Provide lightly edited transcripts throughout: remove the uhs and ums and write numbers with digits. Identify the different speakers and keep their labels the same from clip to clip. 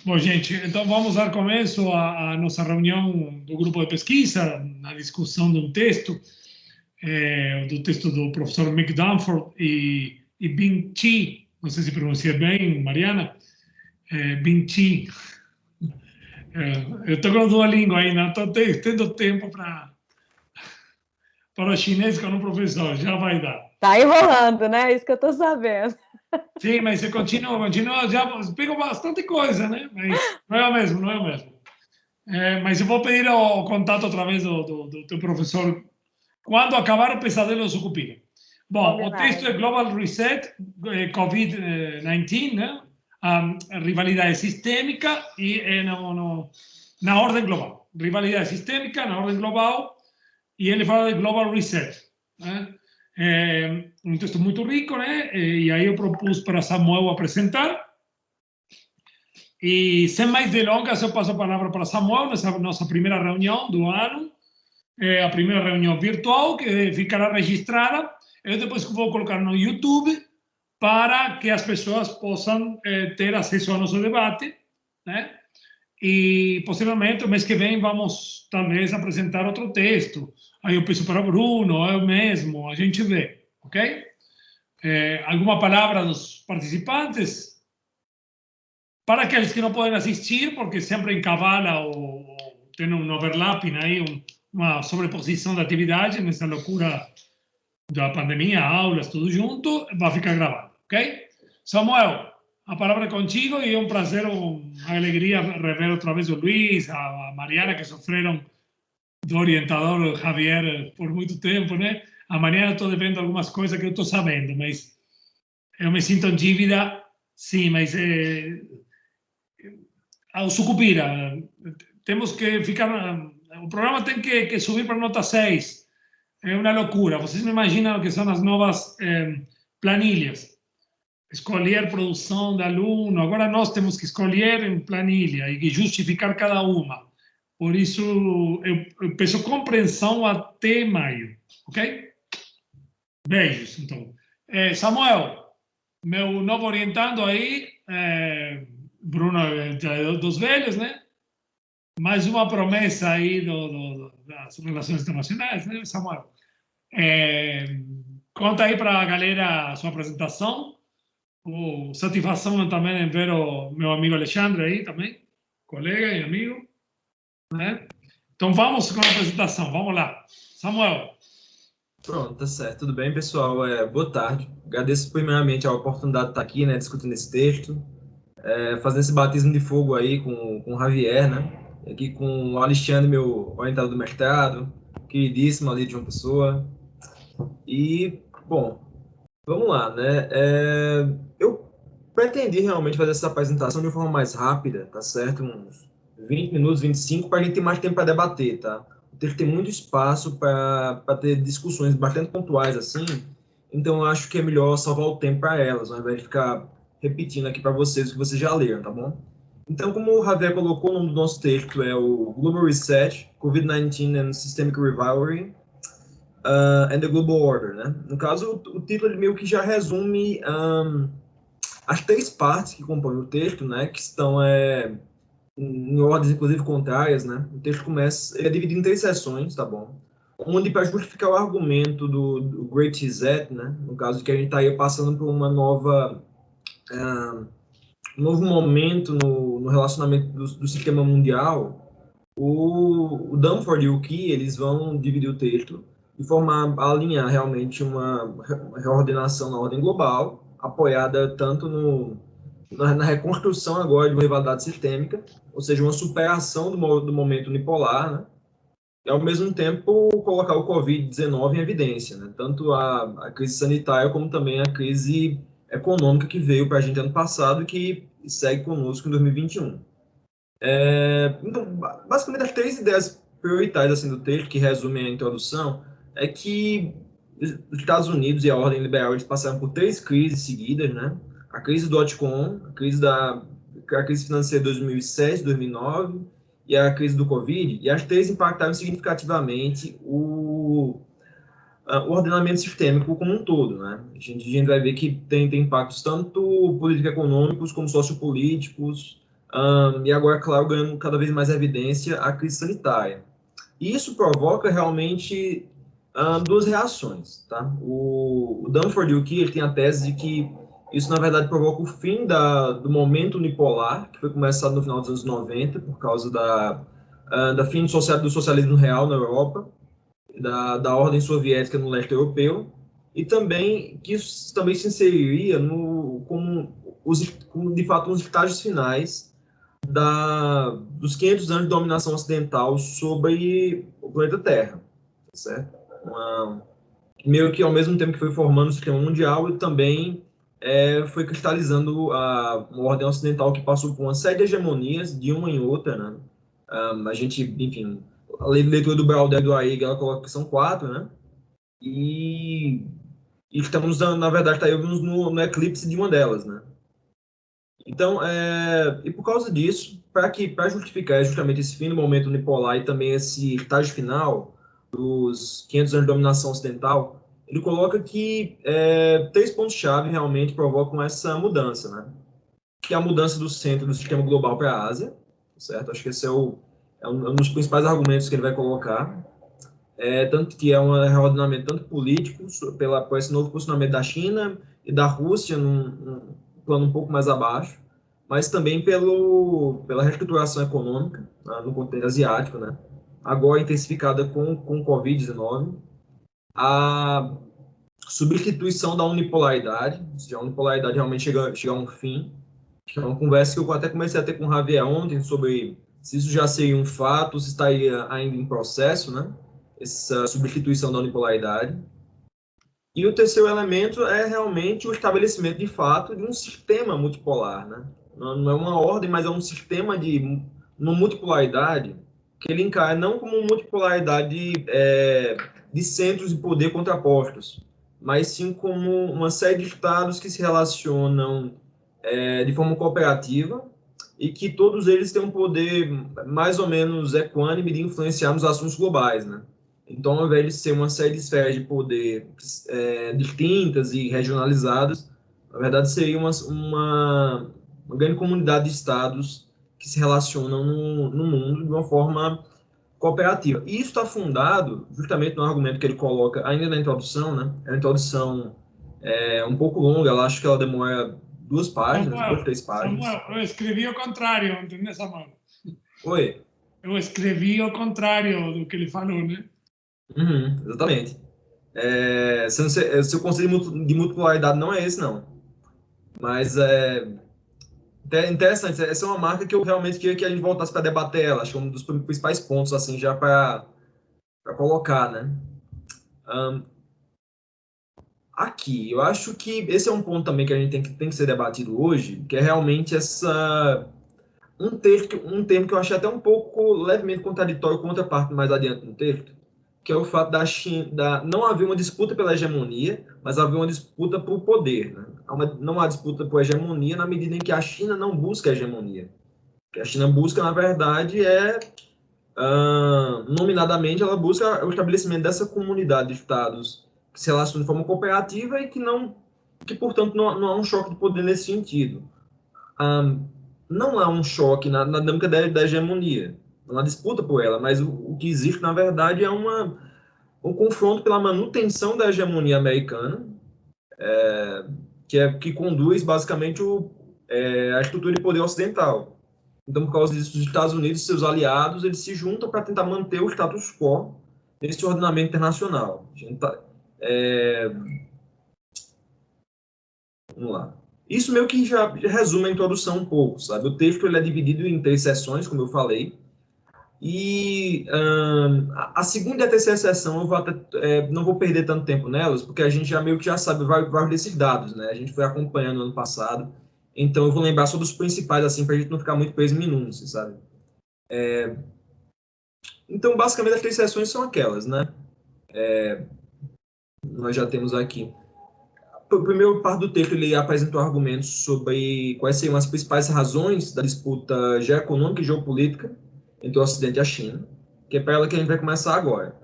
Speaker 1: Bom, gente, então vamos dar começo à nossa reunião do grupo de pesquisa, na discussão de um texto, do texto do professor Mick Dunford e Bing Chi, não sei se pronuncia bem, Mariana, Bing Chi. Eu estou com a Duolingo ainda, estou tendo tempo para o chinês com o professor, já vai dar.
Speaker 2: Tá enrolando, né? Isso que eu estou sabendo.
Speaker 1: Sim, mas você continua, já pegou bastante coisa, né? Mas não é o mesmo, não é o mesmo. Mas eu vou pedir o contato através do teu professor quando acabar o pesadelo do Sucupira. Bom, o texto é Global Reset, COVID-19, né? A rivalidade sistêmica e na ordem global. Rivalidade sistêmica na ordem global e ele fala de Global Reset. Né? É um texto muito rico, né? E aí eu propus para Samuel apresentar. E sem mais delongas, eu passo a palavra para Samuel, nessa nossa primeira reunião do ano, a primeira reunião virtual, que ficará registrada. Eu depois vou colocar no YouTube para que as pessoas possam ter acesso ao nosso debate, né? E possivelmente, o mês que vem, vamos talvez apresentar outro texto. Aí eu peço para o Bruno, eu mesmo, a gente vê, ok? Alguma palavra dos participantes? Para aqueles que não podem assistir, porque sempre encavala ou tem um overlapping aí, uma sobreposição de atividade nessa loucura da pandemia, aulas, tudo junto, vai ficar gravado, ok? Samuel, a palavra é contigo e é um prazer, uma alegria rever outra vez o Luiz, a Mariana, que sofreram do orientador Javier por muito tempo, né? A Mariana estou devendo algumas coisas que eu estou sabendo, mas eu me sinto em dívida, sim, mas ao Sucupira, temos que ficar. O programa tem que subir para nota 6. É uma loucura. Vocês não imaginam o que são as novas planilhas. Escolher produção de aluno. Agora nós temos que escolher em planilha e justificar cada uma. Por isso, eu peço compreensão até maio. Ok? Beijos, então. Samuel, meu novo orientando aí, Bruno dos velhos, né? Mais uma promessa aí das relações internacionais, né, Samuel? Conta aí para a galera a sua apresentação. Satisfação também em ver o meu amigo Alexandre aí também, colega e amigo. Né? Então vamos com a apresentação, vamos lá. Samuel.
Speaker 3: Pronto, tá certo. Tudo bem, pessoal? Boa tarde. Agradeço primeiramente a oportunidade de estar aqui, né, discutindo esse texto, fazendo esse batismo de fogo aí com o Javier, né? Aqui com o Alexandre, meu orientador do mestrado, queridíssimo ali de uma pessoa. E, bom, vamos lá, né? Eu pretendi realmente fazer essa apresentação de uma forma mais rápida, tá certo? Uns 20 minutos, 25, para a gente ter mais tempo para debater, tá? Ter que ter muito espaço para ter discussões bastante pontuais assim, então eu acho que é melhor salvar o tempo para elas, ao invés de ficar repetindo aqui para vocês o que vocês já leram, tá bom? Então, como o Javier colocou, o nome do nosso texto é o Global Reset, COVID-19 and Systemic Rivalry, and the Global Order, né? No caso, o título ele meio que já resume as três partes que compõem o texto, né? Que estão em ordens, inclusive, contrárias, né? O texto começa, ele é dividido em três seções, tá bom? Onde, para justificar o argumento do Great Reset, né? No caso de que a gente está aí passando por uma nova... um novo momento no relacionamento do sistema mundial, o Dunford e o Key, eles vão dividir o texto de forma a alinhar realmente uma reordenação na ordem global, apoiada tanto na reconstrução agora de uma rivalidade sistêmica, ou seja, uma superação do momento unipolar, né? E, ao mesmo tempo, colocar o Covid-19 em evidência, né? Tanto a crise sanitária como também a crise econômica que veio para a gente ano passado e que segue conosco em 2021. Então, basicamente, as três ideias prioritárias assim, do texto, que resumem a introdução, é que os Estados Unidos e a ordem liberal eles passaram por três crises seguidas, né? A crise do dot-com, a crise financeira de 2007, 2009 e a crise do Covid, e as três impactaram significativamente o ordenamento sistêmico como um todo, né? A gente vai ver que tem impactos tanto político-econômicos como sociopolíticos, e agora, claro, ganhando cada vez mais evidência a crise sanitária. E isso provoca realmente duas reações, tá? O Dunford e o Key tem a tese de que isso, na verdade, provoca o fim do momento unipolar, que foi começado no final dos anos 90, por causa da fim do socialismo real na Europa, da ordem soviética no leste europeu, e também que isso também se inseriria como, de fato, os estágios finais dos 500 anos de dominação ocidental sobre o planeta Terra, certo? Meio que ao mesmo tempo que foi formando o sistema mundial, e também foi cristalizando uma ordem ocidental que passou por uma série de hegemonias, de uma em outra, né? A gente, enfim, a leitura do Brauder e do Aig, ela coloca que são 4, né? E estamos, na verdade, estamos no eclipse de uma delas, né? Então, e por causa disso, para justificar justamente esse fim do momento unipolar e também esse estágio final dos 500 anos de dominação ocidental, ele coloca que 3 pontos-chave realmente provocam essa mudança, né? Que é a mudança do centro do sistema global para a Ásia, certo? Acho que esse é um dos principais argumentos que ele vai colocar. Tanto que é um reordenamento tanto político, por esse novo posicionamento da China e da Rússia, num plano um pouco mais abaixo, mas também pela reestruturação econômica, né, no continente asiático, né, agora intensificada com o Covid-19, a substituição da unipolaridade, ou seja, a unipolaridade realmente chega a um fim, que é uma conversa que eu até comecei a ter com o Javier ontem sobre se isso já seria um fato, se estaria ainda em processo, né? Essa substituição da unipolaridade. E o terceiro elemento é realmente o estabelecimento de fato de um sistema multipolar, né? Não é uma ordem, mas é um sistema de uma multipolaridade que ele encara não como uma multipolaridade de centros de poder contrapostos, mas sim como uma série de estados que se relacionam de forma cooperativa e que todos eles têm um poder mais ou menos equânime de influenciar nos assuntos globais, né? Então, ao invés de ser uma série de esferas de poder distintas e regionalizadas, na verdade seria uma grande comunidade de estados que se relacionam no mundo de uma forma cooperativa. E isso está fundado justamente no argumento que ele coloca ainda na introdução, né? A introdução é um pouco longa, eu acho que ela demora 2 páginas, 2, 3 páginas.
Speaker 1: Samuel, eu escrevi ao contrário, entendeu, Samuel?
Speaker 3: Oi?
Speaker 1: Eu escrevi ao contrário do que ele falou, né?
Speaker 3: Exatamente. Seu conceito de multipolaridade não é esse, não. Mas interessante, essa é uma marca que eu realmente queria que a gente voltasse para debater ela. Acho que é um dos principais pontos, assim, já para colocar, né? Aqui, eu acho que esse é um ponto também que a gente tem que ser debatido hoje, que é realmente um termo que eu achei até um pouco levemente contraditório com outra parte mais adiante no texto, que é o fato da China, não haver uma disputa pela hegemonia, mas haver uma disputa por poder. Né? Não há disputa por hegemonia na medida em que a China não busca hegemonia. O que a China busca, na verdade, nominadamente, ela busca o estabelecimento dessa comunidade de estados que se relacionam de forma cooperativa e que portanto, não há um choque de poder nesse sentido. Não há um choque na dinâmica da hegemonia, não há disputa por ela, mas o que existe, na verdade, é um confronto pela manutenção da hegemonia americana, que conduz, basicamente, a estrutura de poder ocidental. Então, por causa disso, os Estados Unidos e seus aliados, eles se juntam para tentar manter o status quo nesse ordenamento internacional. Vamos lá. Isso meio que já resume a introdução um pouco, sabe? O texto ele é dividido em 3 sessões, como eu falei, e a segunda e a terceira sessão eu não vou perder tanto tempo nelas, porque a gente meio que já sabe vários desses dados, né? A gente foi acompanhando no ano passado, então eu vou lembrar só dos principais, assim, para a gente não ficar muito preso em números, sabe? Então, basicamente, as 3 sessões são aquelas, né? Nós já temos aqui. O primeiro parte do texto ele apresentou argumentos sobre quais seriam as principais razões da disputa geoeconômica e geopolítica entre o Ocidente e a China, que é para ela que a gente vai começar agora.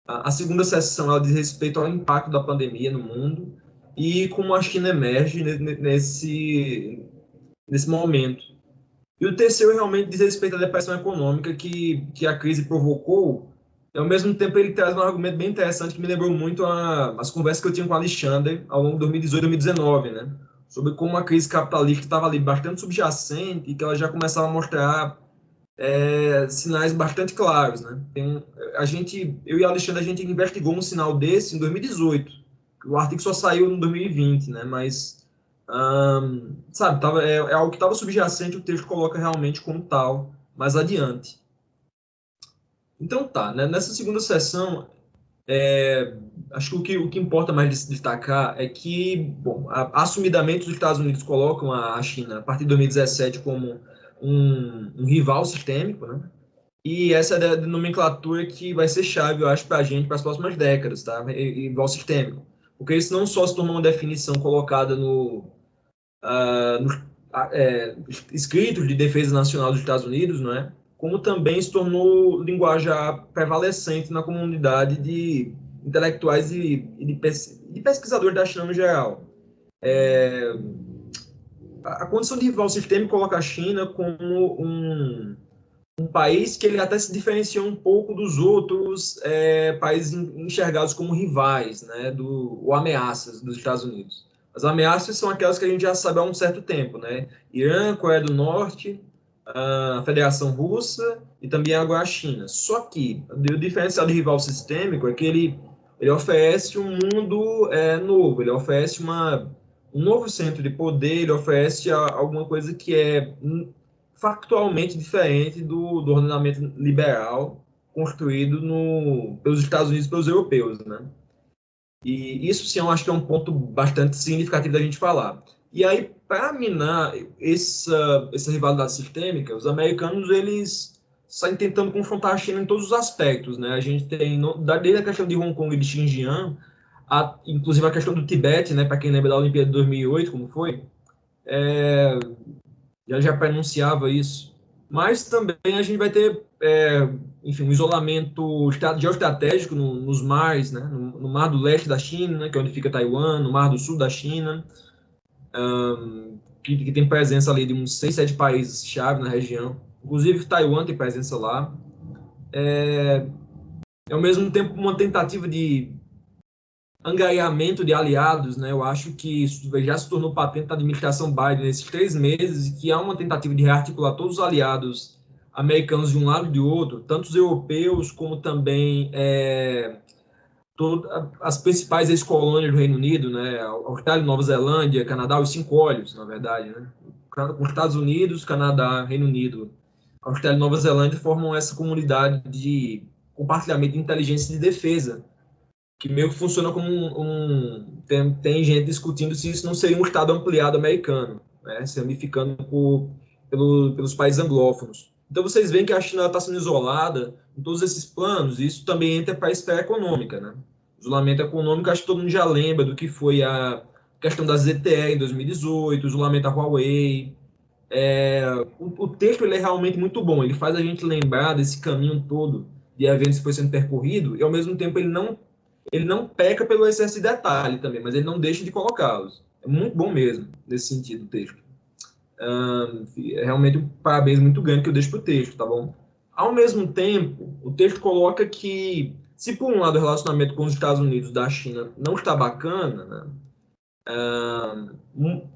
Speaker 3: A segunda sessão ela diz respeito ao impacto da pandemia no mundo e como a China emerge nesse momento. E o terceiro realmente diz respeito à depressão econômica que a crise provocou. E, ao mesmo tempo, ele traz um argumento bem interessante que me lembrou muito as conversas que eu tinha com o Alexandre ao longo de 2018 e 2019, né? Sobre como a crise capitalista estava ali bastante subjacente e que ela já começava a mostrar sinais bastante claros, né? Eu e a Alexandre, a gente investigou um sinal desse em 2018. O artigo só saiu em 2020, né? Mas, sabe, é algo que estava subjacente, o texto coloca realmente como tal, mais adiante. Então tá, né? Nessa segunda sessão, acho que o que importa mais destacar é que, bom, assumidamente os Estados Unidos colocam a China, a partir de 2017, como um rival sistêmico, né? E essa é a nomenclatura que vai ser chave, eu acho, para a gente, para as próximas décadas, tá? Rival sistêmico. Porque isso não só se tornou uma definição colocada nos escritos de defesa nacional dos Estados Unidos, não é? Como também se tornou linguajar prevalecente na comunidade de intelectuais e de pesquisadores da China no geral. A condição de rival sistêmico coloca a China como um país que ele até se diferencia um pouco dos outros países enxergados como rivais, né, ou ameaças dos Estados Unidos. As ameaças são aquelas que a gente já sabe há um certo tempo, né? Irã, Coreia do Norte, a Federação Russa e também agora a China. Só que o diferencial de rival sistêmico é que ele oferece um mundo novo, ele oferece um novo centro de poder, ele oferece alguma coisa que é factualmente diferente do ordenamento liberal construído pelos Estados Unidos e pelos europeus, né? E isso, sim, eu acho que é um ponto bastante significativo da gente falar. E aí, para minar essa rivalidade sistêmica, os americanos, eles saem tentando confrontar a China em todos os aspectos, né? A gente tem, desde a questão de Hong Kong e de Xinjiang, inclusive a questão do Tibete, né? Para quem lembra da Olimpíada de 2008, como foi, já pronunciava isso. Mas também a gente vai ter, enfim, um isolamento geoestratégico nos mares, né? No Mar do Leste da China, né? Que é onde fica Taiwan, no Mar do Sul da China, que tem presença ali de uns 6, 7 países-chave na região. Inclusive, Taiwan tem presença lá. Ao mesmo tempo, uma tentativa de angariamento de aliados, né? Eu acho que isso já se tornou patente da administração Biden nesses 3 meses e que há uma tentativa de rearticular todos os aliados americanos de um lado e de outro, tanto os europeus como também todas as principais ex-colônias do Reino Unido, né? Austrália, Nova Zelândia, Canadá, os 5 olhos, na verdade, né? Com os Estados Unidos, Canadá, Reino Unido, Austrália e Nova Zelândia formam essa comunidade de compartilhamento de inteligência e de defesa, que meio que funciona como tem gente discutindo se isso não seria um Estado ampliado americano, né, se ramificando pelos países anglófonos. Então, vocês veem que a China está sendo isolada em todos esses planos, e isso também entra para a esfera econômica, né? Isolamento econômico, acho que todo mundo já lembra do que foi a questão da ZTE em 2018, o isolamento da Huawei. O texto ele é realmente muito bom, ele faz a gente lembrar desse caminho todo de eventos que foi sendo percorrido, e ao mesmo tempo ele não peca pelo excesso de detalhe também, mas ele não deixa de colocá-los. É muito bom mesmo, nesse sentido, o texto. É realmente um parabéns muito grande que eu deixo para o texto, tá bom? Ao mesmo tempo, o texto coloca que, se por um lado o relacionamento com os Estados Unidos da China não está bacana, né,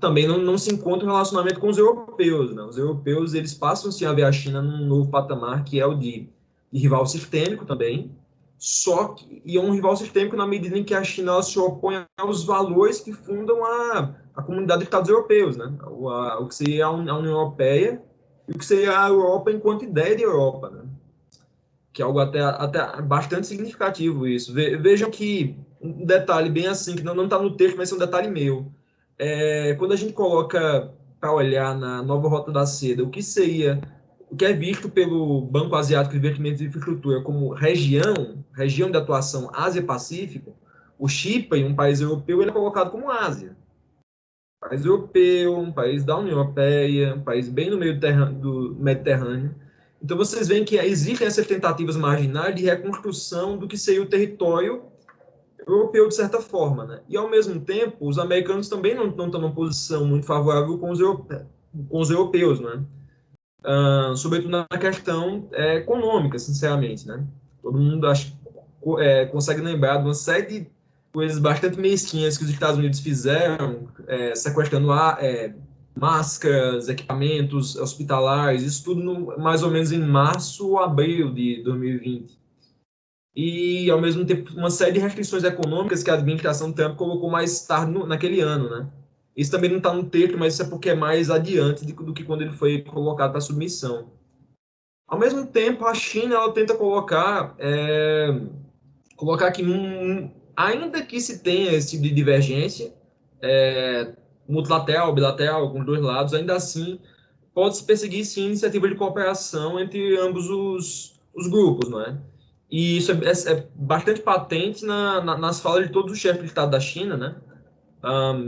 Speaker 3: também não se encontra um relacionamento com os europeus, né? Os europeus, eles passam sim a ver a China num novo patamar, que é o de rival sistêmico também, e é um rival sistêmico na medida em que a China ela se opõe aos valores que fundam a comunidade dos Estados europeus, né? O que seria a União Europeia e o que seria a Europa enquanto ideia de Europa, né? Que é algo até bastante significativo isso. Vejam que um detalhe bem assim, que não está no texto, mas é um detalhe meu. Quando a gente coloca para olhar na nova Rota da Seda, o que é visto pelo Banco Asiático de Investimentos e Infraestrutura como região de atuação Ásia-Pacífico, o Chipre, um país europeu, ele é colocado como Ásia. Um país europeu, um país da União Europeia, um país bem no meio do Mediterrâneo. Então, vocês veem que existem essas tentativas marginais de reconstrução do que seria o território europeu, de certa forma, né? E, ao mesmo tempo, os americanos também não estão numa posição muito favorável com os europeus, né? sobretudo na questão econômica, sinceramente, né? Todo mundo consegue lembrar de uma série de coisas bastante mesquinhas que os Estados Unidos fizeram, sequestrando máscaras, equipamentos hospitalares, isso tudo mais ou menos em março ou abril de 2020. E, ao mesmo tempo, uma série de restrições econômicas que a administração Trump colocou mais tarde naquele ano, né? Isso também não está no texto, mas isso é porque é mais adiante do que quando ele foi colocado para submissão. Ao mesmo tempo, a China ela tenta colocar que, ainda que se tenha esse tipo de divergência, multilateral, bilateral, com os dois lados, ainda assim pode-se perseguir, sim, iniciativa de cooperação entre ambos os grupos, não é? E isso é bastante patente nas falas de todos os chefes de Estado da China, né?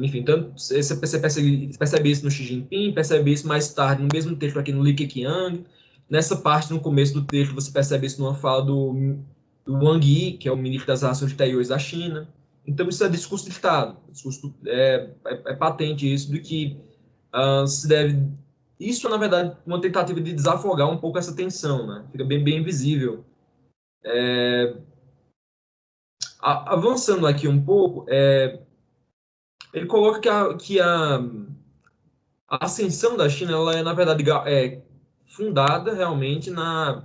Speaker 3: Enfim, tanto você percebe isso no Xi Jinping, percebe isso mais tarde no mesmo texto aqui no Li Keqiang. Nessa parte, no começo do texto, você percebe isso numa fala do Wang Yi, que é o ministro das Relações Exteriores da China. Então, isso é discurso de Estado. É patente isso do que se deve... Isso, na verdade, uma tentativa de desafogar um pouco essa tensão, né? Fica bem visível. Avançando aqui um pouco, ele coloca que a ascensão da China, ela é, na verdade, fundada realmente na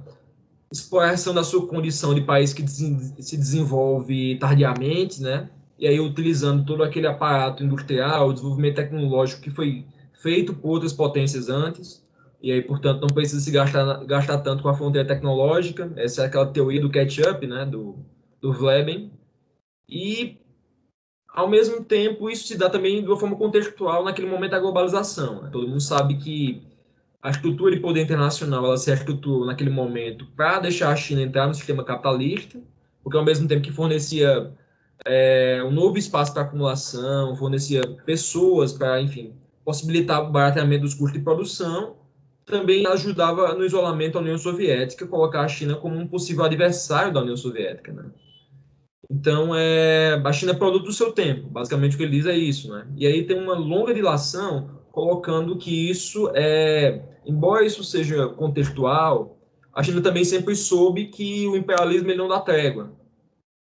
Speaker 3: exploração da sua condição de país que se desenvolve tardiamente, né? E aí utilizando todo aquele aparato industrial, o desenvolvimento tecnológico que foi feito por outras potências antes, e aí, portanto, não precisa se gastar tanto com a fronteira tecnológica. Essa é aquela teoria do catch-up, né? Do Veblen. E, ao mesmo tempo, isso se dá também de uma forma contextual naquele momento da globalização, né? Todo mundo sabe que a estrutura de poder internacional ela se estruturou naquele momento para deixar a China entrar no sistema capitalista, porque ao mesmo tempo que fornecia um novo espaço para acumulação, fornecia pessoas para, enfim, possibilitar o barateamento dos custos de produção, também ajudava no isolamento da União Soviética, colocar a China como um possível adversário da União Soviética, né? Então, a China é produto do seu tempo, basicamente o que ele diz é isso, né? E aí tem uma longa dilação colocando que isso embora isso seja contextual, a China também sempre soube que o imperialismo ele não dá trégua.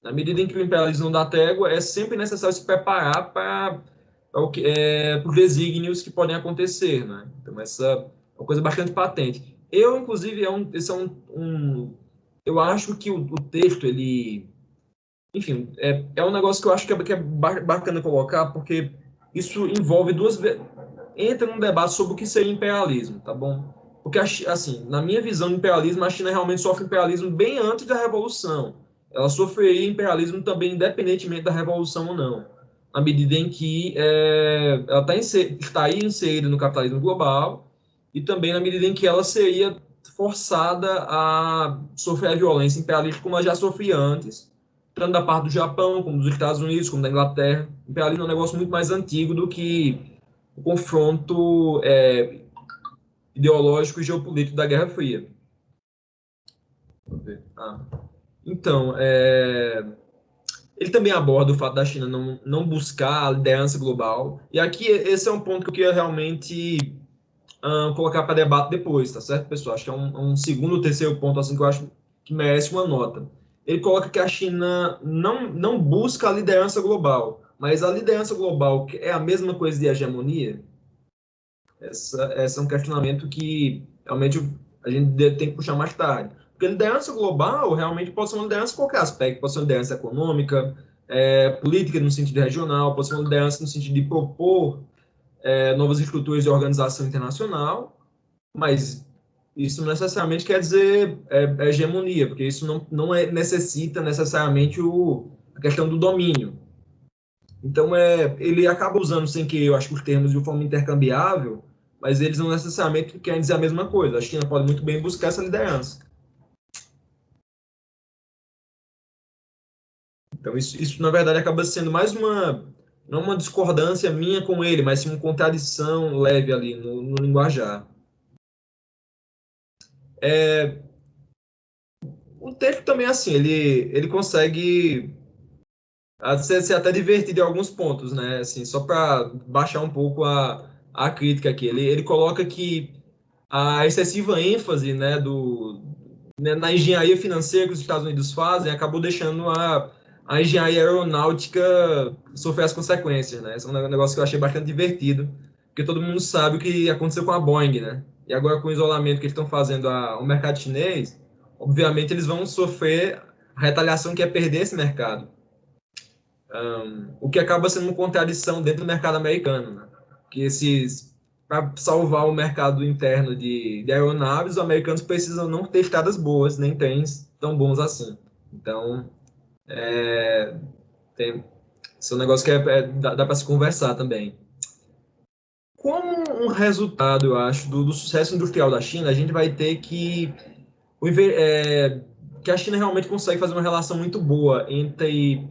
Speaker 3: Na medida em que o imperialismo não dá trégua, é sempre necessário se preparar para os desígnios que podem acontecer, né? Então, essa é uma coisa bastante patente. Eu, inclusive, eu acho que o texto, ele enfim, é um negócio que eu acho que é bacana colocar, porque isso envolve entra num debate sobre o que seria imperialismo, tá bom? Porque, assim, na minha visão de imperialismo, a China realmente sofre imperialismo bem antes da Revolução. Ela sofreria imperialismo também, independentemente da Revolução ou não, na medida em que ela está aí inserida no capitalismo global e também na medida em que ela seria forçada a sofrer a violência imperialista como ela já sofria antes, tanto da parte do Japão, como dos Estados Unidos, como da Inglaterra. O imperialismo é um negócio muito mais antigo do que o confronto ideológico e geopolítico da Guerra Fria. Então, ele também aborda o fato da China não buscar a liderança global. E aqui, esse é um ponto que eu queria realmente colocar para debate depois, tá certo, pessoal? Acho que é um segundo ou terceiro ponto assim, que eu acho que merece uma nota. Ele coloca que a China não busca a liderança global, mas a liderança global é a mesma coisa de hegemonia? Esse é um questionamento que realmente a gente tem que puxar mais tarde. Porque liderança global realmente pode ser uma liderança em qualquer aspecto, pode ser uma liderança econômica, política no sentido regional, pode ser uma liderança no sentido de propor novas estruturas de organização internacional, mas isso não necessariamente quer dizer hegemonia, porque isso não necessita necessariamente a questão do domínio. Então, ele acaba usando, sem que eu acho que os termos de forma intercambiável, mas eles não necessariamente querem dizer a mesma coisa. A China pode muito bem buscar essa liderança. Então, isso na verdade, acaba sendo mais não uma discordância minha com ele, mas sim uma contradição leve ali no linguajar. O texto também, assim, ele consegue ser até divertido em alguns pontos, né? Assim, só para baixar um pouco a crítica aqui. Ele coloca que a excessiva ênfase, né, na engenharia financeira que os Estados Unidos fazem acabou deixando a engenharia aeronáutica sofrer as consequências, né? Esse é um negócio que eu achei bastante divertido, porque todo mundo sabe o que aconteceu com a Boeing, né? E agora com o isolamento que eles estão fazendo ao mercado chinês, obviamente eles vão sofrer a retaliação que é perder esse mercado. O que acaba sendo uma contradição dentro do mercado americano, né? Que para salvar o mercado interno de aeronaves, os americanos precisam não ter estradas boas, nem trens tão bons assim. Então, esse é um negócio que dá para se conversar também. Como um resultado, eu acho, do sucesso industrial da China, a gente vai ter que a China realmente consegue fazer uma relação muito boa entre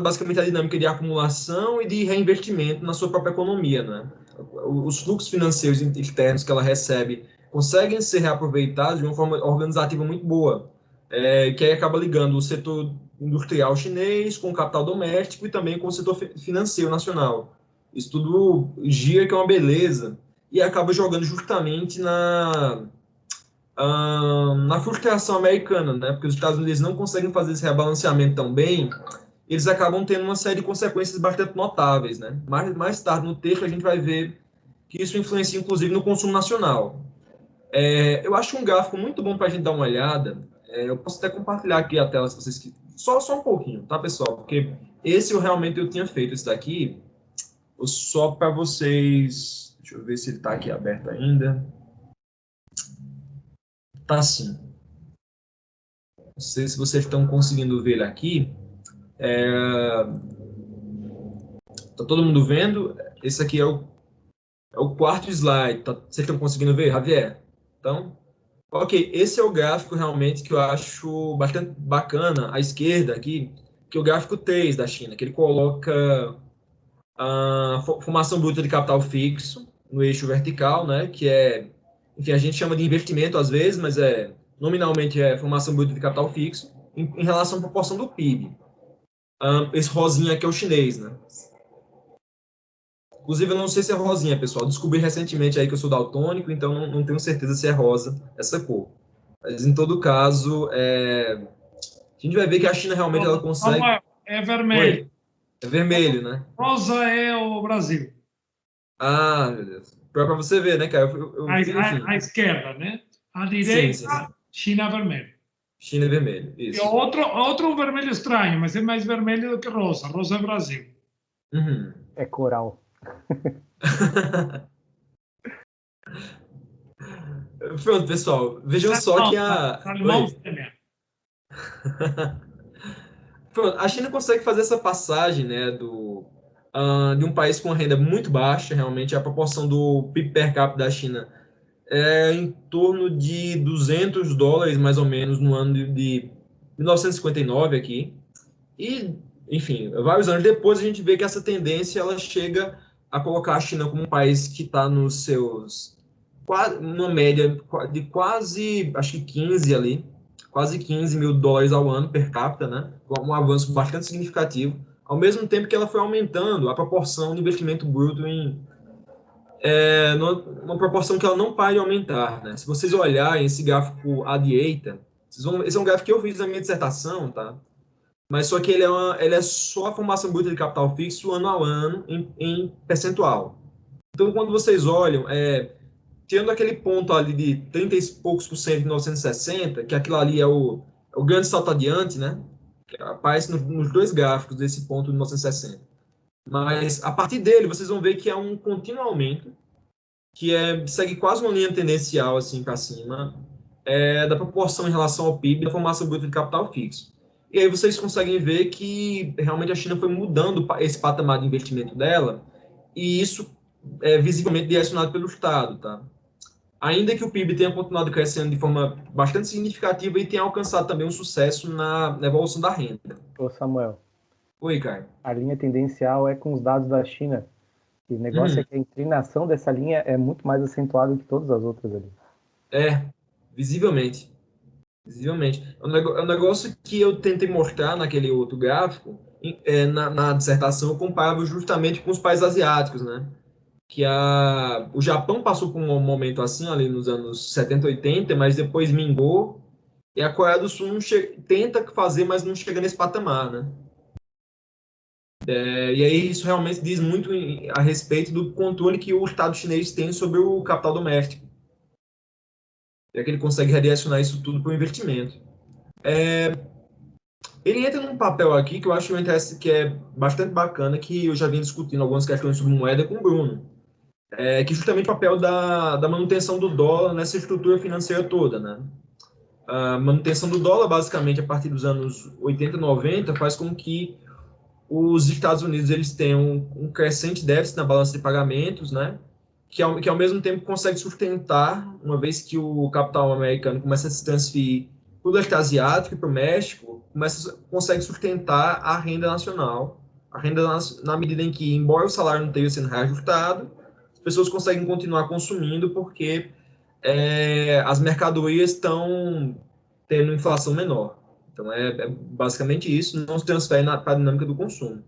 Speaker 3: basicamente a dinâmica de acumulação e de reinvestimento na sua própria economia, né? Os fluxos financeiros externos que ela recebe conseguem ser reaproveitados de uma forma organizativa muito boa, que aí acaba ligando o setor industrial chinês com o capital doméstico e também com o setor financeiro nacional. Isso tudo gira, que é uma beleza, e acaba jogando justamente na frustração americana, né? Porque os Estados Unidos não conseguem fazer esse rebalanceamento tão bem, eles acabam tendo uma série de consequências bastante notáveis, né? Mais tarde no texto a gente vai ver que isso influencia inclusive no consumo nacional. Eu acho um gráfico muito bom para a gente dar uma olhada. Eu posso até compartilhar aqui a tela se vocês só um pouquinho, tá, pessoal? Porque esse eu tinha feito esse daqui só para vocês. Deixa eu ver se ele está aqui aberto ainda. Tá sim. Não sei se vocês estão conseguindo ver ele aqui. Tá todo mundo vendo? Esse aqui é o quarto slide. Vocês estão conseguindo ver, Javier? Então, ok, esse é o gráfico realmente que eu acho bastante bacana, à esquerda aqui, que é o gráfico 3 da China, que ele coloca a formação bruta de capital fixo no eixo vertical, né, que enfim, a gente chama de investimento às vezes, mas nominalmente é formação bruta de capital fixo, em relação à proporção do PIB. Esse rosinha aqui é o chinês, né? Inclusive, eu não sei se é rosinha, pessoal. Descobri recentemente aí que eu sou daltônico, então não tenho certeza se é rosa essa cor. Mas, em todo caso, a gente vai ver que a China realmente ela consegue...
Speaker 1: É vermelho.
Speaker 3: Oi, é vermelho, né?
Speaker 1: Rosa é o Brasil.
Speaker 3: Ah, meu Deus. Para você ver, né, cara? Enfim.
Speaker 1: À esquerda, né? À direita,
Speaker 3: Sim.
Speaker 1: China vermelho.
Speaker 3: China é vermelho, isso.
Speaker 1: E outro é um vermelho estranho, mas é mais vermelho do que rosa. Rosa é Brasil.
Speaker 3: Uhum.
Speaker 2: É coral.
Speaker 3: Pronto, pessoal. Vejam só que
Speaker 1: Salmão fêmea.
Speaker 3: Pronto, a China consegue fazer essa passagem, né, de um país com renda muito baixa, realmente a proporção do PIB per capita da China é em torno de $200 mais ou menos no ano de 1959 aqui. E, enfim, vários anos depois a gente vê que essa tendência ela chega a colocar a China como um país que está nos seus uma média de quase, acho que 15 ali, quase $15.000 ao ano per capita, né? Um avanço bastante significativo, ao mesmo tempo que ela foi aumentando a proporção de investimento bruto numa proporção que ela não para de aumentar, né? Se vocês olharem esse gráfico à direita, esse é um gráfico que eu fiz na minha dissertação, tá? Mas só que ele é só a formação bruta de capital fixo ano a ano em percentual. Então, quando vocês olham, tendo aquele ponto ali de 30 e poucos por cento em 1960, que aquilo ali é o grande salto adiante, né? Que aparece nos dois gráficos desse ponto de 1960. Mas, a partir dele, vocês vão ver que é um contínuo aumento, que segue quase uma linha tendencial, assim, para cima, da proporção em relação ao PIB da formação bruta de capital fixo. E aí vocês conseguem ver que realmente a China foi mudando esse patamar de investimento dela, e isso é visivelmente direcionado pelo Estado, tá? Ainda que o PIB tenha continuado crescendo de forma bastante significativa e tenha alcançado também um sucesso na evolução da renda.
Speaker 2: Ô, Samuel.
Speaker 3: Oi, Caio.
Speaker 2: A linha tendencial é com os dados da China. E o negócio é que a inclinação dessa linha é muito mais acentuada que todas as outras ali.
Speaker 3: Visivelmente. Visivelmente. É um negócio que eu tentei mostrar naquele outro gráfico, na dissertação eu comparava justamente com os países asiáticos, né? que o Japão passou por um momento assim, ali nos anos 70, 80, mas depois mingou, e a Coreia do Sul tenta fazer, mas não chega nesse patamar, né? E aí isso realmente diz muito a respeito do controle que o Estado chinês tem sobre o capital doméstico. É que ele consegue redirecionar isso tudo para o investimento. Ele entra num papel aqui que eu acho que é bastante bacana, que eu já vim discutindo algumas questões sobre moeda com o Bruno, que é justamente o papel da manutenção do dólar nessa estrutura financeira toda, né? A manutenção do dólar, basicamente, a partir dos anos 80, 90, faz com que os Estados Unidos eles tenham um crescente déficit na balança de pagamentos, né? Que ao mesmo tempo consegue sustentar, uma vez que o capital americano começa a se transferir para o leste asiático e para o México, consegue sustentar a renda nacional, na medida em que, embora o salário não esteja sendo reajustado, as pessoas conseguem continuar consumindo porque as mercadorias estão tendo inflação menor. Então, é basicamente isso, não se transfere para a dinâmica do consumo.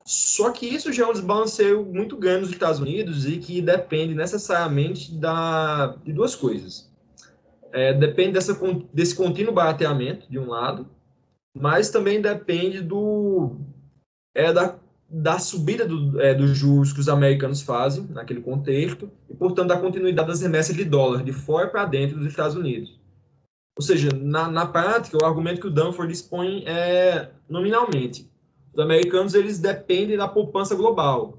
Speaker 3: Só que isso já é um desbalanceio muito grande nos Estados Unidos e que depende necessariamente de duas coisas. Depende desse contínuo barateamento, de um lado, mas também depende da subida dos juros que os americanos fazem naquele contexto e, portanto, da continuidade das remessas de dólar de fora para dentro dos Estados Unidos. Ou seja, na prática, o argumento que o Danford dispõe é, nominalmente, os americanos eles dependem da poupança global.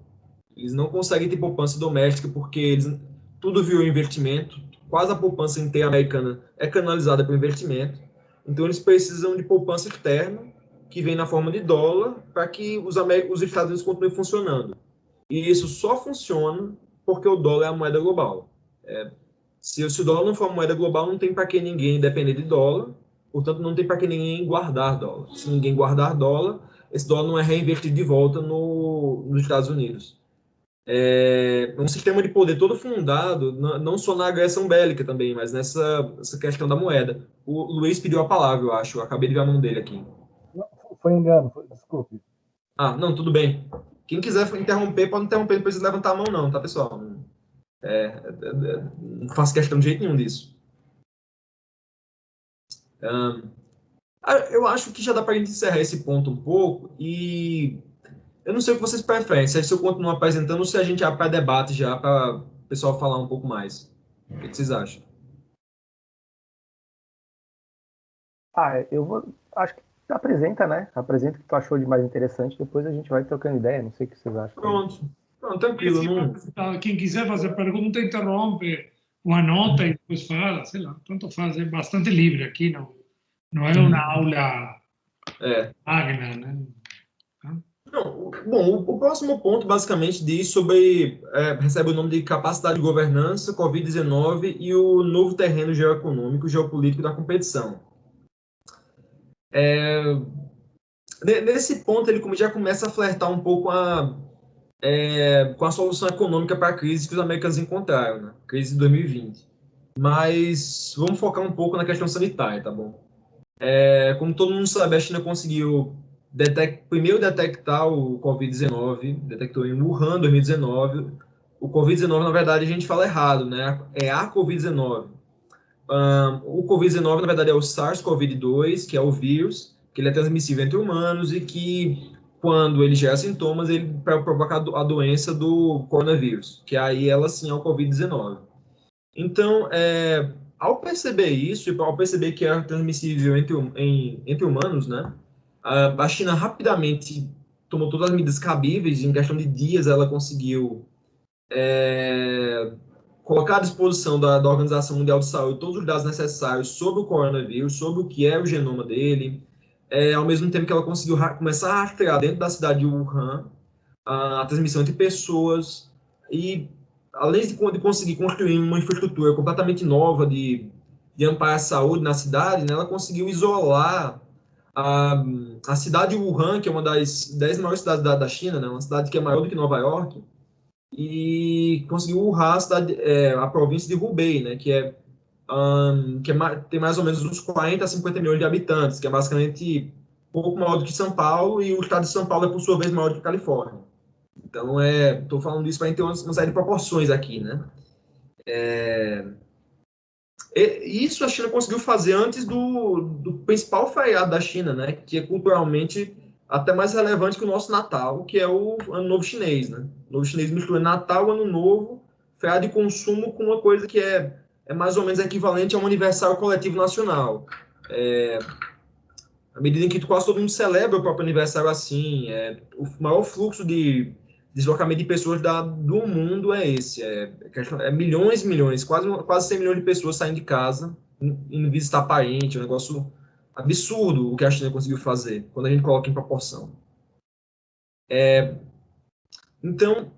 Speaker 3: Eles não conseguem ter poupança doméstica porque tudo virou investimento. Quase a poupança inteira americana é canalizada para o investimento. Então, eles precisam de poupança externa, que vem na forma de dólar, para que os Estados Unidos continuem funcionando. E isso só funciona porque o dólar é a moeda global. Se o dólar não for uma moeda global, não tem para que ninguém depender de dólar, portanto, não tem para que ninguém guardar dólar. Se ninguém guardar dólar, esse dólar não é reinvestido de volta nos Estados Unidos. É um sistema de poder todo fundado, não só na agressão bélica também, mas nessa questão da moeda. O Luiz pediu a palavra, eu acho, eu acabei de ver a mão dele aqui.
Speaker 2: Não, foi engano, desculpe.
Speaker 3: Ah, não, tudo bem. Quem quiser interromper, pode interromper, não precisa levantar a mão não, tá, pessoal? Não faço questão de jeito nenhum disso. Eu acho que já dá para a gente encerrar esse ponto um pouco e eu não sei o que vocês preferem, se eu continuo apresentando ou se a gente abre para debate já para o pessoal falar um pouco mais. O que vocês acham?
Speaker 2: Acho que apresenta, né? Apresenta o que tu achou de mais interessante, depois a gente vai trocando ideia, não sei o que vocês acham.
Speaker 3: Pronto, tranquilo.
Speaker 1: Quem quiser fazer pergunta, interrompe ou anota e depois fala, sei lá, tanto faz, é bastante livre aqui, não é uma aula magna, né?
Speaker 3: Não, bom, o próximo ponto basicamente diz recebe o nome de capacidade de governança, Covid-19 e o novo terreno geoeconômico, geopolítico da competição. Nesse ponto, ele já começa a flertar um pouco com a solução econômica para a crise que os americanos encontraram, né? Crise de 2020. Mas vamos focar um pouco na questão sanitária, tá bom? Como todo mundo sabe, a China conseguiu primeiro detectar o Covid-19, detectou em Wuhan, 2019. O Covid-19, na verdade, a gente fala errado, né? É a Covid-19. O Covid-19, na verdade, é o SARS-CoV-2, que é o vírus, que ele é transmissível entre humanos e que, quando ele gera sintomas, ele provoca a doença do coronavírus, que aí ela sim é o Covid-19. Então, ao perceber isso, e ao perceber que é transmissível entre humanos, né, a China rapidamente tomou todas as medidas cabíveis, em questão de dias ela conseguiu colocar à disposição da Organização Mundial de Saúde todos os dados necessários sobre o coronavírus, sobre o que é o genoma dele, ao mesmo tempo que ela conseguiu começar a rastrear dentro da cidade de Wuhan a transmissão entre pessoas e, além de conseguir construir uma infraestrutura completamente nova de amparar a saúde na cidade, né, ela conseguiu isolar a cidade de Wuhan, que é uma das 10 maiores cidades da China, né, uma cidade que é maior do que Nova York, e conseguiu urrar a província de Hubei, né, que tem mais ou menos uns 40 a 50 milhões de habitantes, que é basicamente um pouco maior do que São Paulo, e o estado de São Paulo é, por sua vez, maior do que a Califórnia. Então, estou falando isso para a gente ter uma série de proporções aqui, né? E isso a China conseguiu fazer antes do principal feriado da China, né? Que é culturalmente até mais relevante que o nosso Natal, que é o Ano Novo Chinês, né? O Novo Chinês mistura Natal, Ano Novo, feriado de consumo com uma coisa que é mais ou menos equivalente a um aniversário coletivo nacional. À medida em que quase todo mundo celebra o próprio aniversário assim, o maior fluxo de deslocamento de pessoas do mundo é esse. É milhões e milhões, quase 100 milhões de pessoas saindo de casa, indo visitar parente, um negócio absurdo o que a China conseguiu fazer, quando a gente coloca em proporção. Então,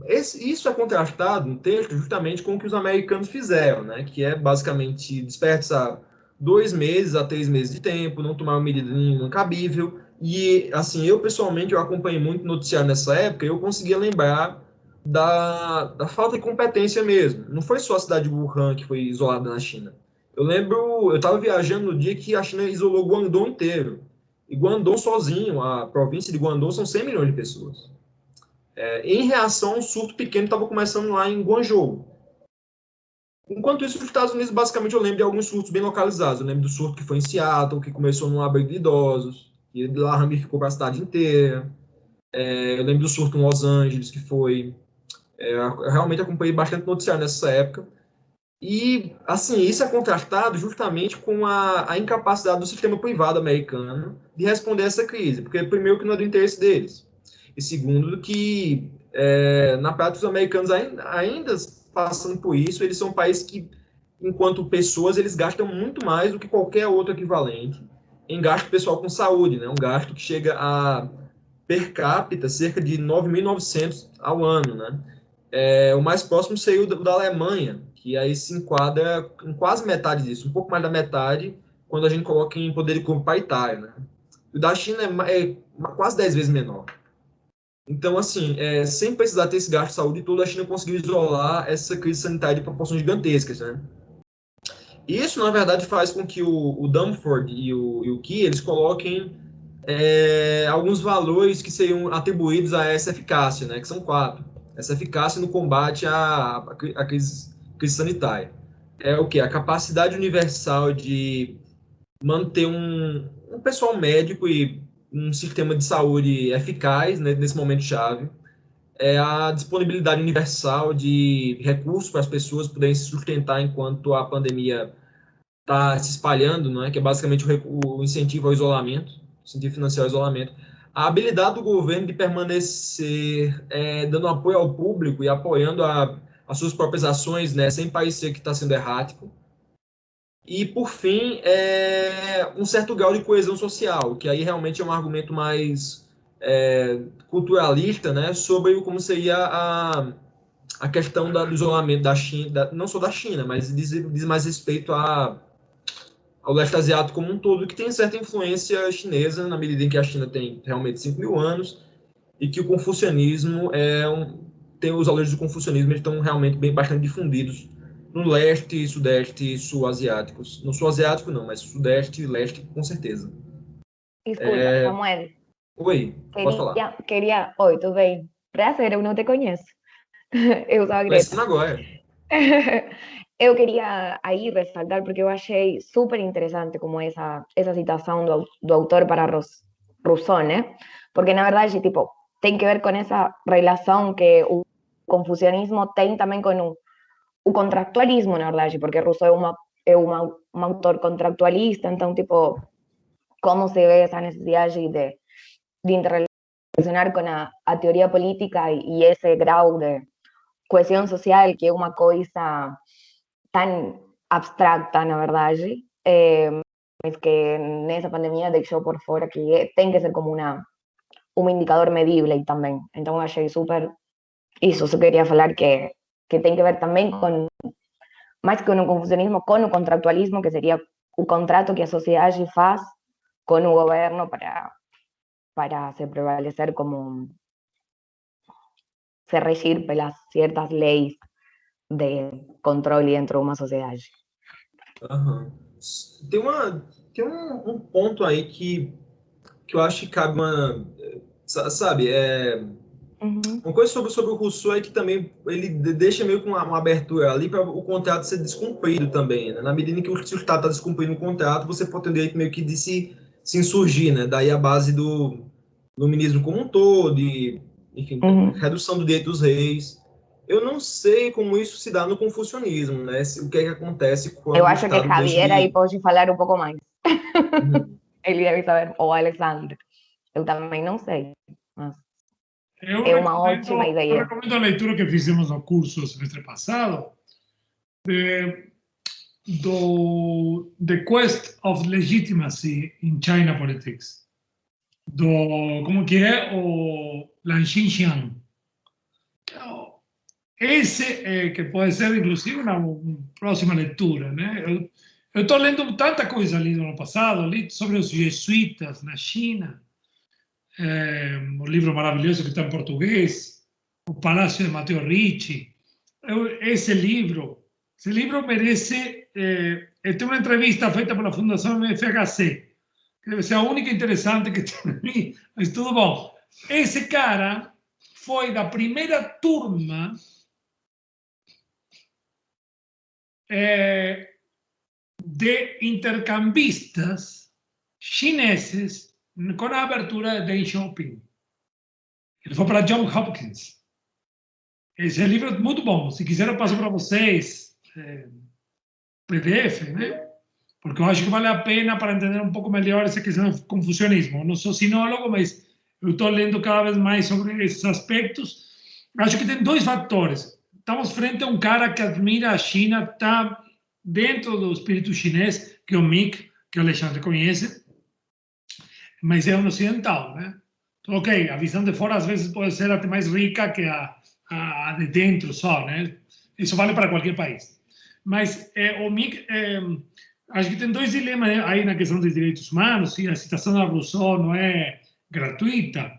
Speaker 3: isso é contrastado no texto justamente com o que os americanos fizeram, né? Que é basicamente desperdiçar 2 meses a 3 meses de tempo, não tomar uma medida nenhuma cabível. E, assim, eu pessoalmente eu acompanhei muito noticiário nessa época e eu conseguia lembrar da falta de competência mesmo. Não foi só a cidade de Wuhan que foi isolada na China. Eu lembro, eu estava viajando no dia que a China isolou Guangdong inteiro. E Guangdong sozinho, a província de Guangdong, são 100 milhões de pessoas. Em reação a um surto pequeno que estava começando lá em Guangzhou. Enquanto isso, nos Estados Unidos, basicamente, eu lembro de alguns surtos bem localizados. Eu lembro do surto que foi em Seattle, que começou num abrigo de idosos, e lá ramificou para a cidade inteira. Eu lembro do surto em Los Angeles, que foi... eu realmente acompanhei bastante noticiário nessa época. E, assim, isso é contrastado justamente com a incapacidade do sistema privado americano de responder a essa crise. Porque, primeiro, que não é do interesse deles. E, segundo, que, na prática, os americanos ainda passando por isso, eles são um país que, enquanto pessoas, eles gastam muito mais do que qualquer outro equivalente em gasto pessoal com saúde, né? Um gasto que chega a, per capita, cerca de 9.900 ao ano, né? O mais próximo seria o da Alemanha, que aí se enquadra em quase metade disso, um pouco mais da metade, quando a gente coloca em poder de compra paritário, né? O da China é quase 10 vezes menor. Então, assim, sem precisar ter esse gasto de saúde todo, a China conseguiu isolar essa crise sanitária de proporções gigantescas, né? Isso, na verdade, faz com que o Dunford e o Key, eles coloquem alguns valores que seriam atribuídos a essa eficácia, né? Que são 4. Essa eficácia no combate à crise sanitária. É o quê? A capacidade universal de manter um pessoal médico e um sistema de saúde eficaz, né, nesse momento chave. A disponibilidade universal de recursos para as pessoas poderem se sustentar enquanto a pandemia está se espalhando, não é? Que é basicamente o incentivo ao isolamento, incentivo financeiro ao isolamento. A habilidade do governo de permanecer dando apoio ao público e apoiando as suas próprias ações, né, sem parecer que está sendo errático. E, por fim, um certo grau de coesão social, que aí realmente é um argumento mais culturalista, né, sobre como seria a questão do isolamento da China, não só da China, mas diz mais respeito ao leste asiático como um todo, que tem certa influência chinesa, na medida em que a China tem realmente 5.000 anos, e que o confucionismo tem os valores do confucionismo, eles estão realmente bastante difundidos no leste, sudeste, sul-asiáticos. No sul-asiático não, mas sudeste e leste com certeza.
Speaker 4: Escuta, Samuel.
Speaker 3: Oi, pode falar.
Speaker 4: Oi, tudo bem? Prazer, eu não te conheço. Eu sou a Greta.
Speaker 3: Começando agora.
Speaker 4: Eu queria aí ressaltar, porque eu achei super interessante como essa citação do autor para Rousseau, né? Porque, na verdade, tipo, tem que ver com essa relação que o confucionismo tem também com o contractualismo, na verdade, porque Rousseau é um autor contractualista, então, tipo, como se vê essa necessidade de interrelacionar com a teoria política e esse grau de coesão social, que é uma coisa tan abstracta, na verdade, mas que nessa pandemia deixou por fora que tem que ser como um indicador medível também. Então, eu achei super isso. Eu queria falar que tem que ver também com, mais que com o confucionismo, com o contractualismo, que seria o contrato que a sociedade faz com o governo para se prevalecer como se regir pelas certas leis de controle dentro de uma sociedade.
Speaker 3: Uhum. Tem um ponto aí que eu acho que cabe uma... Sabe, Uma coisa sobre o Rousseau é que também ele deixa meio com uma abertura ali para o contrato ser descumprido também, né? Na medida em que o Estado está descumprindo o contrato, você pode ter o direito meio que de se insurgir, né? Daí a base do iluminismo como um todo, enfim, redução do direito dos reis. Eu não sei como isso se dá no confucionismo, né? O que é que acontece quando
Speaker 4: Eu
Speaker 3: o
Speaker 4: acho que
Speaker 3: Estado
Speaker 4: Javier aí pode falar um pouco mais. Ele deve saber, ou Alexandre. Eu também não sei. Mas é uma ótima
Speaker 1: Eu
Speaker 4: ideia.
Speaker 1: recomendo a leitura que fizemos no curso semestre passado, do The Quest of Legitimacy in China Politics, como que é o Lan Xinxiang. Esse que pode ser, inclusive, uma próxima leitura, né? Eu estou lendo tanta coisa ali no ano passado, li sobre os jesuítas na China, um livro maravilhoso que está em português, O Palácio de Matteo Ricci. Esse livro merece... tem uma entrevista feita pela Fundação FHC, que deve ser a única interessante que tem ali, mas tudo bom. Esse cara foi da primeira turma de intercambistas chineses com a abertura de Deng Xiaoping. Ele foi para John Hopkins. Esse livro é muito bom. Se quiser, eu passo para vocês PDF, né? Porque eu acho que vale a pena para entender um pouco melhor essa questão do confucionismo. Eu não sou sinólogo, mas eu estou lendo cada vez mais sobre esses aspectos. Acho que tem dois fatores. Estamos frente a um cara que admira a China, está dentro do espírito chinês, que é o Mick, que o Alexandre conhece, mas é um ocidental, né? Então, ok, a visão de fora às vezes pode ser até mais rica que a de dentro só, né? Isso vale para qualquer país. Mas o Mick, acho que tem dois dilemas aí na questão dos direitos humanos, e a citação da Rousseau não é gratuita.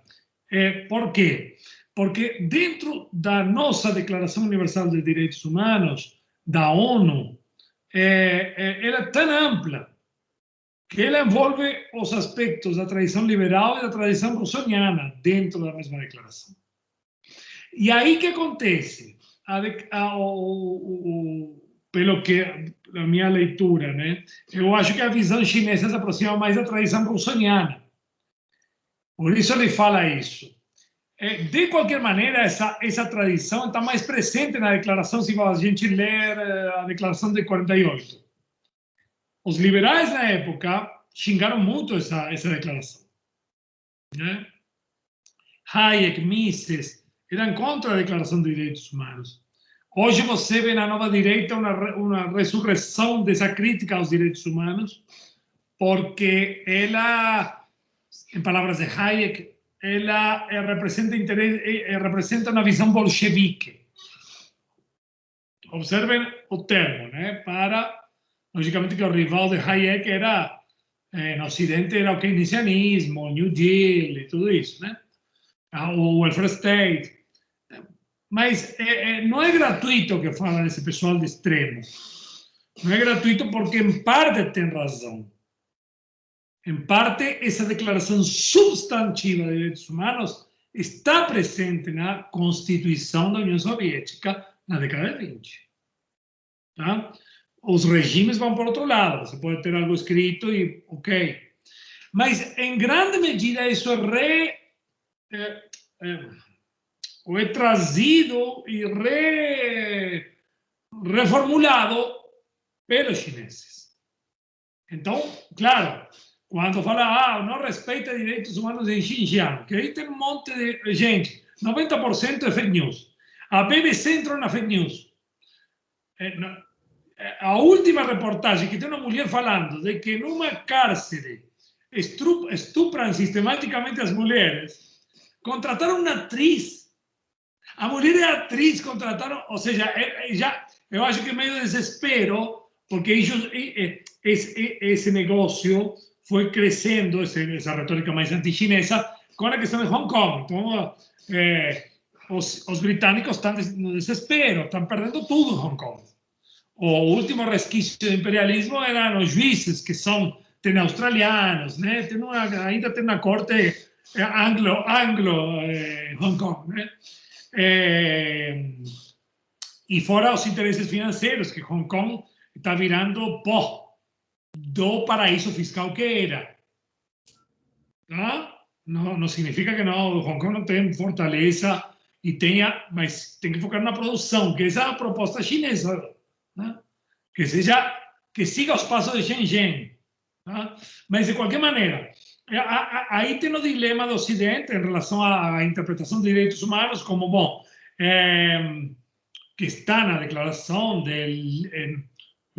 Speaker 1: Por quê? Porque dentro da nossa Declaração Universal dos Direitos Humanos, da ONU, ela é tão ampla que ela envolve os aspectos da tradição liberal e da tradição rousseauiana dentro da mesma declaração. E aí que acontece? Pelo que a minha leitura, né? Eu acho que a visão chinesa se aproxima mais da tradição rousseauiana. Por isso ele fala isso. De qualquer maneira, essa tradição está mais presente na declaração, se a gente ler a declaração de 48. Os liberais, na época, xingaram muito essa declaração, né? Hayek, Mises, eram contra a Declaração de Direitos Humanos. Hoje você vê na nova direita uma ressurreição dessa crítica aos direitos humanos, porque ela, em palavras de Hayek, ela representa uma visão bolchevique. Observem o termo, né? Logicamente que o rival de Hayek era, no Ocidente, era o keynesianismo, o New Deal e tudo isso, né? O welfare state. Mas não é gratuito o que fala esse pessoal de extremo. Não é gratuito porque, em parte, tem razão. Em parte, essa declaração substantiva de direitos humanos está presente na Constituição da União Soviética na década de 20. Tá? Os regimes vão por outro lado. Você pode ter algo escrito e ok. Mas, em grande medida, isso é trazido e reformulado pelos chineses. Então, claro, quando fala, não respeita direitos humanos em Xinjiang, que aí tem um monte de gente, 90% é fake news. A BBC entrou na fake news. A última reportagem que tem uma mulher falando de que numa cárcere estupram sistematicamente as mulheres, contrataram uma atriz. A mulher é atriz, contrataram, ou seja, eu acho que é meio desespero, porque esse negócio foi crescendo, essa retórica mais anti-chinesa, com a questão de Hong Kong. Então, os britânicos estão no desespero, estão perdendo tudo em Hong Kong. O último resquício do imperialismo eram os juízes, que tem australianos, né? Ainda tem uma corte Hong Kong, né? E fora os interesses financeiros, que Hong Kong está virando pó do paraíso fiscal que era. Tá? Não significa que não, Hong Kong não tem fortaleza e tenha, mas tem que focar na produção, que essa é a proposta chinesa, né? Que siga os passos de Shenzhen. Tá? Mas, de qualquer maneira, aí tem o dilema do Ocidente em relação à interpretação de direitos humanos, como, bom, que está na declaração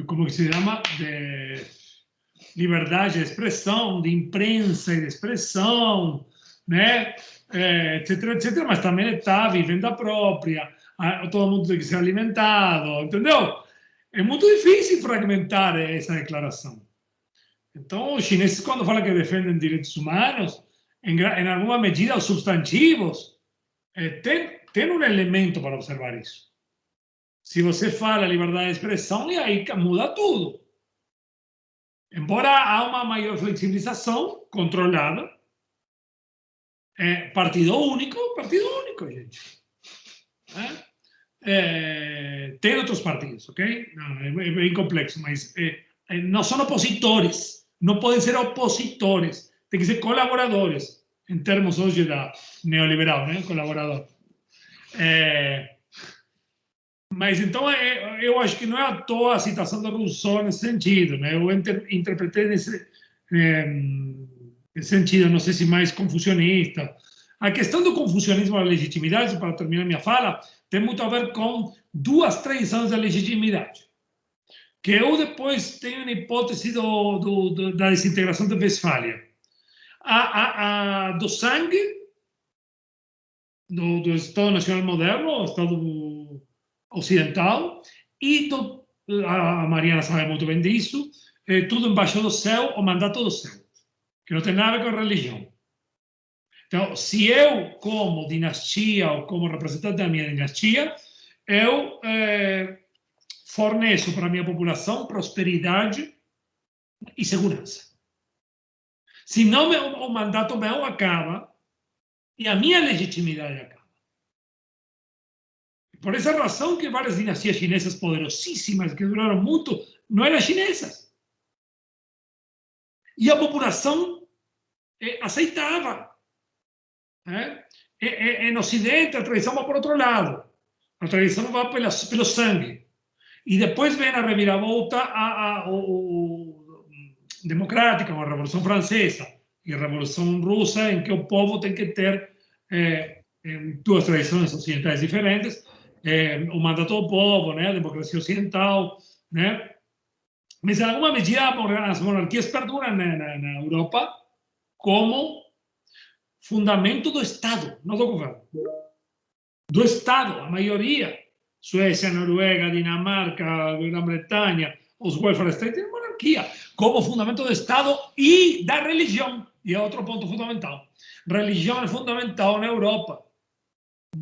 Speaker 1: como que se chama, de liberdade de expressão, de imprensa e de expressão, né? Etc, etc, mas também está vivenda própria, todo mundo tem que ser alimentado, entendeu? É muito difícil fragmentar essa declaração. Então, os chineses, quando falam que defendem direitos humanos, em alguma medida, os substantivos tem um elemento para observar isso. Se você fala liberdade de expressão, e aí muda tudo. Embora há uma maior flexibilização controlada, partido único, gente. Tem outros partidos, ok? Não, é bem complexo, mas não são opositores, não podem ser opositores, tem que ser colaboradores, em termos hoje da neoliberal, né? Colaborador. Mas então eu acho que não é à toa a citação do Rousseau nesse sentido, né? Eu interpretei nesse sentido, não sei se mais confucionista. A questão do confucionismo da legitimidade, para terminar minha fala, tem muito a ver com duas tradições da legitimidade. Que eu depois tenho uma hipótese da desintegração de Westfália. A do sangue, do Estado Nacional Moderno, o Estado Ocidental, e a Mariana sabe muito bem disso, tudo embaixo do céu, o mandato do céu, que não tem nada a ver com a religião. Então, se eu, como dinastia, ou como representante da minha dinastia, eu forneço para a minha população prosperidade e segurança. Senão, o mandato meu acaba e a minha legitimidade acaba. Por essa razão que várias dinastias chinesas poderosíssimas, que duraram muito, não eram chinesas. E a população aceitava. No Ocidente, a tradição vai por outro lado. A tradição vai pelo sangue. E depois vem a reviravolta democrática, a Revolução Francesa e a Revolução Russa, em que o povo tem que ter duas tradições ocidentais diferentes, o mandato do povo, né, a democracia ocidental, né? Mas, em alguma medida, as monarquias perduram na Europa como fundamento do Estado, não do governo. Do Estado, a maioria. Suécia, Noruega, Dinamarca, Grã-Bretanha, os welfare states têm monarquia como fundamento do Estado e da religião. E é outro ponto fundamental. Religião é fundamental na Europa.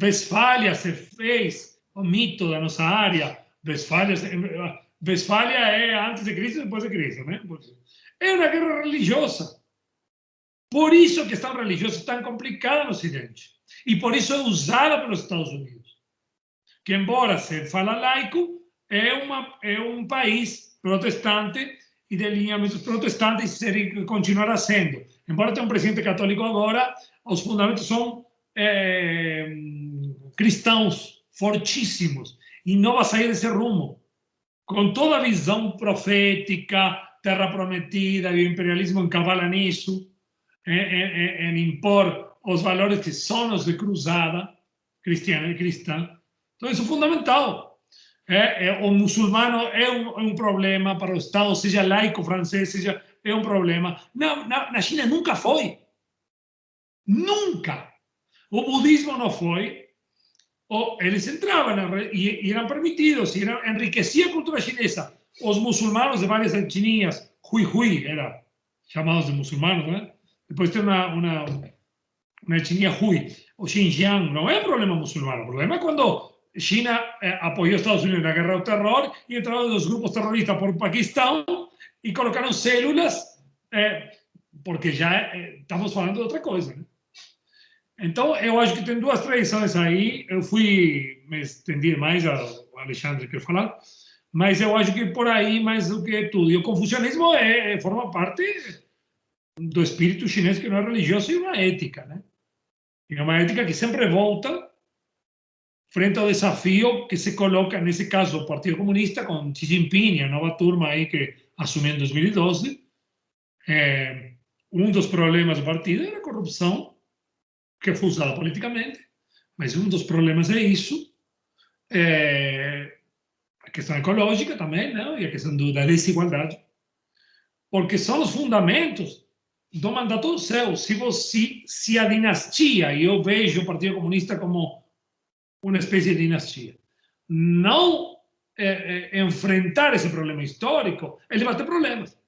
Speaker 1: Westfália se fez o mito da nossa área. Westfália é antes de Cristo e depois de Cristo, né? É uma guerra religiosa. Por isso que a questão religiosa é tão complicada no Ocidente. E por isso é usada pelos Estados Unidos. Que, embora se fala laico, é um país protestante e de alinhamentos protestantes e continuará sendo. Embora tenha um presidente católico agora, os fundamentos são cristãos fortíssimos e não vai sair desse rumo. Com toda a visão profética, terra prometida, e o imperialismo encabala nisso, em impor os valores que são os de cruzada cristiana e cristã. Então, isso é fundamental. O muçulmano é um problema para o Estado, seja laico francês, é um problema. Na China nunca foi. Nunca. O budismo não foi. Eles entravam e eram permitidos, e enriquecia a cultura chinesa. Os muçulmanos de várias etnias, Hui, eram chamados de muçulmanos, né? Depois tem uma etnia Hui. O Xinjiang não é problema muçulmano. O problema é quando China apoiou os Estados Unidos na guerra ao terror e entraram os grupos terroristas por Paquistão e colocaram células, porque já estamos falando de outra coisa, né? Então, eu acho que tem duas tradições aí. Eu me estendi mais, o Alexandre quer falar, mas eu acho que por aí mais do que tudo. E o confucionismo forma parte do espírito chinês, que não é religioso, e uma ética, né? E é uma ética que sempre volta frente ao desafio que se coloca, nesse caso, o Partido Comunista, com Xi Jinping e a nova turma aí que assumiu em 2012. Um dos problemas do partido era a corrupção, que foi usada politicamente, mas um dos problemas é isso, a questão ecológica também, né? E a questão da desigualdade, porque são os fundamentos do mandato seu. Se a dinastia, e eu vejo o Partido Comunista como uma espécie de dinastia, não enfrentar esse problema histórico, ele vai ter problemas.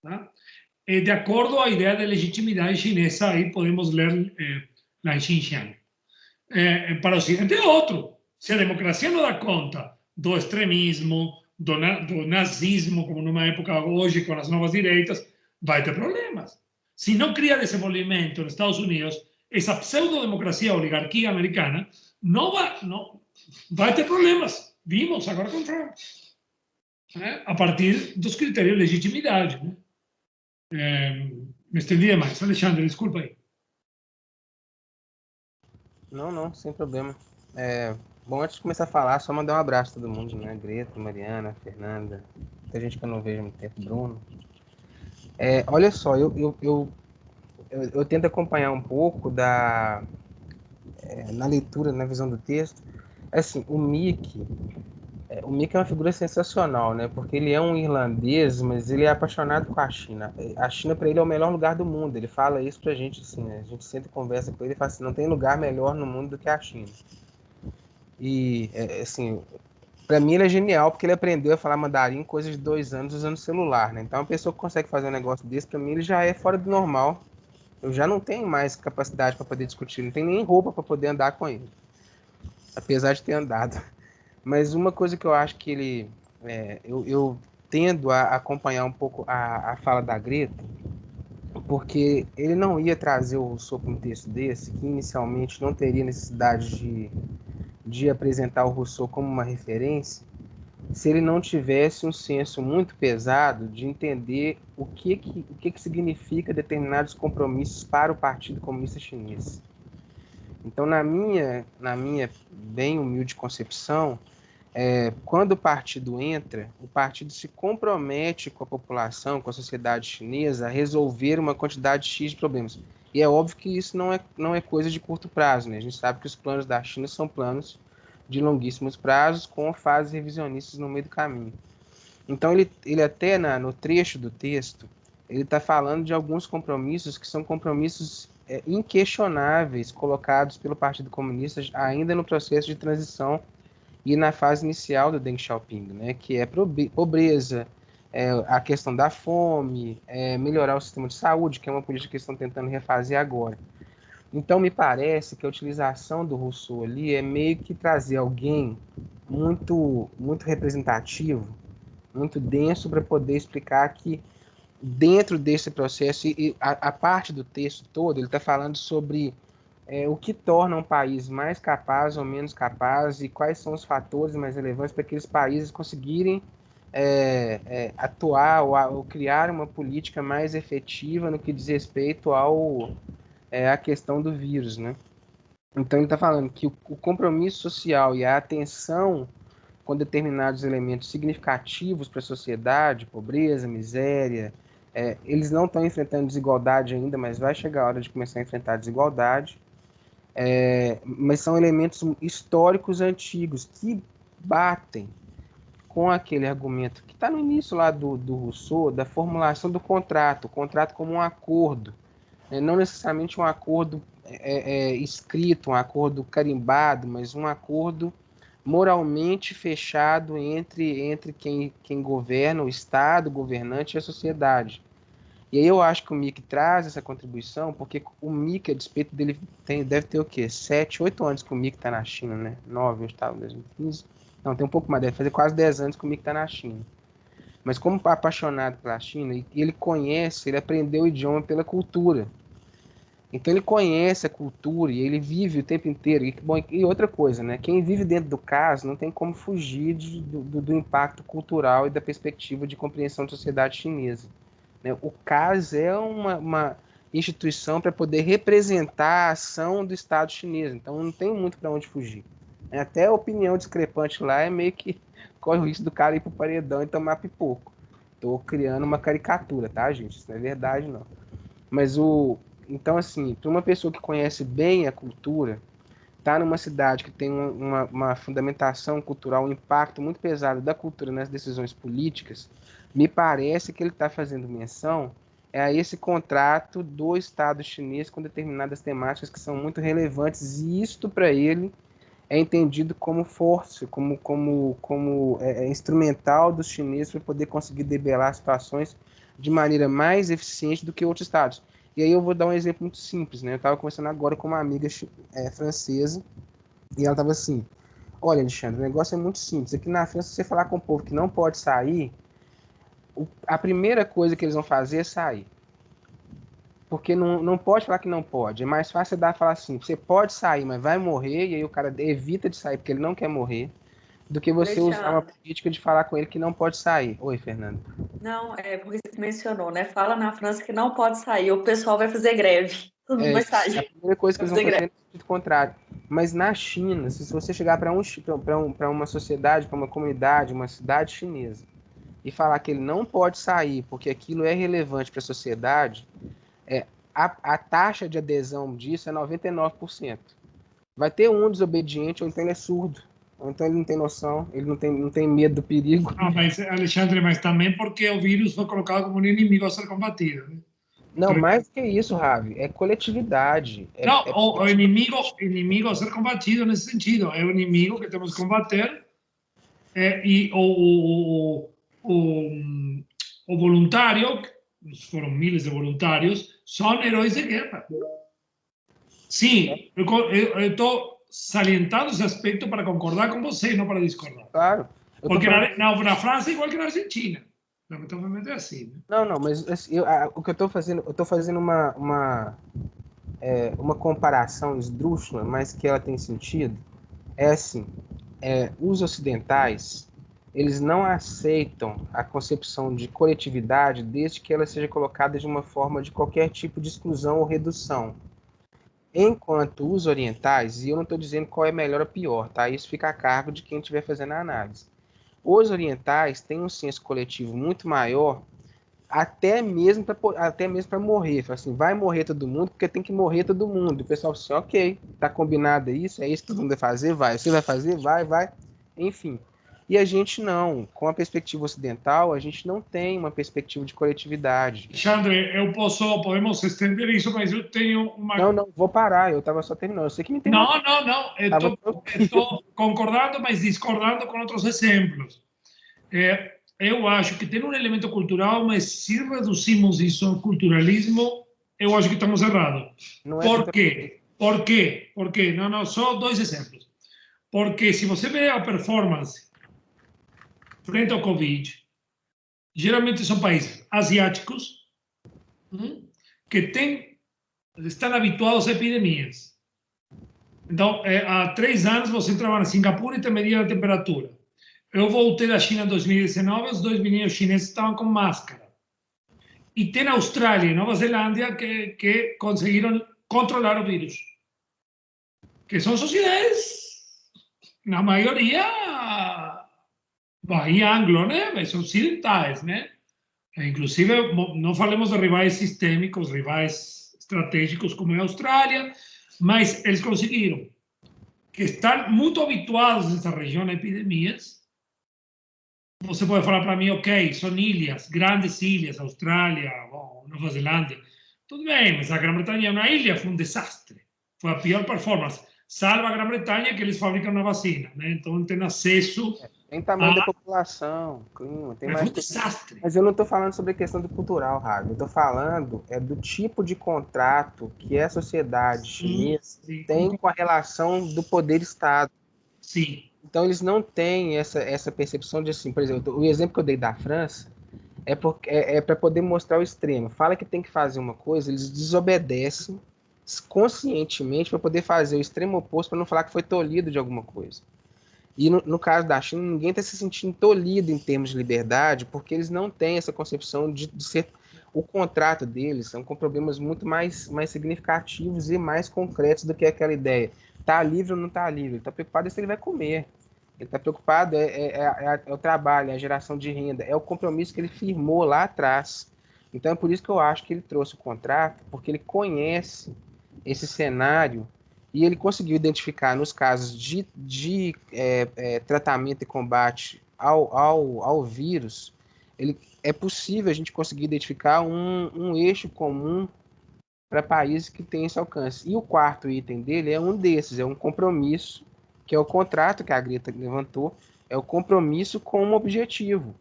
Speaker 1: Tá? De acordo à ideia de legitimidade chinesa, aí podemos ler lá em Xinjiang. Para o Ocidente é outro. Se a democracia não dá conta do extremismo, do nazismo, como numa época hoje com as novas direitas, vai ter problemas. Se não cria desenvolvimento nos Estados Unidos, essa pseudo-democracia, oligarquia americana, vai ter problemas. Vimos agora com Trump. A partir dos critérios de legitimidade. Me estendi demais. Alexandre, desculpa aí.
Speaker 5: Não, sem problema. Bom, antes de começar a falar, só mandar um abraço a todo mundo, né? Greta, Mariana, Fernanda, muita gente que eu não vejo há muito tempo, Bruno. Olha só, eu tento acompanhar um pouco na leitura, na visão do texto. Assim, o Mickey é uma figura sensacional, né? Porque ele é um irlandês, mas ele é apaixonado com a China. A China, para ele, é o melhor lugar do mundo. Ele fala isso pra gente, assim, né? A gente senta e conversa com ele e fala assim, não tem lugar melhor no mundo do que a China. E, assim, para mim ele é genial, porque ele aprendeu a falar mandarim em coisa de 2 anos usando celular, né? Então, uma pessoa que consegue fazer um negócio desse, para mim, ele já é fora do normal. Eu já não tenho mais capacidade para poder discutir, não tenho nem roupa para poder andar com ele. Apesar de ter andado. Mas uma coisa que eu acho que ele... eu tendo a acompanhar um pouco a fala da Greta, porque ele não ia trazer o Rousseau para um texto desse, que inicialmente não teria necessidade de apresentar o Rousseau como uma referência, se ele não tivesse um senso muito pesado de entender o que significa determinados compromissos para o Partido Comunista Chinês. Então, na minha bem humilde concepção, quando o partido entra, o partido se compromete com a população, com a sociedade chinesa, a resolver uma quantidade X de problemas. E é óbvio que isso não é coisa de curto prazo, né? A gente sabe que os planos da China são planos de longuíssimos prazos, com fases revisionistas no meio do caminho. Então, ele até no trecho do texto, ele está falando de alguns compromissos que são compromissos inquestionáveis, colocados pelo Partido Comunista ainda no processo de transição e na fase inicial do Deng Xiaoping, né, que é pobreza, a questão da fome, melhorar o sistema de saúde, que é uma política que eles estão tentando refazer agora. Então, me parece que a utilização do Rousseau ali é meio que trazer alguém muito, muito representativo, muito denso, para poder explicar que dentro desse processo, e a parte do texto todo, ele está falando sobre o que torna um país mais capaz ou menos capaz e quais são os fatores mais relevantes para aqueles países conseguirem atuar ou criar uma política mais efetiva no que diz respeito à questão do vírus, né? Então ele está falando que o compromisso social e a atenção com determinados elementos significativos para a sociedade, pobreza, miséria, eles não estão enfrentando desigualdade ainda, mas vai chegar a hora de começar a enfrentar desigualdade. Mas são elementos históricos antigos que batem com aquele argumento que está no início lá do Rousseau, da formulação do contrato, o contrato como um acordo, não necessariamente um acordo escrito, um acordo carimbado, mas um acordo moralmente fechado entre quem governa, o Estado, o governante e a sociedade. E aí eu acho que o Mickey traz essa contribuição, porque o Mickey, a despeito dele, deve ter o quê? 7, 8 anos que o Mickey está na China, né? 9, eu estava em 2015. Não, tem um pouco mais, deve fazer quase 10 anos que o Mickey está na China. Mas como apaixonado pela China, ele conhece, ele aprendeu o idioma pela cultura. Então ele conhece a cultura e ele vive o tempo inteiro. E outra coisa, né? Quem vive dentro do CAS não tem como fugir do impacto cultural e da perspectiva de compreensão da sociedade chinesa, né? O CAS é uma instituição para poder representar a ação do Estado chinês. Então não tem muito para onde fugir. Até a opinião discrepante lá é meio que corre o risco do cara ir pro paredão e tomar pipoco. Tô criando uma caricatura, tá, gente? Isso não é verdade, não. Mas então, assim, para uma pessoa que conhece bem a cultura, tá numa cidade que tem uma fundamentação cultural, um impacto muito pesado da cultura nas decisões políticas, me parece que ele está fazendo menção a esse contrato do Estado chinês com determinadas temáticas que são muito relevantes, e isto para ele é entendido como força, como instrumental dos chineses para poder conseguir debelar situações de maneira mais eficiente do que outros estados. E aí eu vou dar um exemplo muito simples, né? Eu estava conversando agora com uma amiga francesa e ela estava assim: olha, Alexandre, o negócio é muito simples. Aqui na França, se você falar com o povo que não pode sair, a primeira coisa que eles vão fazer é sair. Porque não pode falar que não pode. É mais fácil falar assim: você pode sair, mas vai morrer, e aí o cara evita de sair porque ele não quer morrer, do que você usar uma política de falar com ele que não pode sair. Oi, Fernando.
Speaker 6: Não, é porque você mencionou, né? Fala na França que não pode sair, o pessoal vai fazer greve. Todo mundo vai sair.
Speaker 5: A primeira coisa que eles vão fazer é o sentido contrário. Mas na China, se você chegar para uma sociedade, para uma comunidade, uma cidade chinesa, e falar que ele não pode sair porque aquilo é relevante para a sociedade, a taxa de adesão disso é 99%. Vai ter um desobediente, ou então ele é surdo, ou então ele não tem noção, ele não tem medo do perigo.
Speaker 1: Ah, mas, Alexandre, mas também porque o vírus foi colocado como um inimigo a ser combatido. Né?
Speaker 5: Não, mais que isso, Ravi, é coletividade.
Speaker 1: Não, o inimigo a ser combatido nesse sentido. É o inimigo que temos que combater, e o voluntário, foram miles de voluntários, são heróis de guerra. Sim, eu estou salientando esse aspecto para concordar com você e não para discordar.
Speaker 5: Claro.
Speaker 1: Porque na França é igual que na Argentina. Lamentavelmente é assim. Né?
Speaker 5: Não, mas assim, o que eu estou fazendo uma comparação esdrúxula, mas que ela tem sentido. É assim, os ocidentais, eles não aceitam a concepção de coletividade desde que ela seja colocada de uma forma de qualquer tipo de exclusão ou redução. Enquanto os orientais, e eu não estou dizendo qual é melhor ou pior, tá? Isso fica a cargo de quem estiver fazendo a análise. Os orientais têm um senso coletivo muito maior, até mesmo para morrer. Fala assim, vai morrer todo mundo, porque tem que morrer todo mundo. E o pessoal fala assim, ok, tá combinado isso, é isso que todo mundo vai fazer, vai. Você vai fazer, vai. Enfim. E a gente não. Com a perspectiva ocidental, a gente não tem uma perspectiva de coletividade.
Speaker 1: Alexandre, podemos estender isso, mas eu tenho uma...
Speaker 5: Não, vou parar, eu estava só terminando. Eu sei que me tem
Speaker 1: Não, estou concordando, mas discordando com outros exemplos. Eu acho que tem um elemento cultural, mas se reduzimos isso ao culturalismo, eu acho que estamos errados. Por quê? Por quê? Não, só dois exemplos. Porque se você vê a performance frente ao Covid, geralmente são países asiáticos que estão habituados a epidemias. Então, há 3 anos você entrava na Singapura e te media a temperatura. Eu voltei da China em 2019, os 2 meninos chineses estavam com máscara. E tem a Austrália e Nova Zelândia que conseguiram controlar o vírus. Que são sociedades, na maioria, anglo, né? Mas ocidentais, né? Inclusive, não falemos de rivais sistêmicos, rivais estratégicos como a Austrália, mas eles conseguiram, que estão muito habituados nessa região a epidemias. Você pode falar para mim, ok, são ilhas, grandes ilhas, Austrália, Nova Zelândia. Tudo bem, mas a Grã-Bretanha é uma ilha, foi um desastre. Foi a pior performance. Salva a Grã-Bretanha, que eles fabricam uma vacina, né? Então tem acesso...
Speaker 5: Tem tamanho da população, clima, tem mais...
Speaker 1: um desastre.
Speaker 5: Mas eu não estou falando sobre a questão do cultural, Ravi. Eu estou falando do tipo de contrato que a sociedade chinesa tem com a relação do poder-estado.
Speaker 1: Sim.
Speaker 5: Então, eles não têm essa percepção de assim, por exemplo, o exemplo que eu dei da França é para poder mostrar o extremo. Fala que tem que fazer uma coisa, eles desobedecem conscientemente para poder fazer o extremo oposto, para não falar que foi tolhido de alguma coisa. E no caso da China, ninguém está se sentindo tolhido em termos de liberdade, porque eles não têm essa concepção de ser... O contrato deles são com problemas muito mais significativos e mais concretos do que aquela ideia. Está livre ou não está livre? Ele está preocupado se ele vai comer. Ele está preocupado é o trabalho, é a geração de renda, é o compromisso que ele firmou lá atrás. Então é por isso que eu acho que ele trouxe o contrato, porque ele conhece esse cenário e ele conseguiu identificar nos casos de tratamento e combate ao vírus, é possível a gente conseguir identificar um eixo comum para países que têm esse alcance. E o quarto item dele é um desses, é um compromisso, que é o contrato que a Greta levantou, é o compromisso com um objetivo,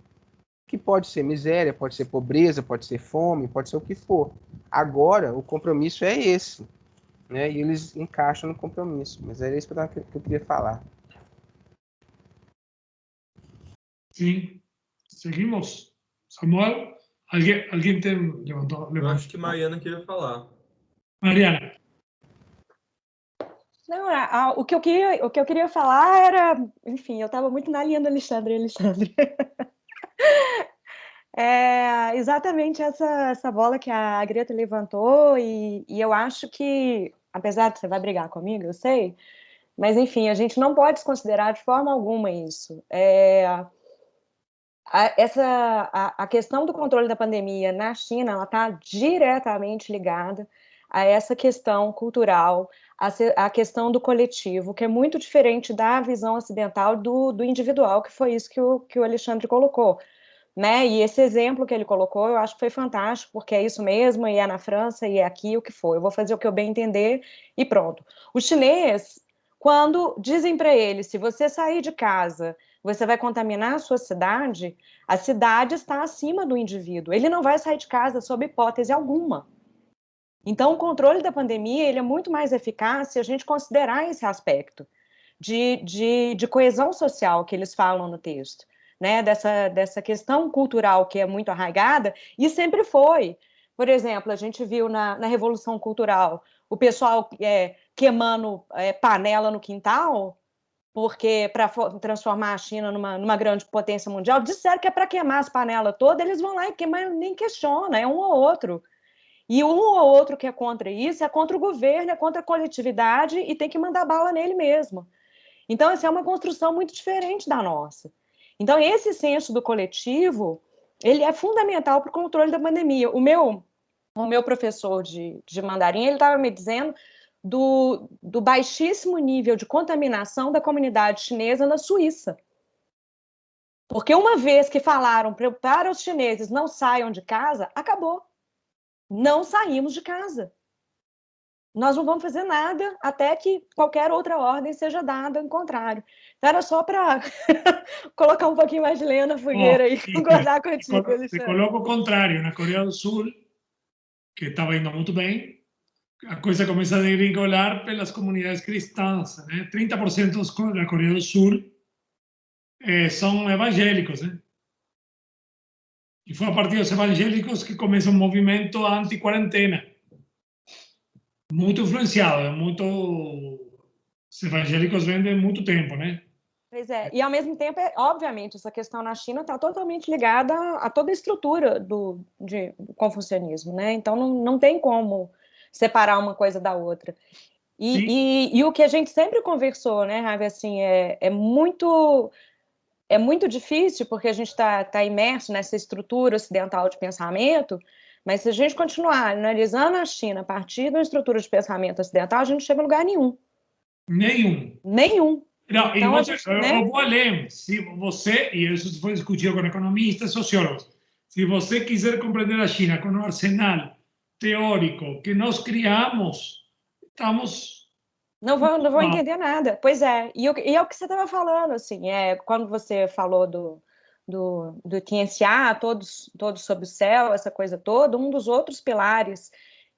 Speaker 5: que pode ser miséria, pode ser pobreza, pode ser fome, pode ser o que for. Agora, o compromisso é esse, né? E eles encaixam no compromisso. Mas era isso que eu queria falar.
Speaker 1: Sim. Seguimos. Samuel, alguém levantou?
Speaker 3: Eu acho que Mariana queria falar.
Speaker 1: Mariana.
Speaker 7: Não, o que eu queria falar era, enfim, eu estava muito na linha do Alexandre. É exatamente essa bola que a Greta levantou, e eu acho que, apesar de você vai brigar comigo, eu sei, mas enfim, a gente não pode desconsiderar de forma alguma isso. A questão do controle da pandemia na China, ela está diretamente ligada a essa questão cultural, a questão do coletivo, que é muito diferente da visão ocidental do individual, que foi isso que o Alexandre colocou, né? E esse exemplo que ele colocou, eu acho que foi fantástico, porque é isso mesmo, e é na França, e é aqui o que for. Eu vou fazer o que eu bem entender e pronto. O chinês, quando dizem para ele, se você sair de casa, você vai contaminar a sua cidade, a cidade está acima do indivíduo. Ele não vai sair de casa sob hipótese alguma. Então, o controle da pandemia ele é muito mais eficaz se a gente considerar esse aspecto de coesão social que eles falam no texto, né? Dessa questão cultural que é muito arraigada, e sempre foi. Por exemplo, a gente viu na Revolução Cultural o pessoal queimando panela no quintal, porque para transformar a China numa grande potência mundial, disseram que é para queimar as panelas todas, eles vão lá e queimam, nem questiona, é um ou outro. E um ou outro que é contra isso é contra o governo, é contra a coletividade e tem que mandar bala nele mesmo. Então, essa é uma construção muito diferente da nossa. Então, esse senso do coletivo, ele é fundamental para o controle da pandemia. O meu professor de mandarim, ele estava me dizendo do baixíssimo nível de contaminação da comunidade chinesa na Suíça. Porque uma vez que falaram para os chineses não saiam de casa, acabou. Não saímos de casa. Nós não vamos fazer nada até que qualquer outra ordem seja dada, ao contrário. Então, era só para colocar um pouquinho mais de lenha na fogueira e concordar contigo, Alexandre.
Speaker 1: Te coloco o contrário. Na Coreia do Sul, que estava indo muito bem, a coisa começa a degringolar pelas comunidades cristãs. Né? 30% da Coreia do Sul são evangélicos. Né? E foi a partir dos evangélicos que começa um movimento anti-quarentena. Muito influenciado, os evangélicos vêm de muito tempo, né?
Speaker 7: Pois é, e ao mesmo tempo, obviamente, essa questão na China está totalmente ligada a toda a estrutura do confucionismo, né? Então não tem como separar uma coisa da outra. E o que a gente sempre conversou, né, Ravi, assim, é muito difícil, porque a gente está imerso nessa estrutura ocidental de pensamento, mas se a gente continuar analisando a China a partir da estrutura de pensamento ocidental, a gente não chega a lugar nenhum.
Speaker 1: Nenhum. Não, então, eu vou além. Se você, e isso foi discutido com economistas, sociólogos, se você quiser compreender a China com o arsenal teórico que nós criamos, estamos...
Speaker 7: Não vou entender nada. Pois é, e é o que você estava falando, assim, quando você falou do Tianxia, todos sob o céu, essa coisa toda, um dos outros pilares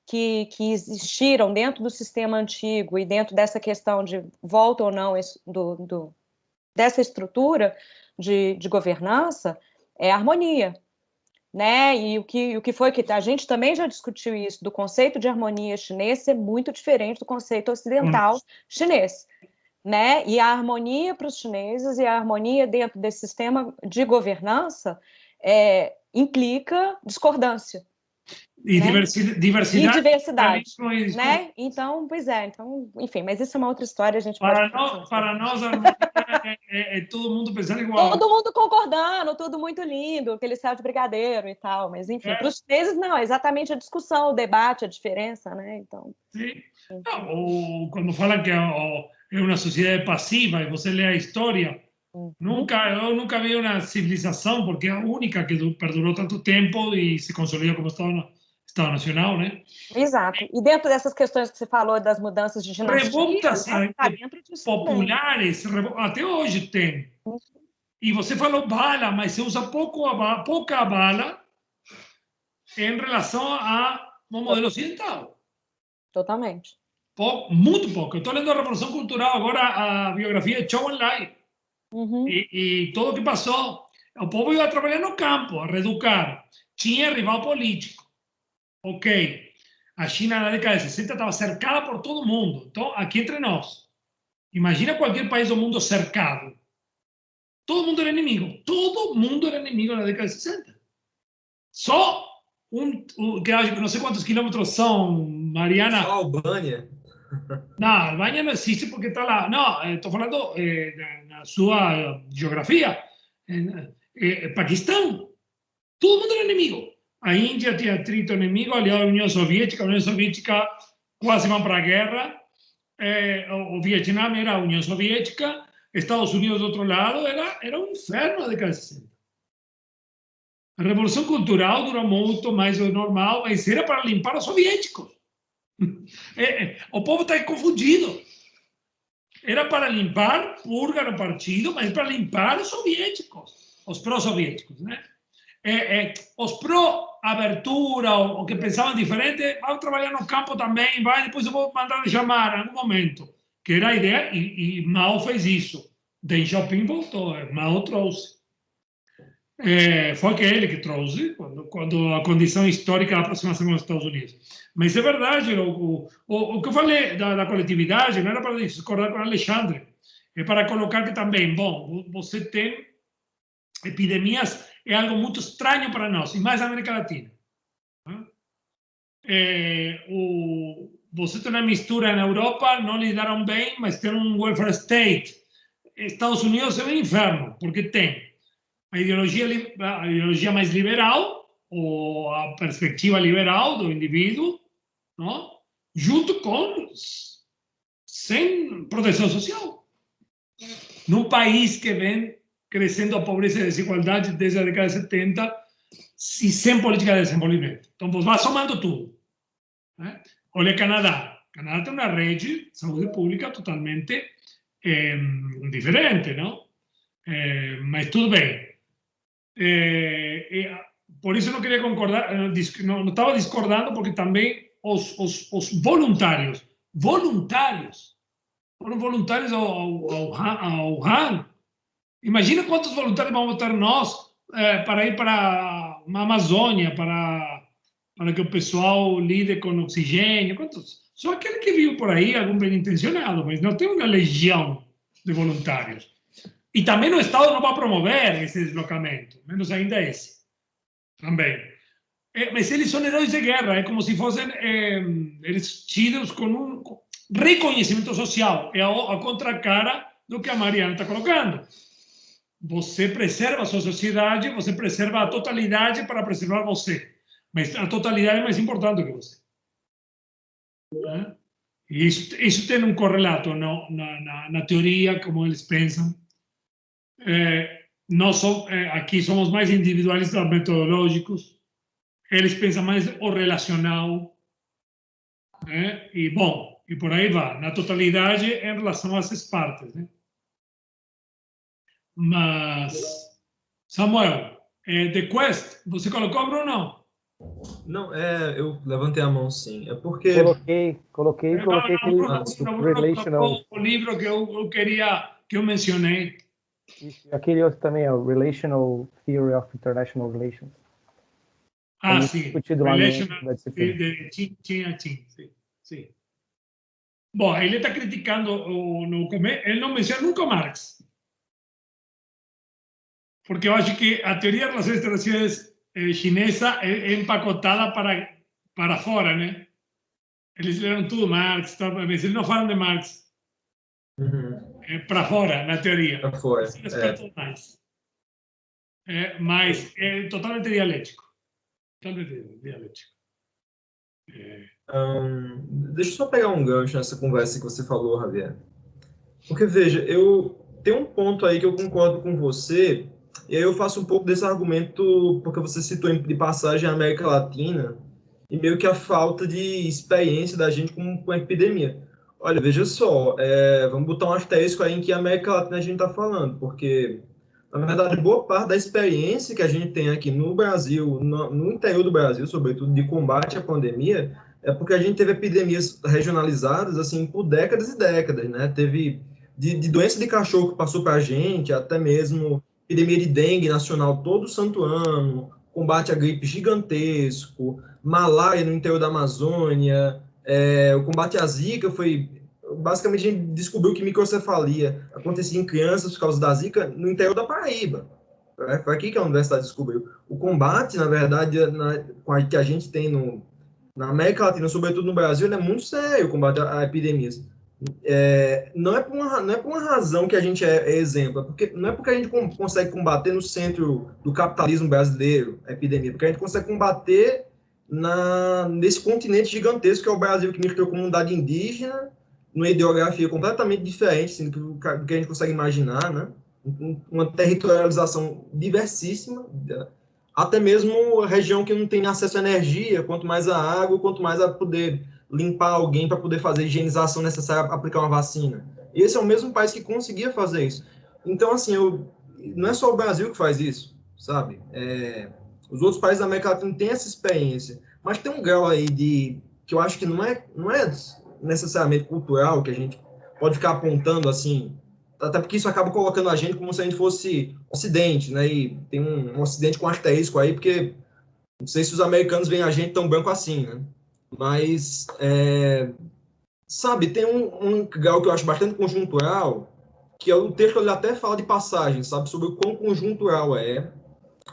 Speaker 7: que existiram dentro do sistema antigo e dentro dessa questão de volta ou não dessa estrutura de governança é a harmonia. né? E o que foi que a gente também já discutiu isso, do conceito de harmonia chinês ser muito diferente do conceito ocidental chinês, né? E a harmonia para os chineses e a harmonia dentro desse sistema de governança implica discordância.
Speaker 1: E
Speaker 7: né?
Speaker 1: diversidade.
Speaker 7: E diversidade, né? Então, pois é. Então, enfim, mas isso é uma outra história, a gente
Speaker 1: para
Speaker 7: pode...
Speaker 1: Para nós, a harmonia é todo mundo pensando igual.
Speaker 7: Todo mundo concordando, tudo muito lindo, aquele céu de brigadeiro e tal, mas enfim, para os chineses não, é exatamente a discussão, o debate, a diferença, né? Então...
Speaker 1: Sim. Não, ou quando falam que é uma sociedade passiva e você lê a história, eu nunca vi uma civilização, porque é a única que perdurou tanto tempo e se consolidou como Estado Nacional, né?
Speaker 7: Exato. E dentro dessas questões que você falou das mudanças de dinastia,
Speaker 1: revoltas
Speaker 7: tá dentro disso
Speaker 1: populares, até hoje tem. E você falou bala, mas você usa pouca bala em relação ao modelo ocidental.
Speaker 7: Totalmente.
Speaker 1: Muito pouco. Eu estou lendo a Revolução Cultural agora, a biografia de Zhou Enlai. E tudo o que passou. O povo ia trabalhar no campo, a reeducar. Tinha rival político. Ok. A China na década de 60 estava cercada por todo mundo. Então, aqui entre nós, imagina qualquer país do mundo cercado. Todo mundo era inimigo. Todo mundo era inimigo na década de 60. Só que não sei quantos quilômetros são, Mariana.
Speaker 3: Só a Albânia.
Speaker 1: Não, a Albânia não existe porque está lá. Não, estou falando na sua geografia. Paquistão. Todo mundo era inimigo. A Índia tinha atrito inimigo, aliado à União Soviética. A União Soviética quase vai para a guerra. O Vietnã era a União Soviética. Estados Unidos do outro lado. Era um inferno na década de 60. A Revolução Cultural durou muito mais do normal, mas era para limpar os soviéticos. O povo está confundido. Era para limpar, purgar o partido, mas para limpar os soviéticos, os pró-soviéticos, né? Os pró-abertura, o que pensavam diferente, vão trabalhar no campo também, depois eu vou mandar chamar em algum momento, que era a ideia, e Mao fez isso. Deng Xiaoping voltou, Mao trouxe. Foi ele que trouxe, quando a condição histórica da aproximação com os Estados Unidos. Mas é verdade, o que eu falei da coletividade não era para discordar com Alexandre, é para colocar que também, bom, você tem epidemias, é algo muito estranho para nós, e mais na América Latina. Você tem uma mistura na Europa, não lidaram bem, mas tem um welfare state. Estados Unidos é um inferno, porque tem a ideologia mais liberal, ou a perspectiva liberal do indivíduo, não? Junto com sem proteção social. Num país que vem crescendo a pobreza e a desigualdade desde a década de 70 e sem política de desenvolvimento. Então, você vai somando tudo. Né? Olha Canadá. Canadá tem uma rede de saúde pública totalmente diferente, não? Mas tudo bem. Por isso não queria concordar, não estava discordando, porque também os voluntários foram voluntários ao Han. Imagina quantos voluntários vamos ter nós para ir para a Amazônia, para que o pessoal lide com oxigênio. Quantos? Só aquele que viu por aí, algum bem intencionado, mas não tem uma legião de voluntários. E também o Estado não vai promover esse deslocamento, menos ainda esse. Também. Mas eles são heróis de guerra, é como se fossem eles tidos com um reconhecimento social. É a contracara do que a Mariana está colocando. Você preserva a sua sociedade, você preserva a totalidade para preservar você. Mas a totalidade é mais importante que você. E isso tem um correlato na teoria, como eles pensam. Nós aqui somos mais individualistas metodológicos, eles pensam mais o relacional, e bom, e por aí vai, na totalidade em relação a essas partes. Né? Mas, Samuel, The Quest, você colocou, Bruno?
Speaker 3: Não, eu levantei a mão, sim. É porque...
Speaker 2: Coloquei relational...
Speaker 1: O livro que eu queria, que eu mencionei.
Speaker 2: Aquele outro também é o Relational Theory of International Relations.
Speaker 1: Ah,
Speaker 2: muito
Speaker 1: sim.
Speaker 2: discutido lá
Speaker 1: Relational
Speaker 2: da disciplina.
Speaker 1: de Chin a Chin, sim. Sim. Bom, ele está criticando, ele não menciona nunca Marx, porque eu acho que a teoria de relações internacionais chinesa é empacotada para fora, né? Eles leram tudo Marx, mas eles não falam de Marx. Para fora, na teoria.
Speaker 3: Para fora.
Speaker 1: São expertos mais. Mas é totalmente dialético. Totalmente dialético.
Speaker 3: Deixa eu só pegar um gancho nessa conversa que você falou, Javier. Porque, veja, eu tenho um ponto aí que eu concordo com você, e aí eu faço um pouco desse argumento, porque você citou de passagem a América Latina, e meio que a falta de experiência da gente com a epidemia. Olha, veja só, vamos botar um asterisco aí em que América Latina a gente está falando, porque, na verdade, boa parte da experiência que a gente tem aqui no Brasil, no interior do Brasil, sobretudo, de combate à pandemia, é porque a gente teve epidemias regionalizadas, assim, por décadas e décadas, né? Teve de doença de cachorro que passou para a gente, até mesmo epidemia de dengue nacional todo santo ano, combate à gripe gigantesco, malária no interior da Amazônia, o combate à zika foi... Basicamente, a gente descobriu que microcefalia acontecia em crianças por causa da zika no interior da Paraíba. Foi aqui que a universidade descobriu. O combate, na verdade, que a gente tem na América Latina, sobretudo no Brasil, ele é muito sério, o combate a epidemias. Não é por uma razão que a gente é exemplo, não é porque a gente consegue combater no centro do capitalismo brasileiro a epidemia, porque a gente consegue combater nesse continente gigantesco que é o Brasil, que mistura comunidade indígena, numa ideografia completamente diferente assim, do que a gente consegue imaginar, né? Uma territorialização diversíssima, até mesmo região que não tem acesso à energia, quanto mais a água, quanto mais a poder limpar alguém para poder fazer a higienização necessária para aplicar uma vacina. Esse é o mesmo país que conseguia fazer isso. Então, assim, não é só o Brasil que faz isso, sabe? Os outros países da América Latina têm essa experiência, mas tem um grau aí que eu acho que não é necessariamente cultural, que a gente pode ficar apontando assim, até porque isso acaba colocando a gente como se a gente fosse Ocidente, né? E tem um Ocidente com asterisco aí, porque não sei se os americanos veem a gente tão branco assim, né? Mas, sabe, tem um grau que eu acho bastante conjuntural, que é o texto, ele até fala de passagem, sabe, sobre o quão conjuntural é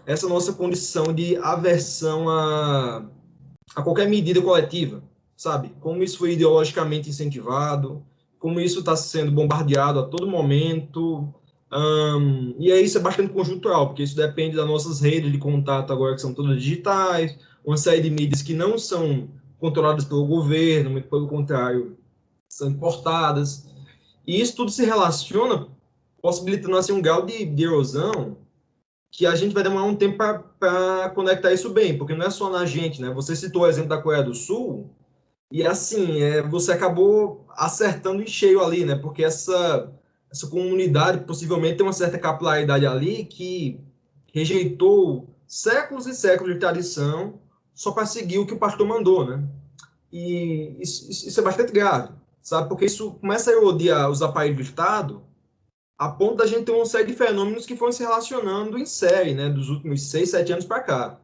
Speaker 3: essa nossa condição de aversão a qualquer medida coletiva, sabe? Como isso foi ideologicamente incentivado, como isso está sendo bombardeado a todo momento, e aí isso é bastante conjuntural, porque isso depende das nossas redes de contato agora, que são todas digitais, uma série de mídias que não são controladas pelo governo, muito pelo contrário, são importadas, e isso tudo se relaciona, possibilitando assim, um grau de erosão que a gente vai demorar um tempo para conectar isso bem, porque não é só na gente, né? Você citou o exemplo da Coreia do Sul, e assim, você acabou acertando em cheio ali, né? Porque essa comunidade possivelmente tem uma certa capilaridade ali que rejeitou séculos e séculos de tradição só para seguir o que o pastor mandou, né? E isso é bastante grave, sabe? Porque isso começa a erodir os aparelhos do Estado, a ponto da gente ter uma série de fenômenos que foram se relacionando em série, né, dos últimos 6, 7 anos para cá.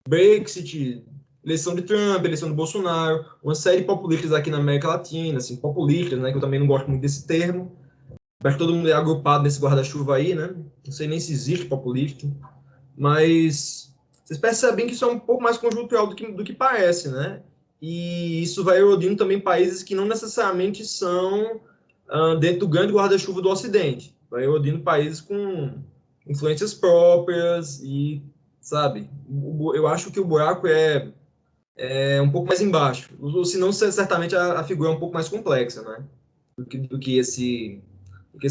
Speaker 3: Brexit, eleição de Trump, eleição de Bolsonaro, uma série de populistas aqui na América Latina, assim, populistas, né, que eu também não gosto muito desse termo, mas todo mundo é agrupado nesse guarda-chuva aí, né, não sei nem se existe populista, mas vocês percebem que isso é um pouco mais conjuntural do que parece, né, e isso vai erodindo também países que não necessariamente são dentro do grande guarda-chuva do Ocidente. Vai erodindo países com influências próprias e, sabe, eu acho que o buraco é um pouco mais embaixo. Senão, certamente, a figura é um pouco mais complexa, né? Do que esse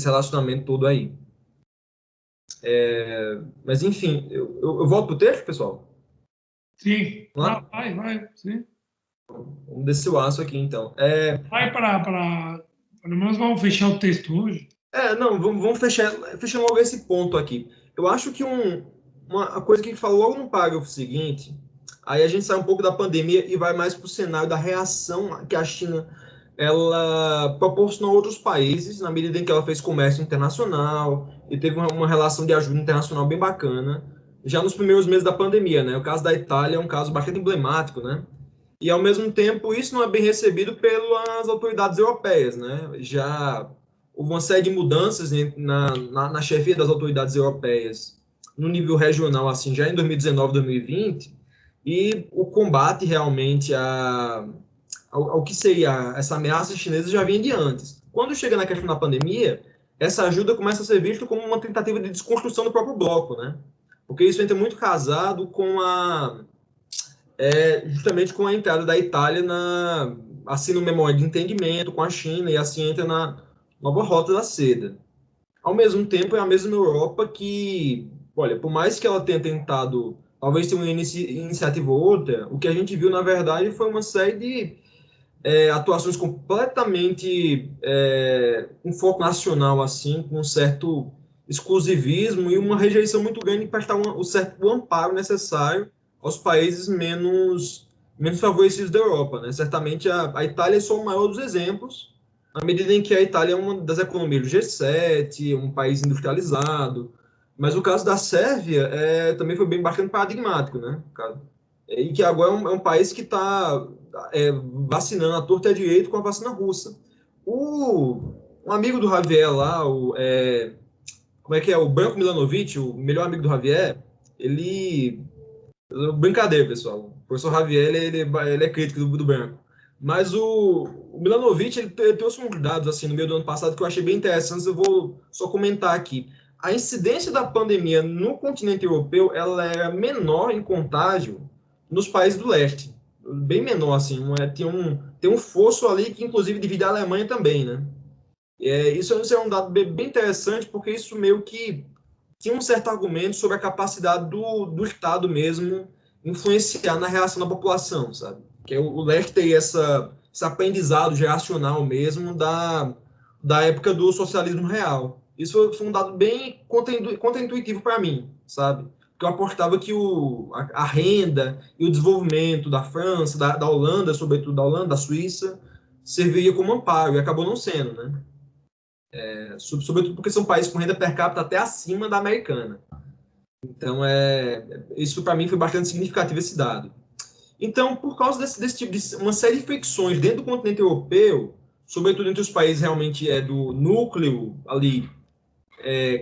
Speaker 3: relacionamento todo aí. Mas, enfim, eu volto para o texto, pessoal?
Speaker 1: Sim, vai, sim.
Speaker 3: Vamos descer o aço aqui, então.
Speaker 1: Vai para... Pelo menos vamos fechar o texto hoje.
Speaker 3: Não, vamos fechar logo esse ponto aqui. Eu acho que uma coisa que a gente falou logo no parágrafo seguinte, aí a gente sai um pouco da pandemia e vai mais para o cenário da reação que a China ela proporcionou a outros países, na medida em que ela fez comércio internacional e teve uma relação de ajuda internacional bem bacana. já nos primeiros meses da pandemia, né? O caso da Itália é um caso bastante emblemático, né? E, ao mesmo tempo, isso não é bem recebido pelas autoridades europeias, né? Já houve uma série de mudanças na chefia das autoridades europeias no nível regional, assim, já em 2019, 2020, e o combate realmente ao que seria essa ameaça chinesa já vinha de antes. Quando chega na questão da pandemia, essa ajuda começa a ser vista como uma tentativa de desconstrução do próprio bloco, né? Porque isso entra muito casado com justamente com a entrada da Itália assim, no memória de entendimento com a China, e assim entra na nova rota da seda. Ao mesmo tempo, é a mesma Europa que, olha, por mais que ela tenha tentado, talvez ter uma iniciativa ou outra, o que a gente viu, na verdade, foi uma série de atuações completamente com foco nacional, assim, com um certo exclusivismo e uma rejeição muito grande de prestar o certo amparo necessário aos países menos favorecidos da Europa, né? Certamente a Itália é só o maior dos exemplos, na medida em que a Itália é uma das economias do G7, um país industrializado, mas o caso da Sérvia também foi bastante paradigmático, né? E que agora é um país que está vacinando à torta e à direita com a vacina russa. Um amigo do Javier lá, como é que é? O Branko Milanovic, o melhor amigo do Javier, ele... Brincadeira, pessoal. O professor Javier, ele é crítico do Branco. Mas o Milanovic, ele trouxe uns dados assim, no meio do ano passado que eu achei bem interessantes, eu vou só comentar aqui. A incidência da pandemia no continente europeu, ela era menor em contágio nos países do leste. Bem menor, assim. Tem um fosso ali que, inclusive, divide a Alemanha também, né? Isso é um dado bem interessante, porque isso meio que tinha um certo argumento sobre a capacidade do Estado mesmo influenciar na reação da população, sabe? Que o leste teria esse aprendizado geracional mesmo da época do socialismo real. Isso foi um dado bem contraintuitivo para mim, sabe? Porque eu apostava que a renda e o desenvolvimento da França, da Holanda, sobretudo da Holanda, da Suíça, serviria como amparo, e acabou não sendo, né? Sobretudo porque são países com renda per capita até acima da americana. Então, isso para mim foi bastante significativo, esse dado. Então, por causa desse tipo de uma série de fricções dentro do continente europeu, sobretudo entre os países realmente do núcleo ali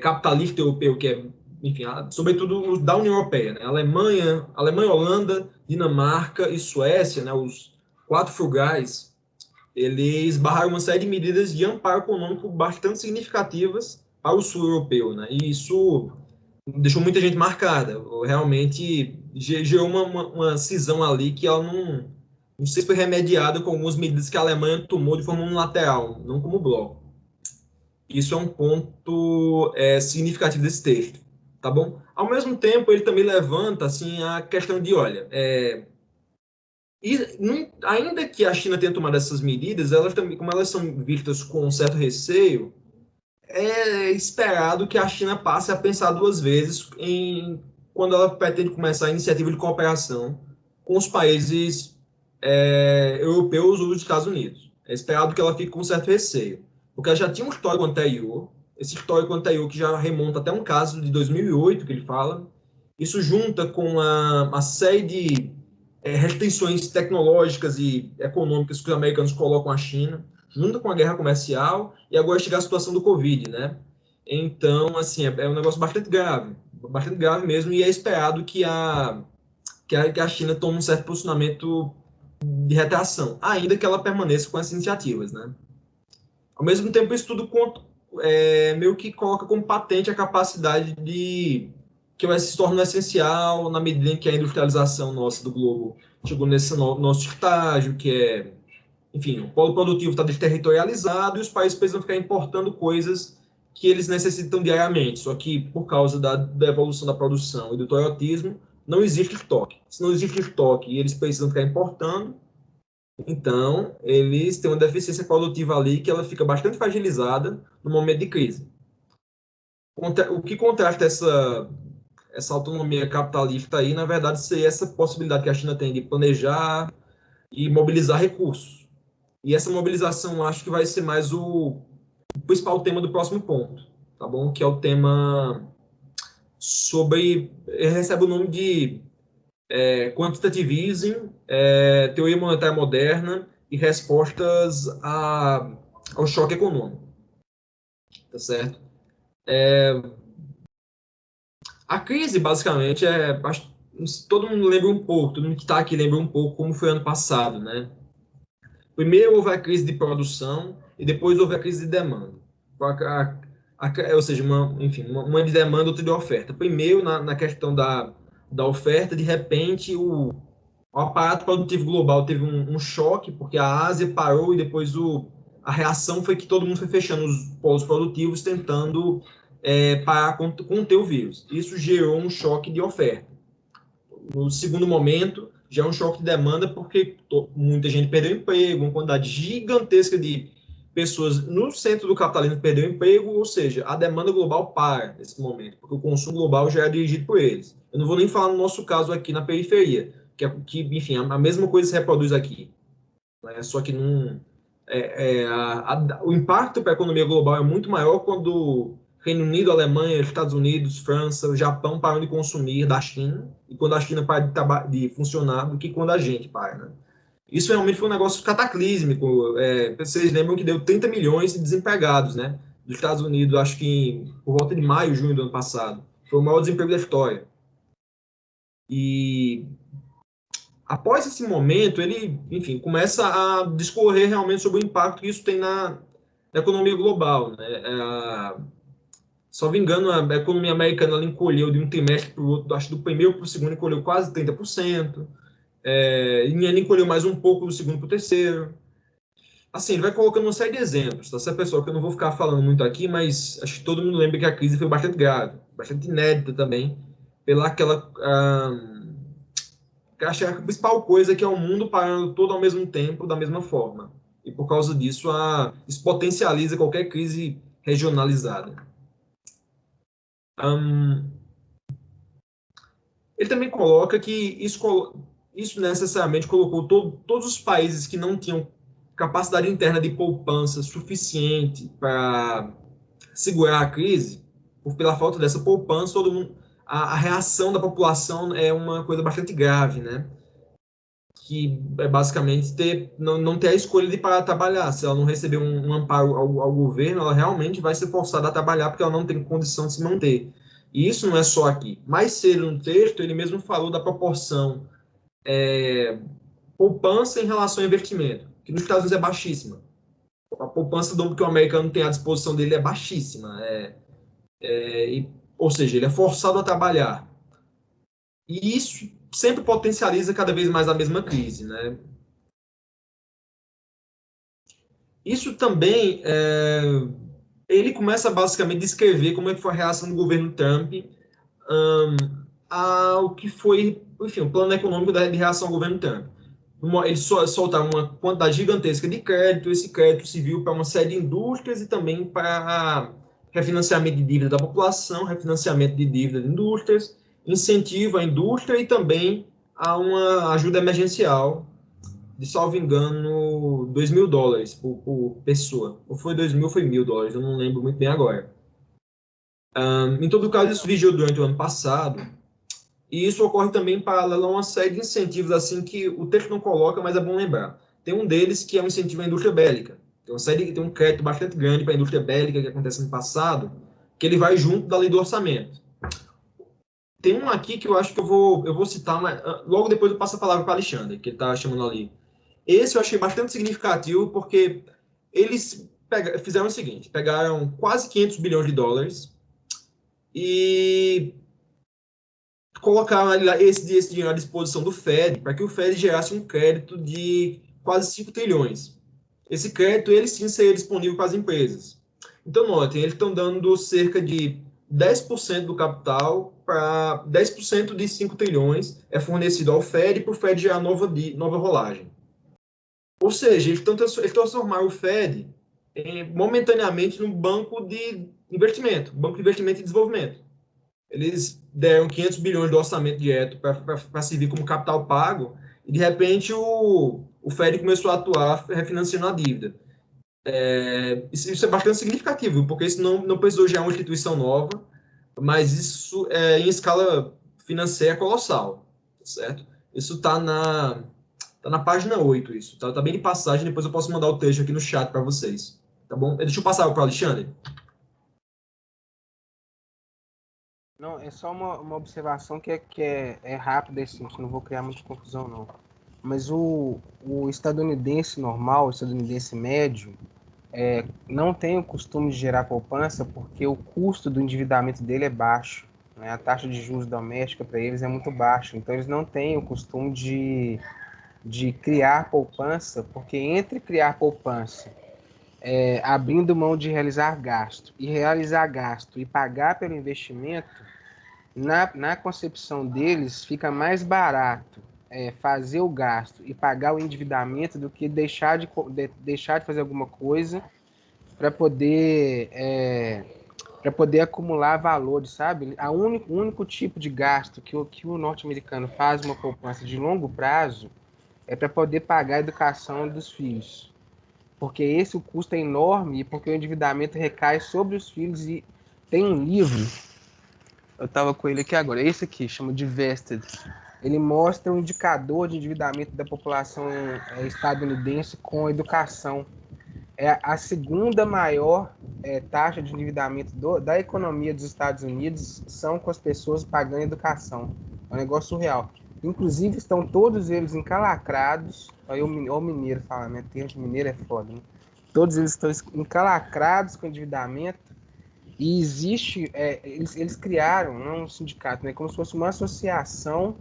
Speaker 3: capitalista europeu, que enfim, sobretudo da União Europeia, né? Alemanha, Holanda, Dinamarca e Suécia, né? Os 4 frugais, eles barraram uma série de medidas de amparo econômico bastante significativas para o sul europeu, né? E isso deixou muita gente marcada. Realmente gerou uma cisão ali que ela não sei se foi remediada com algumas medidas que a Alemanha tomou de forma unilateral, não como bloco. Isso é um ponto significativo desse texto, tá bom? Ao mesmo tempo, ele também levanta assim a questão de, olha, ainda que a China tenha tomado essas medidas, elas também, como elas são vistas com um certo receio, é esperado que a China passe a pensar 2 vezes quando ela pretende começar a iniciativa de cooperação com os países europeus ou dos Estados Unidos. É esperado que ela fique com um certo receio, porque ela já tinha um histórico anterior, esse histórico anterior que já remonta até um caso de 2008, que ele fala. Isso junta com uma série de restrições tecnológicas e econômicas que os americanos colocam à China, junto com a guerra comercial, e agora chega a situação do Covid, né? Então, assim, é um negócio bastante grave mesmo, e é esperado que a China tome um certo posicionamento de retração, ainda que ela permaneça com essas iniciativas, né? Ao mesmo tempo, isso tudo meio que coloca como patente a capacidade que vai se tornar essencial na medida em que a industrialização nossa do globo chegou nesse nosso estágio, que enfim, o polo produtivo está desterritorializado e os países precisam ficar importando coisas que eles necessitam diariamente, só que por causa da evolução da produção e do toyotismo, não existe estoque. Se não existe estoque e eles precisam ficar importando, então eles têm uma deficiência produtiva ali que ela fica bastante fragilizada no momento de crise. O que contrasta essa autonomia capitalista aí, na verdade, seria essa possibilidade que a China tem de planejar e mobilizar recursos. E essa mobilização, acho que vai ser mais o principal tema do próximo ponto, tá bom? Que é o tema ele recebe o nome de Quantitative Teoria Monetária Moderna e Respostas ao Choque Econômico. Tá certo? A crise, basicamente, todo mundo lembra um pouco, todo mundo que está aqui lembra um pouco como foi ano passado, né? Primeiro houve a crise de produção e depois houve a crise de demanda. Ou seja, uma de demanda, outra de oferta. Primeiro, na questão da oferta, de repente, o aparato produtivo global teve um choque, porque a Ásia parou e depois a reação foi que todo mundo foi fechando os polos produtivos, tentando parar, conter o vírus. Isso gerou um choque de oferta. No segundo momento, já é um choque de demanda, porque muita gente perdeu emprego, uma quantidade gigantesca de pessoas no centro do capitalismo perdeu emprego, ou seja, a demanda global para nesse momento, porque o consumo global já é dirigido por eles. Eu não vou nem falar no nosso caso aqui na periferia, que enfim, a mesma coisa se reproduz aqui. Né? Só que o impacto para a economia global é muito maior quando Reino Unido, Alemanha, Estados Unidos, França, o Japão param de consumir da China, e quando a China para de funcionar, do que quando a gente para, né? Isso realmente foi um negócio cataclísmico. Vocês lembram que deu 30 milhões de desempregados, né? Dos Estados Unidos, acho que por volta de maio, junho do ano passado. Foi o maior desemprego da história. E após esse momento, ele, enfim, começa a discorrer realmente sobre o impacto que isso tem na economia global, né? Só me engano, a economia americana ela encolheu de um trimestre para o outro, acho que do primeiro para o segundo encolheu quase 30%, e ele encolheu mais um pouco do segundo para o terceiro. Assim, ele vai colocando uma série de exemplos, tá? Essa pessoa que eu não vou ficar falando muito aqui, mas acho que todo mundo lembra que a crise foi bastante grave, bastante inédita também, pela aquela... acho que a principal coisa é que é o mundo parando todo ao mesmo tempo, da mesma forma. E por causa disso, isso potencializa qualquer crise regionalizada. Ele também coloca que isso necessariamente colocou todos os países que não tinham capacidade interna de poupança suficiente para segurar a crise, pela falta dessa poupança, todo mundo, a reação da população é uma coisa bastante grave, né? Que é basicamente não ter a escolha de parar de trabalhar. Se ela não receber um amparo ao governo, ela realmente vai ser forçada a trabalhar porque ela não tem condição de se manter. E isso não é só aqui. Mais cedo no texto, ele mesmo falou da proporção poupança em relação ao investimento, que nos Estados Unidos é baixíssima. A poupança que o americano tem à disposição dele é baixíssima. Ou seja, ele é forçado a trabalhar. E isso sempre potencializa cada vez mais a mesma crise, né? Isso também, ele começa basicamente a descrever como é que foi a reação do governo Trump ao que foi, enfim, o plano econômico de reação ao governo Trump. Eles soltaram uma quantidade gigantesca de crédito, esse crédito serviu para uma série de indústrias e também para refinanciamento de dívida da população, refinanciamento de dívida de indústrias, incentivo à indústria e também a uma ajuda emergencial de, salvo engano, $2.000 por pessoa. Ou foi 2.000 ou foi $1.000, eu não lembro muito bem agora. Em todo caso, isso vigiou durante o ano passado, e isso ocorre também paralelo a uma série de incentivos assim que o texto não coloca, mas é bom lembrar. Tem um deles que é um incentivo à indústria bélica. Tem um crédito bastante grande para a indústria bélica que acontece no passado, que ele vai junto da lei do orçamento. Tem um aqui que eu acho que eu vou citar, mas logo depois eu passo a palavra para o Alexandre, que ele está chamando ali. Esse eu achei bastante significativo, porque eles fizeram o seguinte, pegaram quase $500 bilhões e colocaram esse dinheiro à disposição do Fed, para que o Fed gerasse um crédito de quase 5 trilhões. Esse crédito, ele sim, seria disponível para as empresas. Então, notem, eles estão dando cerca de 10% do capital para 10% de 5 trilhões é fornecido ao Fed para o Fed gerar nova rolagem. Ou seja, eles transformaram o Fed momentaneamente num banco de investimento e desenvolvimento. Eles deram 500 bilhões do orçamento direto para servir como capital pago e, de repente, o Fed começou a atuar refinanciando a dívida. Isso é bastante significativo, porque isso não precisou gerar uma instituição nova, mas isso é em escala financeira colossal, certo? Isso está na página 8, isso. Tá bem de passagem, depois eu posso mandar o texto aqui no chat para vocês. Tá bom? Deixa eu passar para o Alexandre.
Speaker 5: Não, é só uma observação que é rápida, assim, que não vou criar muita confusão, não. Mas o estadunidense normal, o estadunidense médio, não tem o costume de gerar poupança porque o custo do endividamento dele é baixo, né? A taxa de juros doméstica para eles é muito baixa. Então, eles não têm o costume de criar poupança, porque entre criar poupança, abrindo mão de realizar gasto e pagar pelo investimento, na concepção deles, fica mais barato fazer o gasto e pagar o endividamento do que deixar de fazer alguma coisa para poder acumular valores, sabe? O único tipo de gasto que o norte-americano faz uma poupança de longo prazo é para poder pagar a educação dos filhos. Porque esse o custo é enorme e porque o endividamento recai sobre os filhos. E tem um livro, eu estava com ele aqui agora, esse aqui, chama de Vested. Ele mostra um indicador de endividamento da população estadunidense com a educação. É a segunda maior taxa de endividamento da economia dos Estados Unidos são com as pessoas pagando educação. É um negócio surreal. Inclusive, estão todos eles encalacrados. Aí o mineiro fala, né? Termo de mineiro é foda, né? Todos eles estão encalacrados com endividamento. E existe... eles criaram, não um sindicato, né? Como se fosse uma associação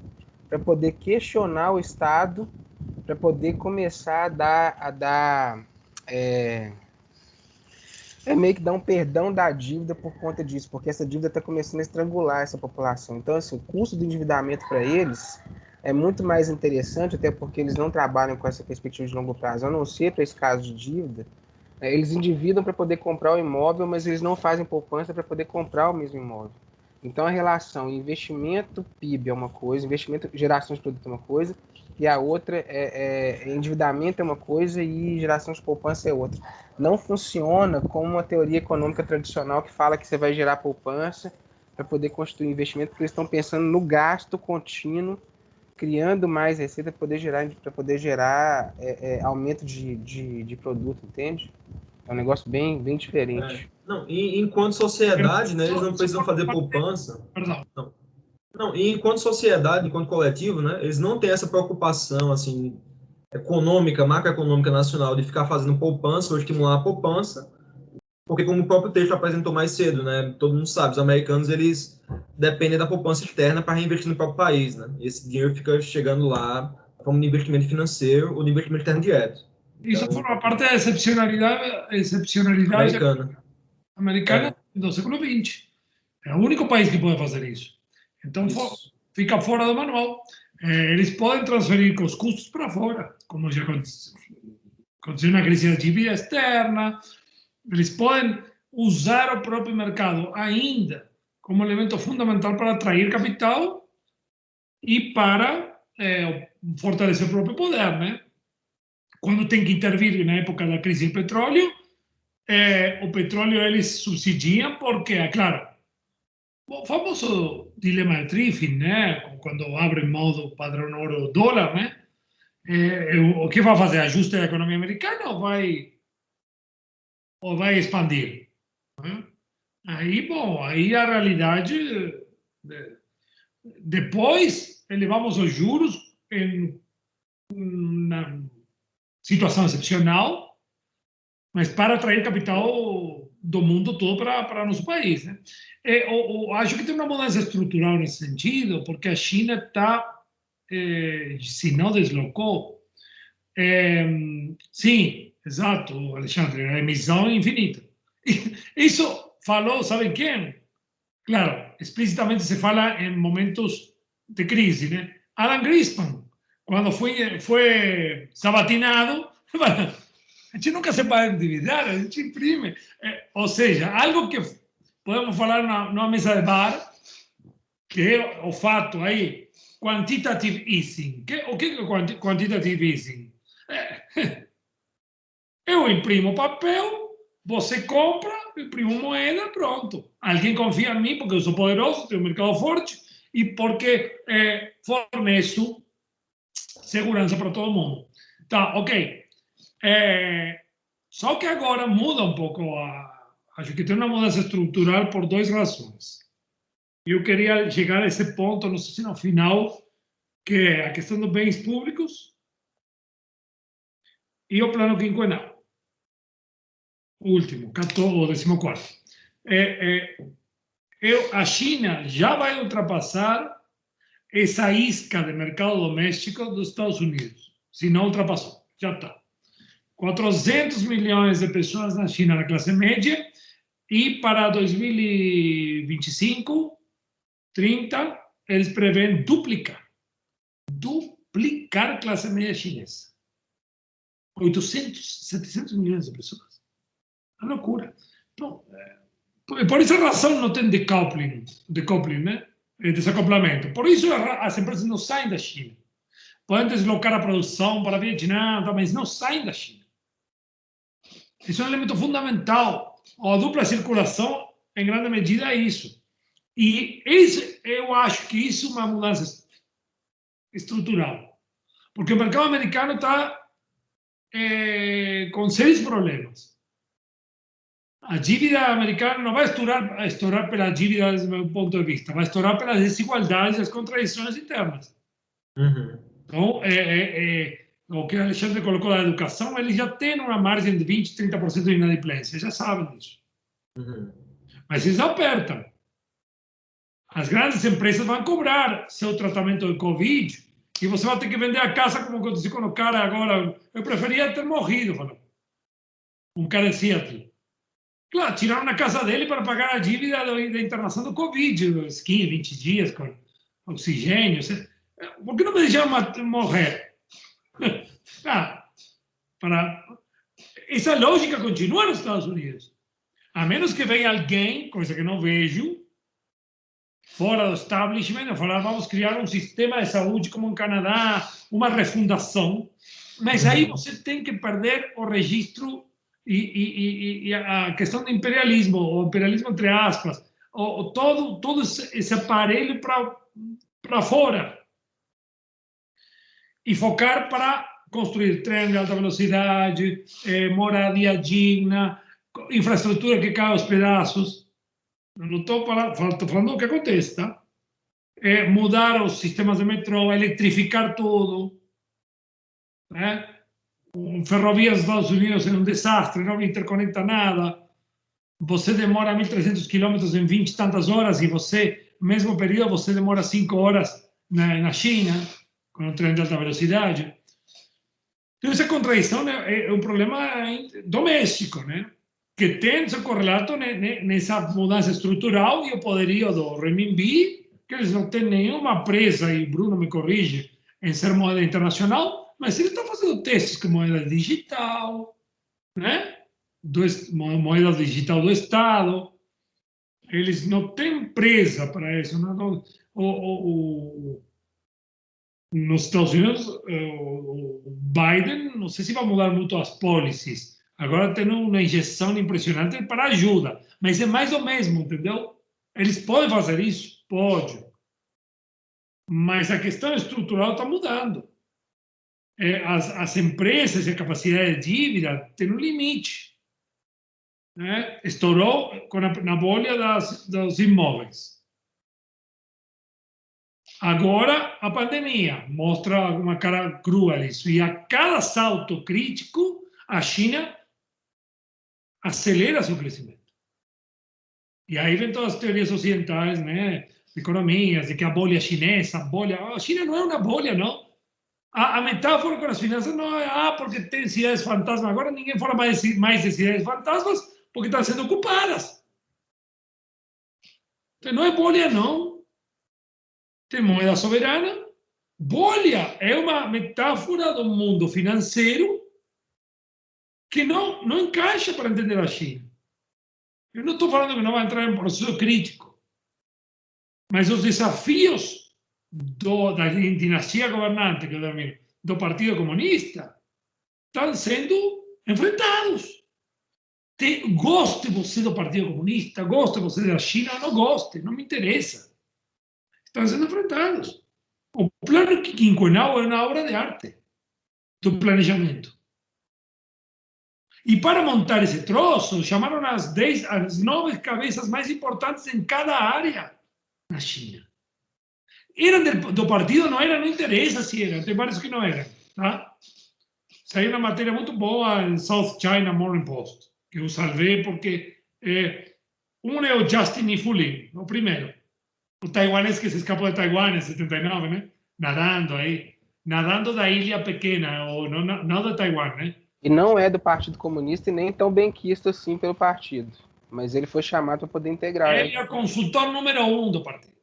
Speaker 5: para poder questionar o Estado, para poder começar a dar meio que dar um perdão da dívida por conta disso, porque essa dívida está começando a estrangular essa população. Então, assim, o custo do endividamento para eles é muito mais interessante, até porque eles não trabalham com essa perspectiva de longo prazo, a não ser para esse caso de dívida. Eles endividam para poder comprar o imóvel, mas eles não fazem poupança para poder comprar o mesmo imóvel. Então, a relação investimento-PIB é uma coisa, investimento, geração de produto é uma coisa, e a outra endividamento é uma coisa e geração de poupança é outra. Não funciona como uma teoria econômica tradicional que fala que você vai gerar poupança para poder construir investimento, porque eles estão pensando no gasto contínuo, criando mais receita para poder gerar aumento de produto, entende? É um negócio bem, bem diferente.
Speaker 3: Não, e enquanto sociedade, né, eles não precisam fazer poupança. Não, e enquanto sociedade, enquanto coletivo, né, eles não têm essa preocupação assim, econômica, macroeconômica nacional de ficar fazendo poupança ou estimular a poupança, porque como o próprio texto apresentou mais cedo, né, todo mundo sabe, os americanos eles dependem da poupança externa para reinvestir no próprio país, né, e esse dinheiro fica chegando lá como de investimento financeiro ou de investimento externo direto.
Speaker 1: Isso forma parte da excepcionalidade americana do século XX. É o único país que pode fazer isso. Então, fica fora do manual. Eles podem transferir os custos para fora, como já aconteceu na crise da dívida externa. Eles podem usar o próprio mercado ainda como elemento fundamental para atrair capital e para fortalecer o próprio poder, né? Quando tem que intervir na época da crise do petróleo, o petróleo eles subsidiam porque, claro, o famoso dilema de Triffin, né? Quando abre mão do padrão ouro-dólar, né? O que vai fazer? Ajuste da economia americana ou vai expandir? Né? Aí, bom, aí a realidade... Depois, elevamos os juros em uma situação excepcional, mas para atrair capital do mundo todo para nosso país. Né? Acho que tem uma mudança estrutural nesse sentido, porque a China está, se não deslocou, sim, exato, Alexandre, a emissão infinita. Isso falou, sabe quem? Claro, explicitamente se fala em momentos de crise, né? Alan Greenspan, quando foi sabatinado, a gente nunca se vai endividar, a gente imprime. Ou seja, algo que podemos falar numa mesa de bar, que é o fato aí, quantitative easing. O que é quantitative easing? Eu imprimo papel você compra, imprime moeda, pronto. Alguém confia em mim porque eu sou poderoso, tenho um mercado forte e porque forneço segurança para todo mundo. Tá, ok. Só que agora muda um pouco acho que tem uma mudança estrutural por duas razões. Eu queria chegar a esse ponto, não sei se no final, que é a questão dos bens públicos e o plano quinquenal. O último, 14º. A China já vai ultrapassar essa isca de mercado doméstico dos Estados Unidos. Se não ultrapassou, já está. 400 milhões de pessoas na China na classe média e para 2025, 30, eles prevêem duplicar a classe média chinesa. 800, 700 milhões de pessoas. É uma loucura. Então, por essa razão não tem decoupling, né? Desacoplamento. Por isso as empresas não saem da China. Podem deslocar a produção para Vietnã, mas não saem da China. Isso é um elemento fundamental. A dupla circulação, em grande medida, é isso. E eu acho que isso é uma mudança estrutural. Porque o mercado americano está com sérios problemas. A dívida americana não vai estourar pela dívida, do meu ponto de vista, vai estourar pelas desigualdades e as contradições internas.
Speaker 3: Uhum.
Speaker 1: Então, o que o Alexandre colocou da educação, eles já têm uma margem de 20%, 30% de inadimplência, já sabem disso.
Speaker 3: Uhum.
Speaker 1: Mas eles apertam. As grandes empresas vão cobrar seu tratamento de Covid e você vai ter que vender a casa, como aconteceu com o cara agora. Eu preferia ter morrido, falou. Um cara em Seattle. Claro, tiraram a casa dele para pagar a dívida da internação do Covid, os 15, 20 dias com oxigênio. Por que não me deixaram morrer? Essa lógica continua nos Estados Unidos. A menos que venha alguém, coisa que não vejo, fora do establishment, a falar, vamos criar um sistema de saúde como no Canadá, uma refundação. Mas aí você tem que perder o registro e a questão do imperialismo, o imperialismo entre aspas, todo esse aparelho para fora. E focar para construir trem de alta velocidade, moradia digna, infraestrutura que cai aos pedaços. Não estou falando do que acontece, tá? Mudar os sistemas de metrô, eletrificar tudo. Né? Ferrovias dos Estados Unidos é um desastre, não interconecta nada. Você demora 1.300 quilômetros em 20 e tantas horas e você, no mesmo período, você demora 5 horas na China, com o trem de alta velocidade. Então, essa contradição é um problema doméstico, né? Que tem seu correlato nessa mudança estrutural e o poderio do renminbi, que eles não têm nenhuma presa, e Bruno me corrige, em ser moeda internacional, mas eles estão fazendo testes com moeda digital, né? Moeda digital do Estado. Eles não têm presa para isso. Nos Estados Unidos, o Biden, não sei se vai mudar muito as policies. Agora tem uma injeção impressionante para ajuda, mas é mais do mesmo, entendeu? Eles podem fazer isso? Pode. Mas a questão estrutural está mudando. As empresas e a capacidade de dívida têm um limite. Né? Estourou na bolha dos imóveis. Agora, a pandemia mostra uma cara crua disso. E a cada salto crítico, a China acelera seu crescimento. E aí vem todas as teorias ocidentais, né? Economias, de que a bolha chinesa, a China não é uma bolha, não. A metáfora com as finanças não é, porque tem cidades fantasmas. Agora ninguém fala mais de cidades fantasmas porque estão sendo ocupadas. Então, não é bolha, não. Tem moeda soberana. Bolha é uma metáfora do mundo financeiro que não encaixa para entender a China. Eu não estou falando que não vai entrar em um processo crítico, mas os desafios da dinastia governante, do Partido Comunista, estão sendo enfrentados. Goste você do Partido Comunista, goste você da China ou não goste, não me interessa. Estão sendo enfrentados. O plano quinquenal é uma obra de arte do planejamento. E para montar esse troço, chamaram as 9 cabeças mais importantes em cada área na China. Eram do partido, não era, não interessa se eram, tem vários que não eram. Tá? Saiu uma matéria muito boa em South China Morning Post, que eu salvei porque um é o Justin Ifulin, o primeiro. O taiwanês que se escapou de Taiwan em 79, né? Nadando da ilha pequena, ou não de Taiwan, né?
Speaker 5: E não é do Partido Comunista e nem tão benquisto assim pelo partido. Mas ele foi chamado para poder integrar.
Speaker 1: Ele é o consultor número 1 do partido.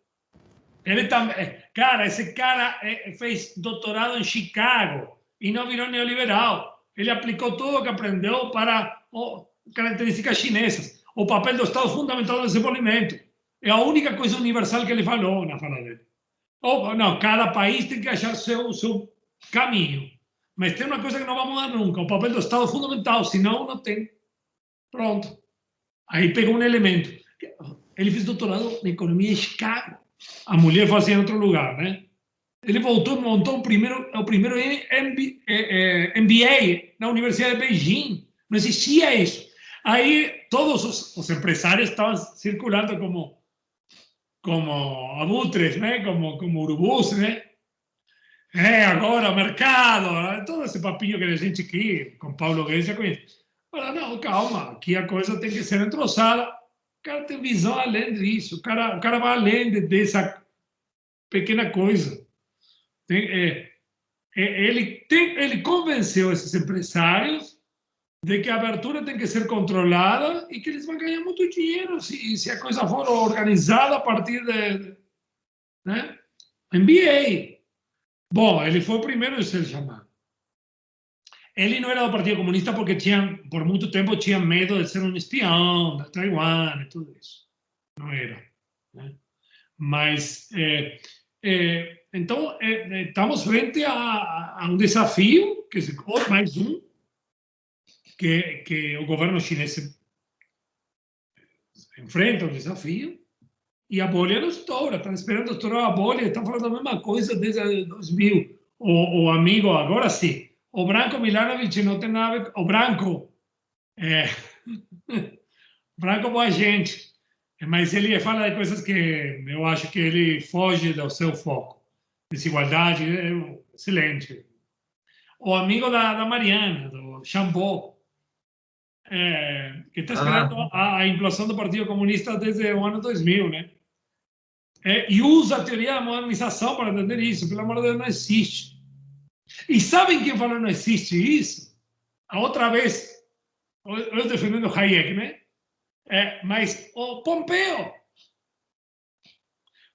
Speaker 1: Ele também, cara, esse cara fez doutorado em Chicago e não virou neoliberal. Ele aplicou tudo o que aprendeu para características chinesas. O papel do Estado fundamental no desenvolvimento. É a única coisa universal que ele falou na fala dele. Não, cada país tem que achar seu caminho. Mas tem uma coisa que não vai mudar nunca: o papel do Estado fundamental, senão não tem. Pronto. Aí pegou um elemento. Ele fez doutorado em economia em Chicago. A mulher fazia em outro lugar, né? Ele voltou, montou o primeiro MBA na Universidade de Beijing. Não existia isso. Aí todos os empresários estavam circulando como abutres, né? Como urubus, né? Agora o mercado, todo esse papinho que a gente aqui, com Paulo Guedes, já conhece. Fala, não, calma, aqui a coisa tem que ser entrosada. O cara tem visão além disso, o cara vai além dessa pequena coisa. Ele convenceu esses empresários de que a abertura tem que ser controlada e que eles vão ganhar muito dinheiro se a coisa for organizada a partir de, né? MBA. Bom, ele foi o primeiro a ser chamado. Ele não era do Partido Comunista porque por muito tempo tinha medo de ser um espião da Taiwan e tudo isso. Não era. Né? Mas, então, estamos frente a um desafio, mais um, que o governo chinês enfrenta um desafio, e a bolha não estoura. Estão esperando estourar a bolha, estão falando a mesma coisa desde 2000. O amigo, agora sim, o Branko Milanovic não tem nada a ver. O Branko, Branko boa gente, mas ele fala de coisas que eu acho que ele foge do seu foco. Desigualdade, excelente. O amigo da Mariana, do Shampoo, que está esperando a implosão do Partido Comunista desde o ano 2000, né? E usa a teoria da modernização para entender isso. Pelo amor de Deus, não existe. E sabem quem falou não existe isso? A outra vez, eu defendendo Hayek, né? Mas o Pompeo.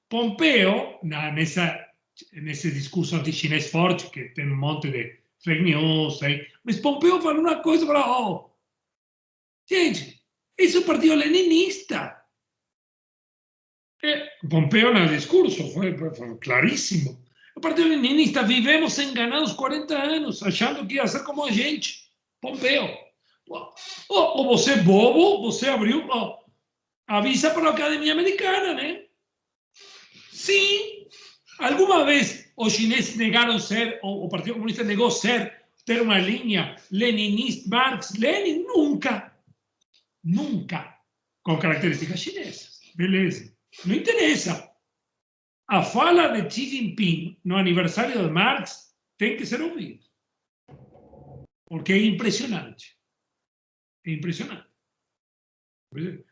Speaker 1: Pompeo, nesse discurso anti-chinês forte, que tem um monte de fake news aí, mas Pompeo falou uma coisa para gente, esse é o partido leninista. Pompeo no discurso foi claríssimo. O Partido Leninista, vivemos enganados 40 anos, achando que ia ser como a gente. Pompeo. Ou você, bobo, você abriu, avisa para a Academia Americana, né? Sim. Alguma vez os chineses negaram ser, o Partido Comunista negou ter uma linha leninista, Marx, Lenin? Nunca. Nunca. Com características chinesas. Beleza. Não interessa. A fala de Xi Jinping no aniversário de Marx tem que ser ouvida. Porque é impressionante. É impressionante.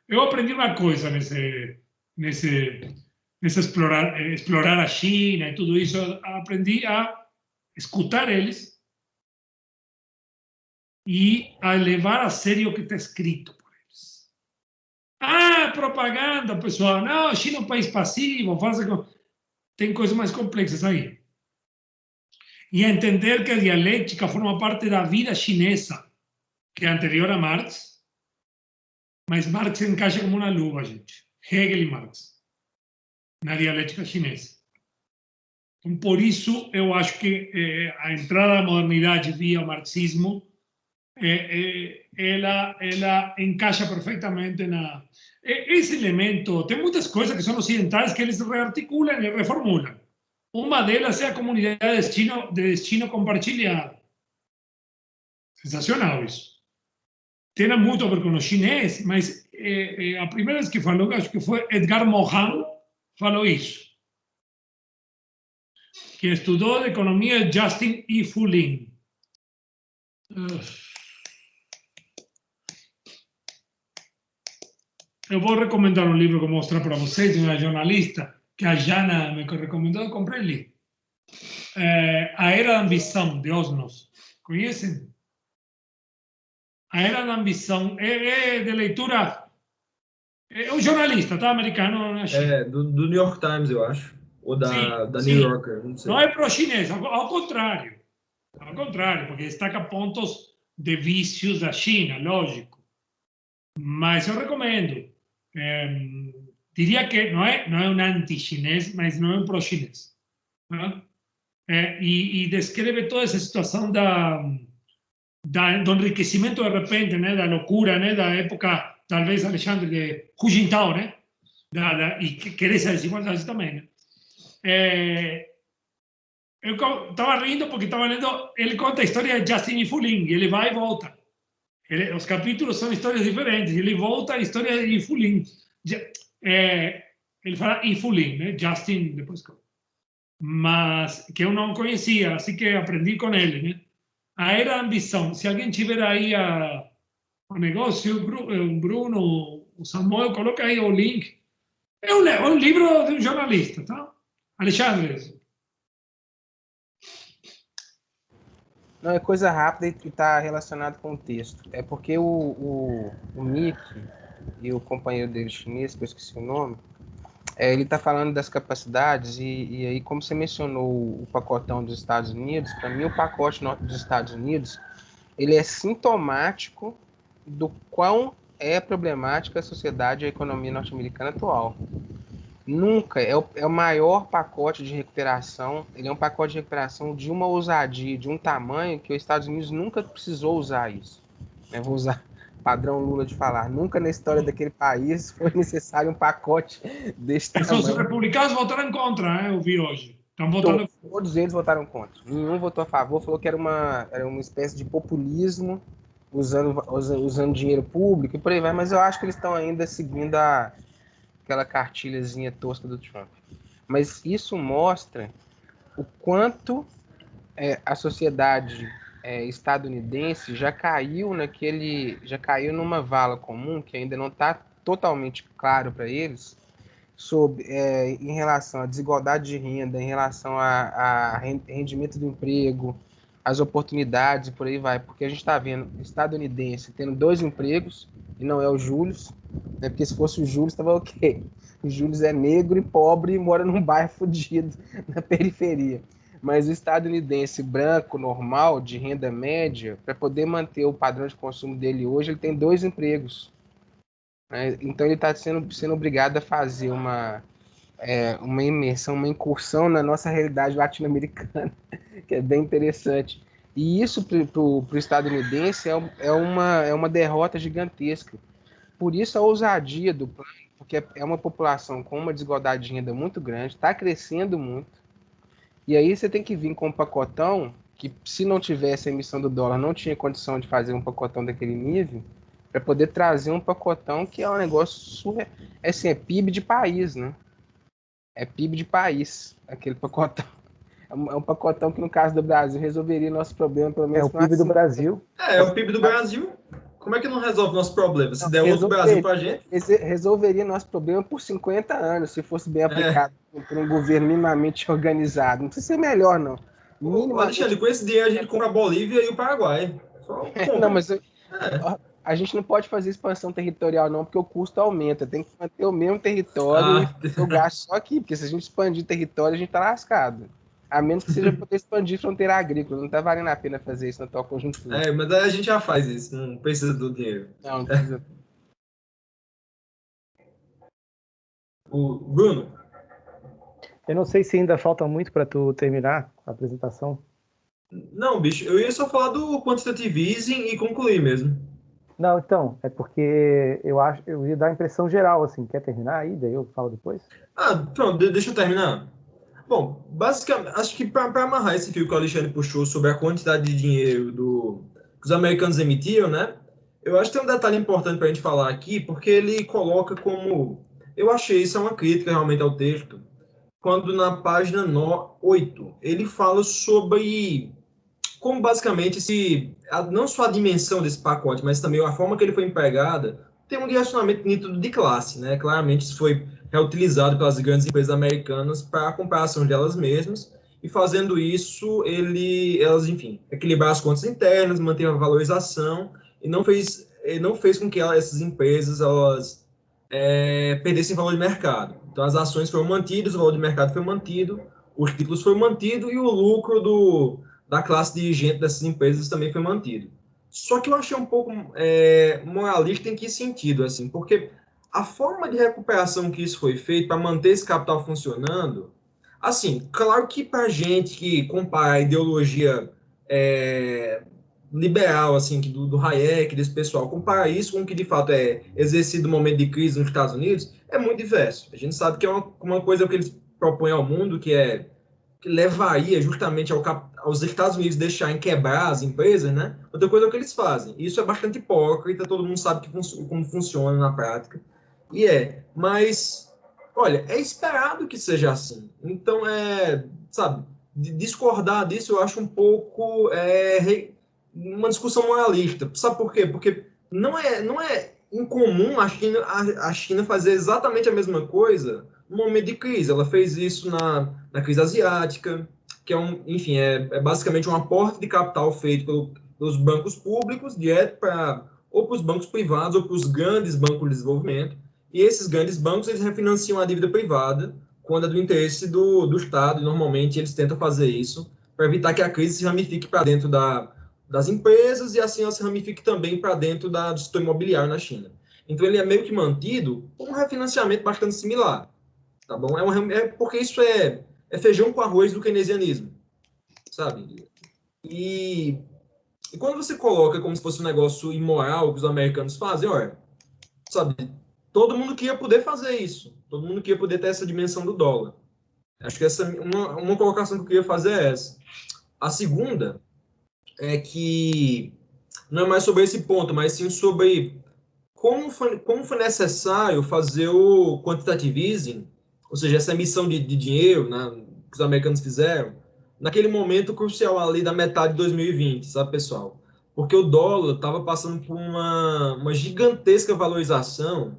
Speaker 1: Eu aprendi uma coisa nesse explorar a China e tudo isso. Eu aprendi a escutar eles e a levar a sério o que está escrito. Propaganda, pessoal. Não, a China é um país passivo. Tem coisas mais complexas aí. E a entender que a dialética forma parte da vida chinesa, que é anterior a Marx. Mas Marx se encaixa como uma luva, gente. Hegel e Marx. Na dialética chinesa. Então, por isso, eu acho que a entrada da modernidade via o marxismo ela encaixa perfeitamente na... Esse elemento, tem muitas coisas que são ocidentais que eles rearticulam e reformulam. Uma delas é a comunidade de destino compartilhado. Sensacional isso. Tem muito a ver com o chinês, mas a primeira vez que falou, acho que foi Edgar Morin, falou isso. Que estudou de economia Justin E. Fulin. Eu vou recomendar um livro que eu vou mostrar para vocês, de uma jornalista, que a Jana me recomendou, eu comprei ali. A Era da Ambição, de Osnos. Conhecem? A Era da Ambição é de leitura... É um jornalista, tá? Americano.
Speaker 3: Do New York Times, eu acho. Ou da New Yorker, não sei.
Speaker 1: Não é pro-chinês, ao contrário. Ao contrário, porque destaca pontos de vícios da China, lógico. Mas eu recomendo. Diria que não é um anti-chinês, mas não é um pro-chinês. Tá? E descreve toda essa situação do enriquecimento de repente, né, da loucura, né, da época, talvez, Alexandre, de Hu Jintao, né, e que cresce a desigualdade também. Né? Eu estava rindo porque estava lendo, ele conta a história de Justin E. Fulin, e ele vai e volta. Os capítulos são histórias diferentes, ele volta a história de E. Fulin. Ele fala E. Fulin, né, Justin, depois... Mas que eu não conhecia, assim que aprendi com ele, né? A Era da Ambição. Se alguém tiver aí o negócio, o Bruno, o Samuel, coloca aí o link. É um livro de um jornalista, tá? Alexandre.
Speaker 5: Não, é coisa rápida e está relacionado com o texto. É porque o Mickey e o companheiro dele chinês, que eu esqueci o nome, ele está falando das capacidades e aí, como você mencionou o pacotão dos Estados Unidos, para mim o pacote dos Estados Unidos ele é sintomático do quão é problemática a sociedade e a economia norte-americana atual. Nunca, é o maior pacote de recuperação, ele é um pacote de recuperação de uma ousadia, de um tamanho que os Estados Unidos nunca precisou usar isso. Eu vou usar padrão Lula de falar, nunca na história daquele país foi necessário um pacote desse tamanho.
Speaker 1: Os republicanos votaram contra, eu vi hoje. Estão votando...
Speaker 5: Todos eles votaram contra. Nenhum votou a favor, falou que era uma espécie de populismo, usando dinheiro público e por aí vai, mas eu acho que eles estão ainda seguindo aquela cartilhazinha tosca do Trump. Mas isso mostra o quanto a sociedade estadunidense já caiu numa vala comum que ainda não está totalmente claro para eles em relação à desigualdade de renda, em relação a rendimento do emprego, as oportunidades e por aí vai, porque a gente está vendo estadunidense tendo 2 empregos e não é o Júlio, né? Porque se fosse o Júlio estava ok. O Júlio é negro e pobre e mora num bairro fodido na periferia. Mas o estadunidense branco, normal, de renda média, para poder manter o padrão de consumo dele hoje, ele tem 2 empregos. Né? Então ele está sendo obrigado a fazer uma imersão, uma incursão na nossa realidade latino-americana, que é bem interessante. E isso para o estadunidense é uma derrota gigantesca. Por isso a ousadia do plano, porque é uma população com uma desigualdade de renda muito grande, está crescendo muito. E aí você tem que vir com um pacotão que, se não tivesse a emissão do dólar, não tinha condição de fazer um pacotão daquele nível, para poder trazer um pacotão que é um negócio surreal. É PIB de país, né? É PIB de país, aquele pacotão. É um pacotão que, no caso do Brasil, resolveria nosso problema, pelo menos.
Speaker 2: É o PIB do Brasil.
Speaker 3: É o PIB do Brasil. Como é que não resolve nosso problema? Se der outro Brasil pra gente...
Speaker 5: Resolveria nosso problema por 50 anos, se fosse bem aplicado por um governo minimamente organizado. Não precisa ser melhor, não.
Speaker 3: Alexandre, com esse dinheiro a gente compra a Bolívia e o Paraguai.
Speaker 5: Não, mas a gente não pode fazer expansão territorial, não, porque o custo aumenta. Tem que manter o mesmo território e o gasto só aqui, porque se a gente expandir território, a gente tá lascado. A menos que seja poder expandir fronteira agrícola. Não tá valendo a pena fazer isso na atual conjuntura.
Speaker 3: Mas a gente já faz isso, não precisa do dinheiro.
Speaker 5: Não precisa.
Speaker 3: O Bruno?
Speaker 2: Eu não sei se ainda falta muito para tu terminar a apresentação.
Speaker 3: Não, bicho, eu ia só falar do quantitative easing e concluir mesmo.
Speaker 2: Não, então, é porque eu ia dar a impressão geral, assim, quer terminar aí, daí eu falo depois?
Speaker 3: Ah, pronto, deixa eu terminar. Bom, basicamente, acho que para amarrar esse fio que o Alexandre puxou sobre a quantidade de dinheiro que os americanos emitiam, né? Eu acho que tem um detalhe importante para a gente falar aqui, porque ele coloca como... Eu achei isso é uma crítica realmente ao texto, quando na página 8 ele fala sobre como basicamente não só a dimensão desse pacote, mas também a forma que ele foi empregada, tem um direcionamento nítido de classe, né? Claramente isso foi reutilizado pelas grandes empresas americanas para a comparação delas mesmas, e fazendo isso, elas, enfim, equilibraram as contas internas, manter a valorização, e não fez com que essas empresas perdessem valor de mercado. Então, as ações foram mantidas, o valor de mercado foi mantido, os títulos foram mantidos e o lucro da classe dirigente dessas empresas também foi mantido. Só que eu achei um pouco moralista em que sentido, assim, porque a forma de recuperação que isso foi feito para manter esse capital funcionando, assim, claro que para gente que compara a ideologia liberal, assim, do Hayek, desse pessoal, comparar isso com o que de fato é exercido no momento de crise nos Estados Unidos, é muito diverso. A gente sabe que é uma coisa que eles propõem ao mundo, que levaria justamente aos Estados Unidos deixarem quebrar as empresas, né? Outra coisa é o que eles fazem. Isso é bastante hipócrita, todo mundo sabe como funciona na prática. Mas, olha, é esperado que seja assim. Então, sabe, discordar disso eu acho um pouco uma discussão moralista. Sabe por quê? Porque não é incomum a China fazer exatamente a mesma coisa no momento de crise. Ela fez isso na crise asiática, que enfim, basicamente um aporte de capital feito pelos bancos públicos, direto ou para os bancos privados ou para os grandes bancos de desenvolvimento. E esses grandes bancos, eles refinanciam a dívida privada quando é do interesse do Estado, e normalmente eles tentam fazer isso para evitar que a crise se ramifique para dentro das empresas e assim ela se ramifique também para dentro do setor imobiliário na China. Então ele é meio que mantido com um refinanciamento bastante similar, tá bom? Porque isso é feijão com arroz do keynesianismo, sabe? E quando você coloca como se fosse um negócio imoral que os americanos fazem, olha, sabe, todo mundo queria poder fazer isso, todo mundo queria poder ter essa dimensão do dólar. Acho que uma colocação que eu queria fazer é essa. A segunda é que não é mais sobre esse ponto, mas sim sobre como foi necessário fazer o quantitative easing, ou seja, essa emissão de dinheiro, né, que os americanos fizeram, naquele momento crucial ali da metade de 2020, sabe, pessoal? Porque o dólar estava passando por uma gigantesca valorização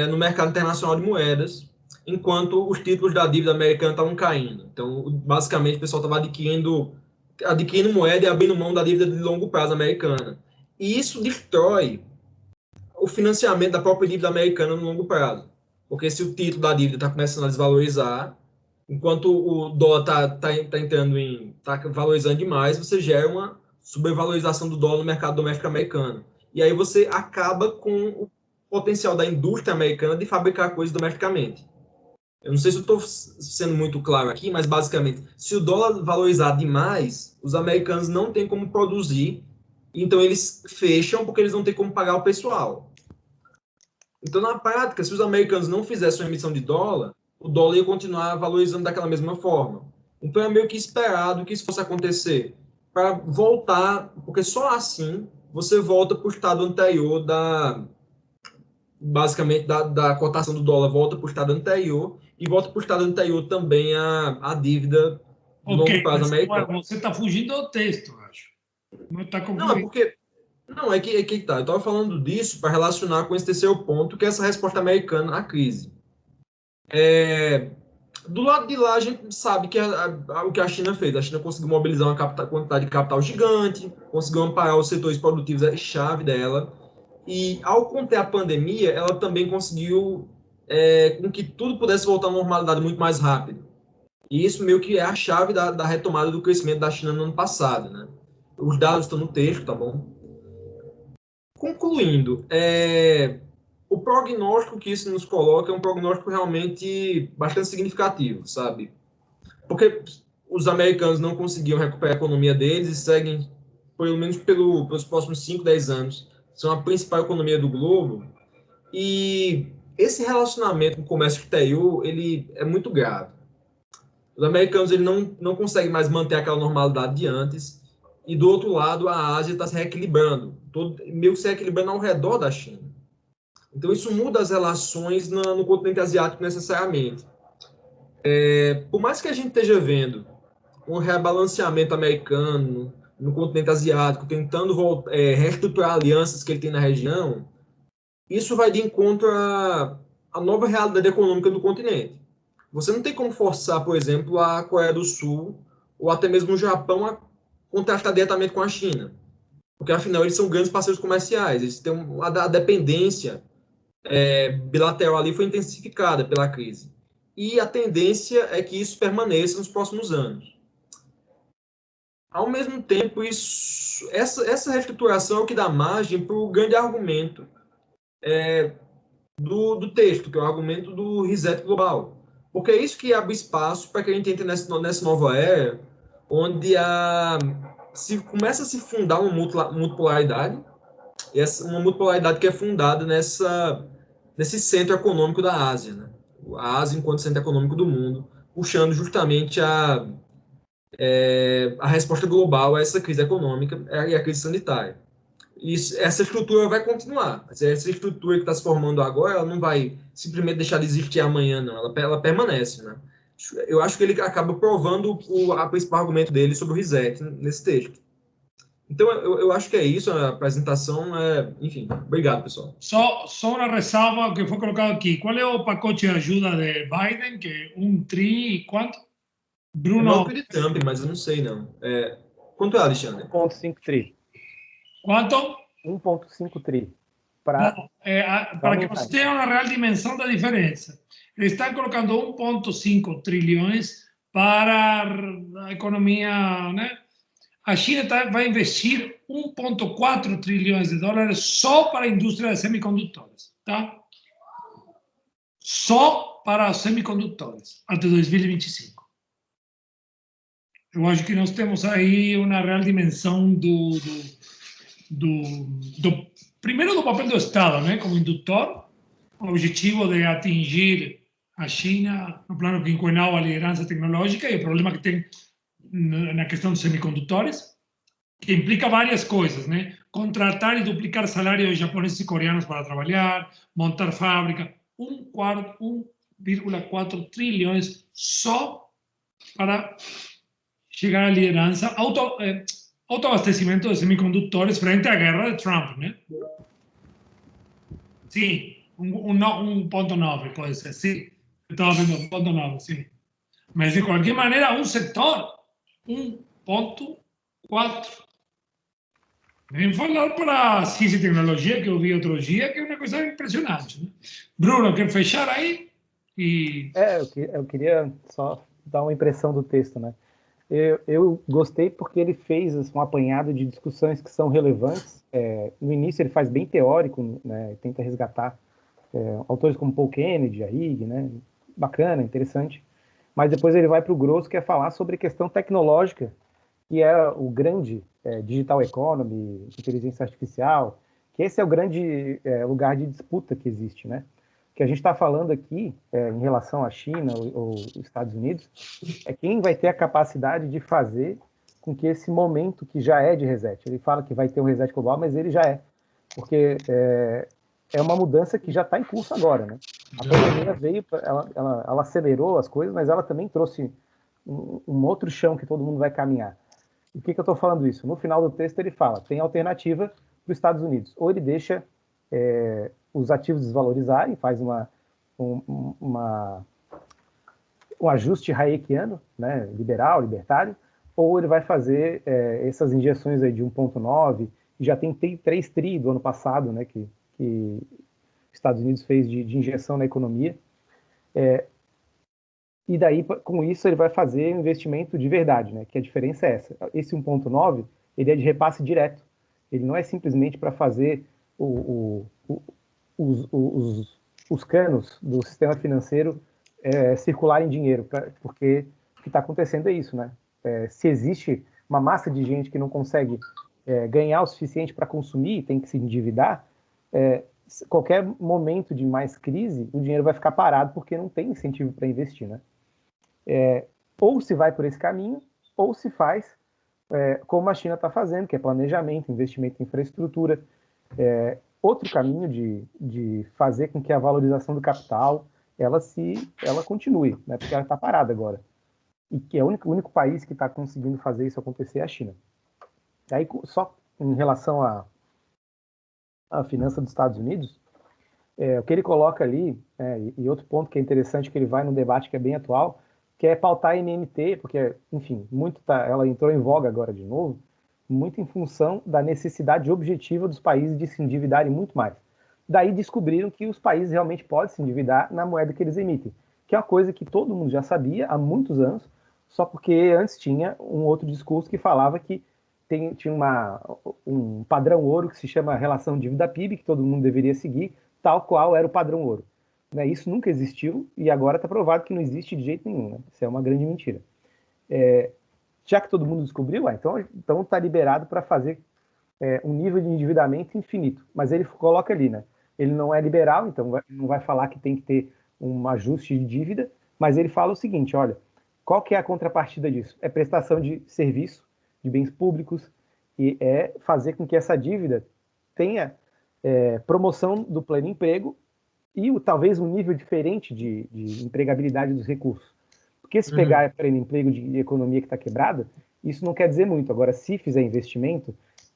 Speaker 3: no mercado internacional de moedas, enquanto os títulos da dívida americana estavam caindo. Então, basicamente, o pessoal estava adquirindo moeda e abrindo mão da dívida de longo prazo americana. E isso destrói o financiamento da própria dívida americana no longo prazo. Porque se o título da dívida está começando a desvalorizar, enquanto o dólar está valorizando demais, você gera uma sobrevalorização do dólar no mercado doméstico americano. E aí você acaba com o potencial da indústria americana de fabricar coisas domesticamente. Eu não sei se eu estou sendo muito claro aqui, mas basicamente, se o dólar valorizar demais, os americanos não têm como produzir, então eles fecham porque eles não têm como pagar o pessoal. Então, na prática, se os americanos não fizessem uma emissão de dólar, o dólar ia continuar valorizando daquela mesma forma. Então, é meio que esperado que isso fosse acontecer para voltar, porque só assim você volta para o estado anterior basicamente, da cotação do dólar, volta para o estado anterior e volta para o estado anterior também a dívida de longo prazo americana.
Speaker 1: Você está fugindo do texto, eu acho. Não está
Speaker 3: Não, é porque... Não, é que tá. Eu estava falando disso para relacionar com esse terceiro ponto, que é essa resposta americana à crise. Do lado de lá, a gente sabe que o que a China fez. A China conseguiu mobilizar uma quantidade de capital gigante, conseguiu amparar os setores produtivos chave dela, e ao conter a pandemia, ela também conseguiu com que tudo pudesse voltar à normalidade muito mais rápido. E isso meio que é a chave da retomada do crescimento da China no ano passado, né? Os dados estão no texto, tá bom? Concluindo, o prognóstico que isso nos coloca é um prognóstico realmente bastante significativo, sabe? Porque os americanos não conseguiam recuperar a economia deles e seguem, pelo menos pelos próximos 5, 10 anos, são a principal economia do globo. E esse relacionamento com o comércio exterior, ele é muito grave. Os americanos ele não conseguem mais manter aquela normalidade de antes, e do outro lado, a Ásia está se reequilibrando, meio que se reequilibrando ao redor da China. Então, isso muda as relações no continente asiático necessariamente. Por mais que a gente esteja vendo um rebalanceamento americano no continente asiático, tentando reestruturar alianças que ele tem na região, isso vai de encontro à nova realidade econômica do continente. Você não tem como forçar, por exemplo, a Coreia do Sul ou até mesmo o Japão a contrastar diretamente com a China, porque afinal eles são grandes parceiros comerciais, eles têm a dependência bilateral ali foi intensificada pela crise. E a tendência é que isso permaneça nos próximos anos. Ao mesmo tempo, essa reestruturação é o que dá margem para o grande argumento do texto, que é o argumento do reset global. Porque é isso que abre espaço para que a gente entre nessa nova era, onde começa a se fundar uma multipolaridade, uma multipolaridade que é fundada nesse centro econômico da Ásia, né? A Ásia enquanto centro econômico do mundo, puxando justamente a resposta global a essa crise econômica e a crise sanitária. Essa estrutura vai continuar. Essa estrutura que está se formando agora, ela não vai simplesmente deixar de existir amanhã, não. Ela permanece, né? Eu acho que ele acaba provando o principal argumento dele sobre o reset nesse texto. Então, eu acho que é isso, a apresentação enfim, obrigado, pessoal.
Speaker 1: Só uma ressalva que foi colocado aqui. Qual é o pacote de ajuda de Biden? Que é 1 tri e quanto? Bruno?
Speaker 3: É maior que o de Trump, mas eu não sei, não. Quanto é, Alexandre?
Speaker 2: 1,5 tri.
Speaker 1: Quanto?
Speaker 2: 1,5 tri.
Speaker 1: Para que você tenha uma real dimensão da diferença. Eles estão colocando 1,5 trilhões para a economia, né? A China vai investir 1,4 trilhões de dólares só para a indústria de semicondutores, tá? Só para os semicondutores, até 2025. Eu acho que nós temos aí uma real dimensão primeiro do papel do Estado, né, como indutor, o objetivo de atingir a China no plano quinquenal a liderança tecnológica e o problema que tem na questão dos semicondutores, que implica várias coisas, né? Contratar e duplicar salários de japoneses e coreanos para trabalhar, montar fábrica, 1,4 trilhões só para chegar à liderança, autoabastecimento de semicondutores frente à guerra de Trump, né? Sim, 1,9 pode ser, sim. Estava vendo 1,9, sim. Mas, de qualquer maneira, um setor, 1,4. Vem falar para a ciência e tecnologia, que eu vi outro dia, que é uma coisa impressionante. Né? Bruno, quer fechar aí?
Speaker 2: Eu queria só dar uma impressão do texto, né? Eu gostei porque ele fez um apanhado de discussões que são relevantes. No início ele faz bem teórico, né? Tenta resgatar autores como Paul Kennedy, Arrighi, né? Bacana, interessante. Mas depois ele vai para o grosso, que é falar sobre questão tecnológica, que é o grande digital economy, inteligência artificial, que esse é o grande lugar de disputa que existe, né? O que a gente está falando aqui, em relação à China ou Estados Unidos, é quem vai ter a capacidade de fazer com que esse momento que já é de reset, ele fala que vai ter um reset global, mas ele já é, porque é uma mudança que já está em curso agora, né? A pandemia veio, ela acelerou as coisas, mas ela também trouxe um outro chão que todo mundo vai caminhar. E por que eu estou falando isso? No final do texto ele fala, tem alternativa para os Estados Unidos. Ou ele deixa os ativos desvalorizarem, faz um ajuste hayekiano, né, liberal, libertário, ou ele vai fazer essas injeções aí de 1,9, já tem 3 tri do ano passado, né, que os Estados Unidos fez de injeção na economia. E daí, com isso, ele vai fazer um investimento de verdade, né? Que a diferença é essa. Esse 1,9, ele é de repasse direto. Ele não é simplesmente para fazer os canos do sistema financeiro circularem dinheiro, porque que está acontecendo é isso, né? Se existe uma massa de gente que não consegue ganhar o suficiente para consumir, tem que se endividar, qualquer momento de mais crise, o dinheiro vai ficar parado porque não tem incentivo para investir, né? Ou se vai por esse caminho, ou se faz como a China está fazendo, que é planejamento, investimento em infraestrutura. Outro caminho de fazer com que a valorização do capital ela continue, né? Porque ela está parada agora. E que o único país que está conseguindo fazer isso acontecer é a China. Aí, só em relação à finança dos Estados Unidos, o que ele coloca ali, e outro ponto que é interessante, que ele vai num debate que é bem atual, que é pautar a MMT, porque, enfim, ela entrou em voga agora de novo, muito em função da necessidade objetiva dos países de se endividarem muito mais. Daí descobriram que os países realmente podem se endividar na moeda que eles emitem, que é uma coisa que todo mundo já sabia há muitos anos, só porque antes tinha um outro discurso que falava que tinha um padrão ouro que se chama relação dívida-PIB, que todo mundo deveria seguir, tal qual era o padrão ouro. Isso nunca existiu e agora está provado que não existe de jeito nenhum. Né? Isso é uma grande mentira. Já que todo mundo descobriu, então está liberado para fazer um nível de endividamento infinito. Mas ele coloca ali, né? Ele não é liberal, então não vai falar que tem que ter um ajuste de dívida, mas ele fala o seguinte, olha, qual que é a contrapartida disso? É prestação de serviço, de bens públicos, e é fazer com que essa dívida tenha promoção do pleno emprego e talvez um nível diferente de empregabilidade dos recursos. Porque se pegar pleno emprego de economia que está quebrada, isso não quer dizer muito. Agora, se fizer investimento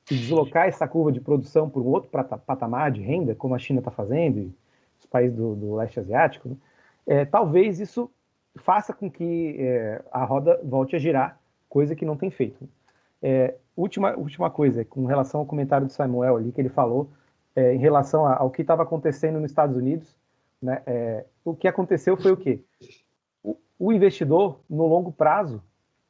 Speaker 2: e deslocar essa curva de produção por um outro patamar de renda, como a China está fazendo, e os países do leste asiático, né, talvez isso faça com que a roda volte a girar, coisa que não tem feito. Última coisa, com relação ao comentário do Samuel ali, que ele falou, em relação ao que estava acontecendo nos Estados Unidos, né, o que aconteceu foi o quê? O investidor, no longo prazo,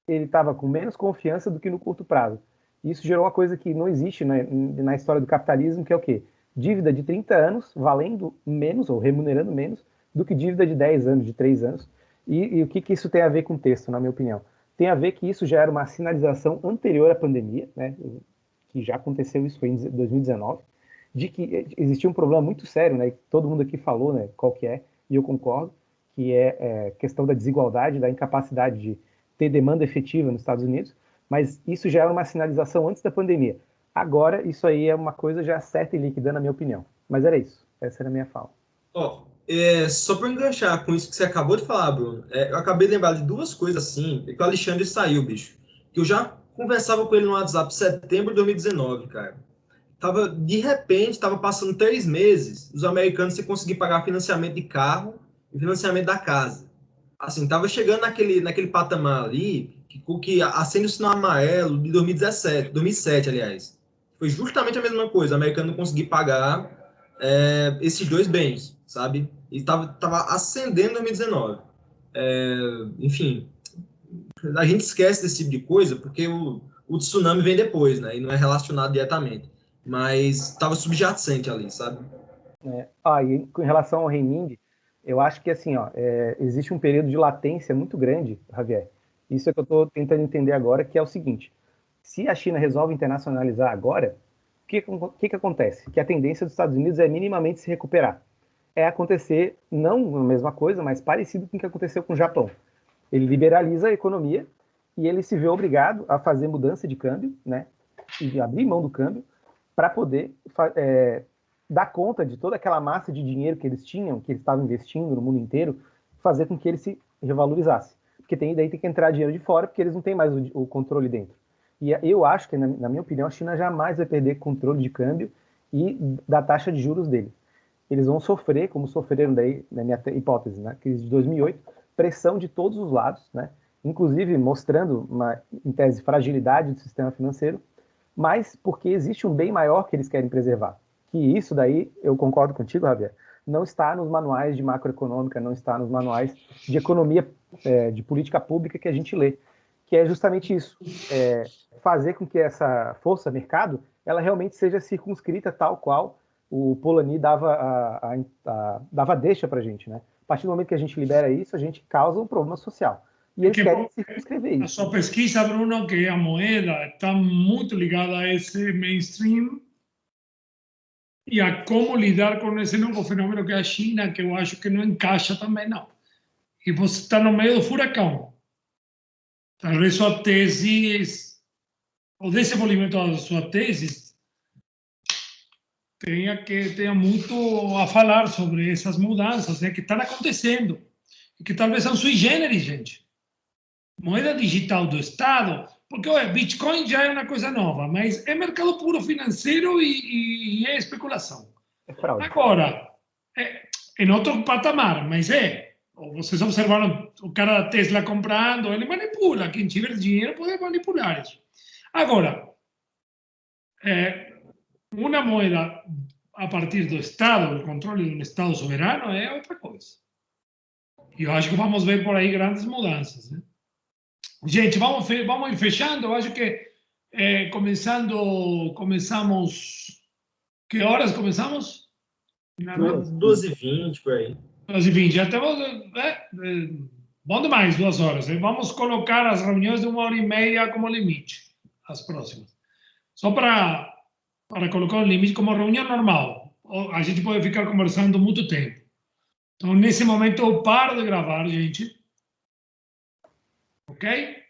Speaker 2: ele estava com menos confiança do que no curto prazo. Isso gerou uma coisa que não existe na história do capitalismo, que é o quê? Dívida de 30 anos valendo menos, ou remunerando menos, do que dívida de 10 anos, de 3 anos. E o que isso tem a ver com o texto, na minha opinião? Tem a ver que isso já era uma sinalização anterior à pandemia, né, que já aconteceu, isso foi em 2019, de que existia um problema muito sério, né, que todo mundo aqui falou, né, qual que é, e eu concordo, que é questão da desigualdade, da incapacidade de ter demanda efetiva nos Estados Unidos, mas isso já era uma sinalização antes da pandemia. Agora, isso aí é uma coisa já certa e líquida, na minha opinião. Mas era isso, essa era a minha fala.
Speaker 3: Só para enganchar com isso que você acabou de falar, Bruno, eu acabei de lembrar de duas coisas assim, que o Alexandre saiu, bicho, que eu já conversava com ele no WhatsApp em setembro de 2019, cara. De repente, estava passando 3 meses, os americanos sem conseguir pagar financiamento de carro e financiamento da casa. Assim, estava chegando naquele patamar ali, que acende o sinal amarelo de 2007, aliás. Foi justamente a mesma coisa, o americano não conseguir pagar esses dois bens, sabe? E estava ascendendo em 2019. Enfim, a gente esquece desse tipo de coisa porque o tsunami vem depois, né? E não é relacionado diretamente. Mas estava subjacente ali, sabe?
Speaker 2: E com relação ao renminbi, eu acho que assim, existe um período de latência muito grande, Javier. Isso é que eu estou tentando entender agora, que é o seguinte: se a China resolve internacionalizar agora, o que acontece? Que a tendência dos Estados Unidos é minimamente se recuperar. É acontecer, não a mesma coisa, mas parecido com o que aconteceu com o Japão. Ele liberaliza a economia e ele se vê obrigado a fazer mudança de câmbio, né? E abrir mão do câmbio para poder dar conta de toda aquela massa de dinheiro que eles tinham, que eles estavam investindo no mundo inteiro, fazer com que ele se revalorizasse. Porque daí tem que entrar dinheiro de fora, porque eles não têm mais o controle dentro. E eu acho que, na minha opinião, a China jamais vai perder controle de câmbio e da taxa de juros dele. Eles vão sofrer, como sofreram daí, na minha hipótese, né, crise de 2008, pressão de todos os lados, né, inclusive mostrando, em tese, fragilidade do sistema financeiro, mas porque existe um bem maior que eles querem preservar. Que isso daí, eu concordo contigo, Javier, não está nos manuais de macroeconômica, não está nos manuais de economia, de política pública que a gente lê, que é justamente isso, fazer com que essa força mercado, ela realmente seja circunscrita tal qual o Polanyi dava deixa para a gente, né? A partir do momento que a gente libera isso, a gente causa um problema social. e eles querem circunscrever isso.
Speaker 1: A sua pesquisa, Bruno, que a moeda está muito ligada a esse mainstream e a como lidar com esse novo fenômeno que é a China, que eu acho que não encaixa também, não. E você está no meio do furacão. Talvez sua tese, o desenvolvimento da sua tese, tenha muito a falar sobre essas mudanças, né, que estão acontecendo. E que talvez são sui generis, gente. Moeda digital do Estado, porque Bitcoin já é uma coisa nova, mas é mercado puro financeiro e é especulação.
Speaker 2: É fraude.
Speaker 1: Agora, é em outro patamar, mas vocês observaram o cara da Tesla comprando, ele manipula. Quem tiver dinheiro pode manipular isso. Agora, uma moeda a partir do Estado, do controle de um Estado soberano, é outra coisa. E eu acho que vamos ver por aí grandes mudanças, né? Gente, vamos ir fechando. Eu acho que começamos... Que horas começamos?
Speaker 3: 12h20, por aí.
Speaker 1: 12h20. Já temos... bom demais, 2 horas. Vamos colocar as reuniões de 1h30 como limite, as próximas. Só para colocar um limite como reunião normal. A gente pode ficar conversando muito tempo. Então, nesse momento, eu paro de gravar, gente. Ok?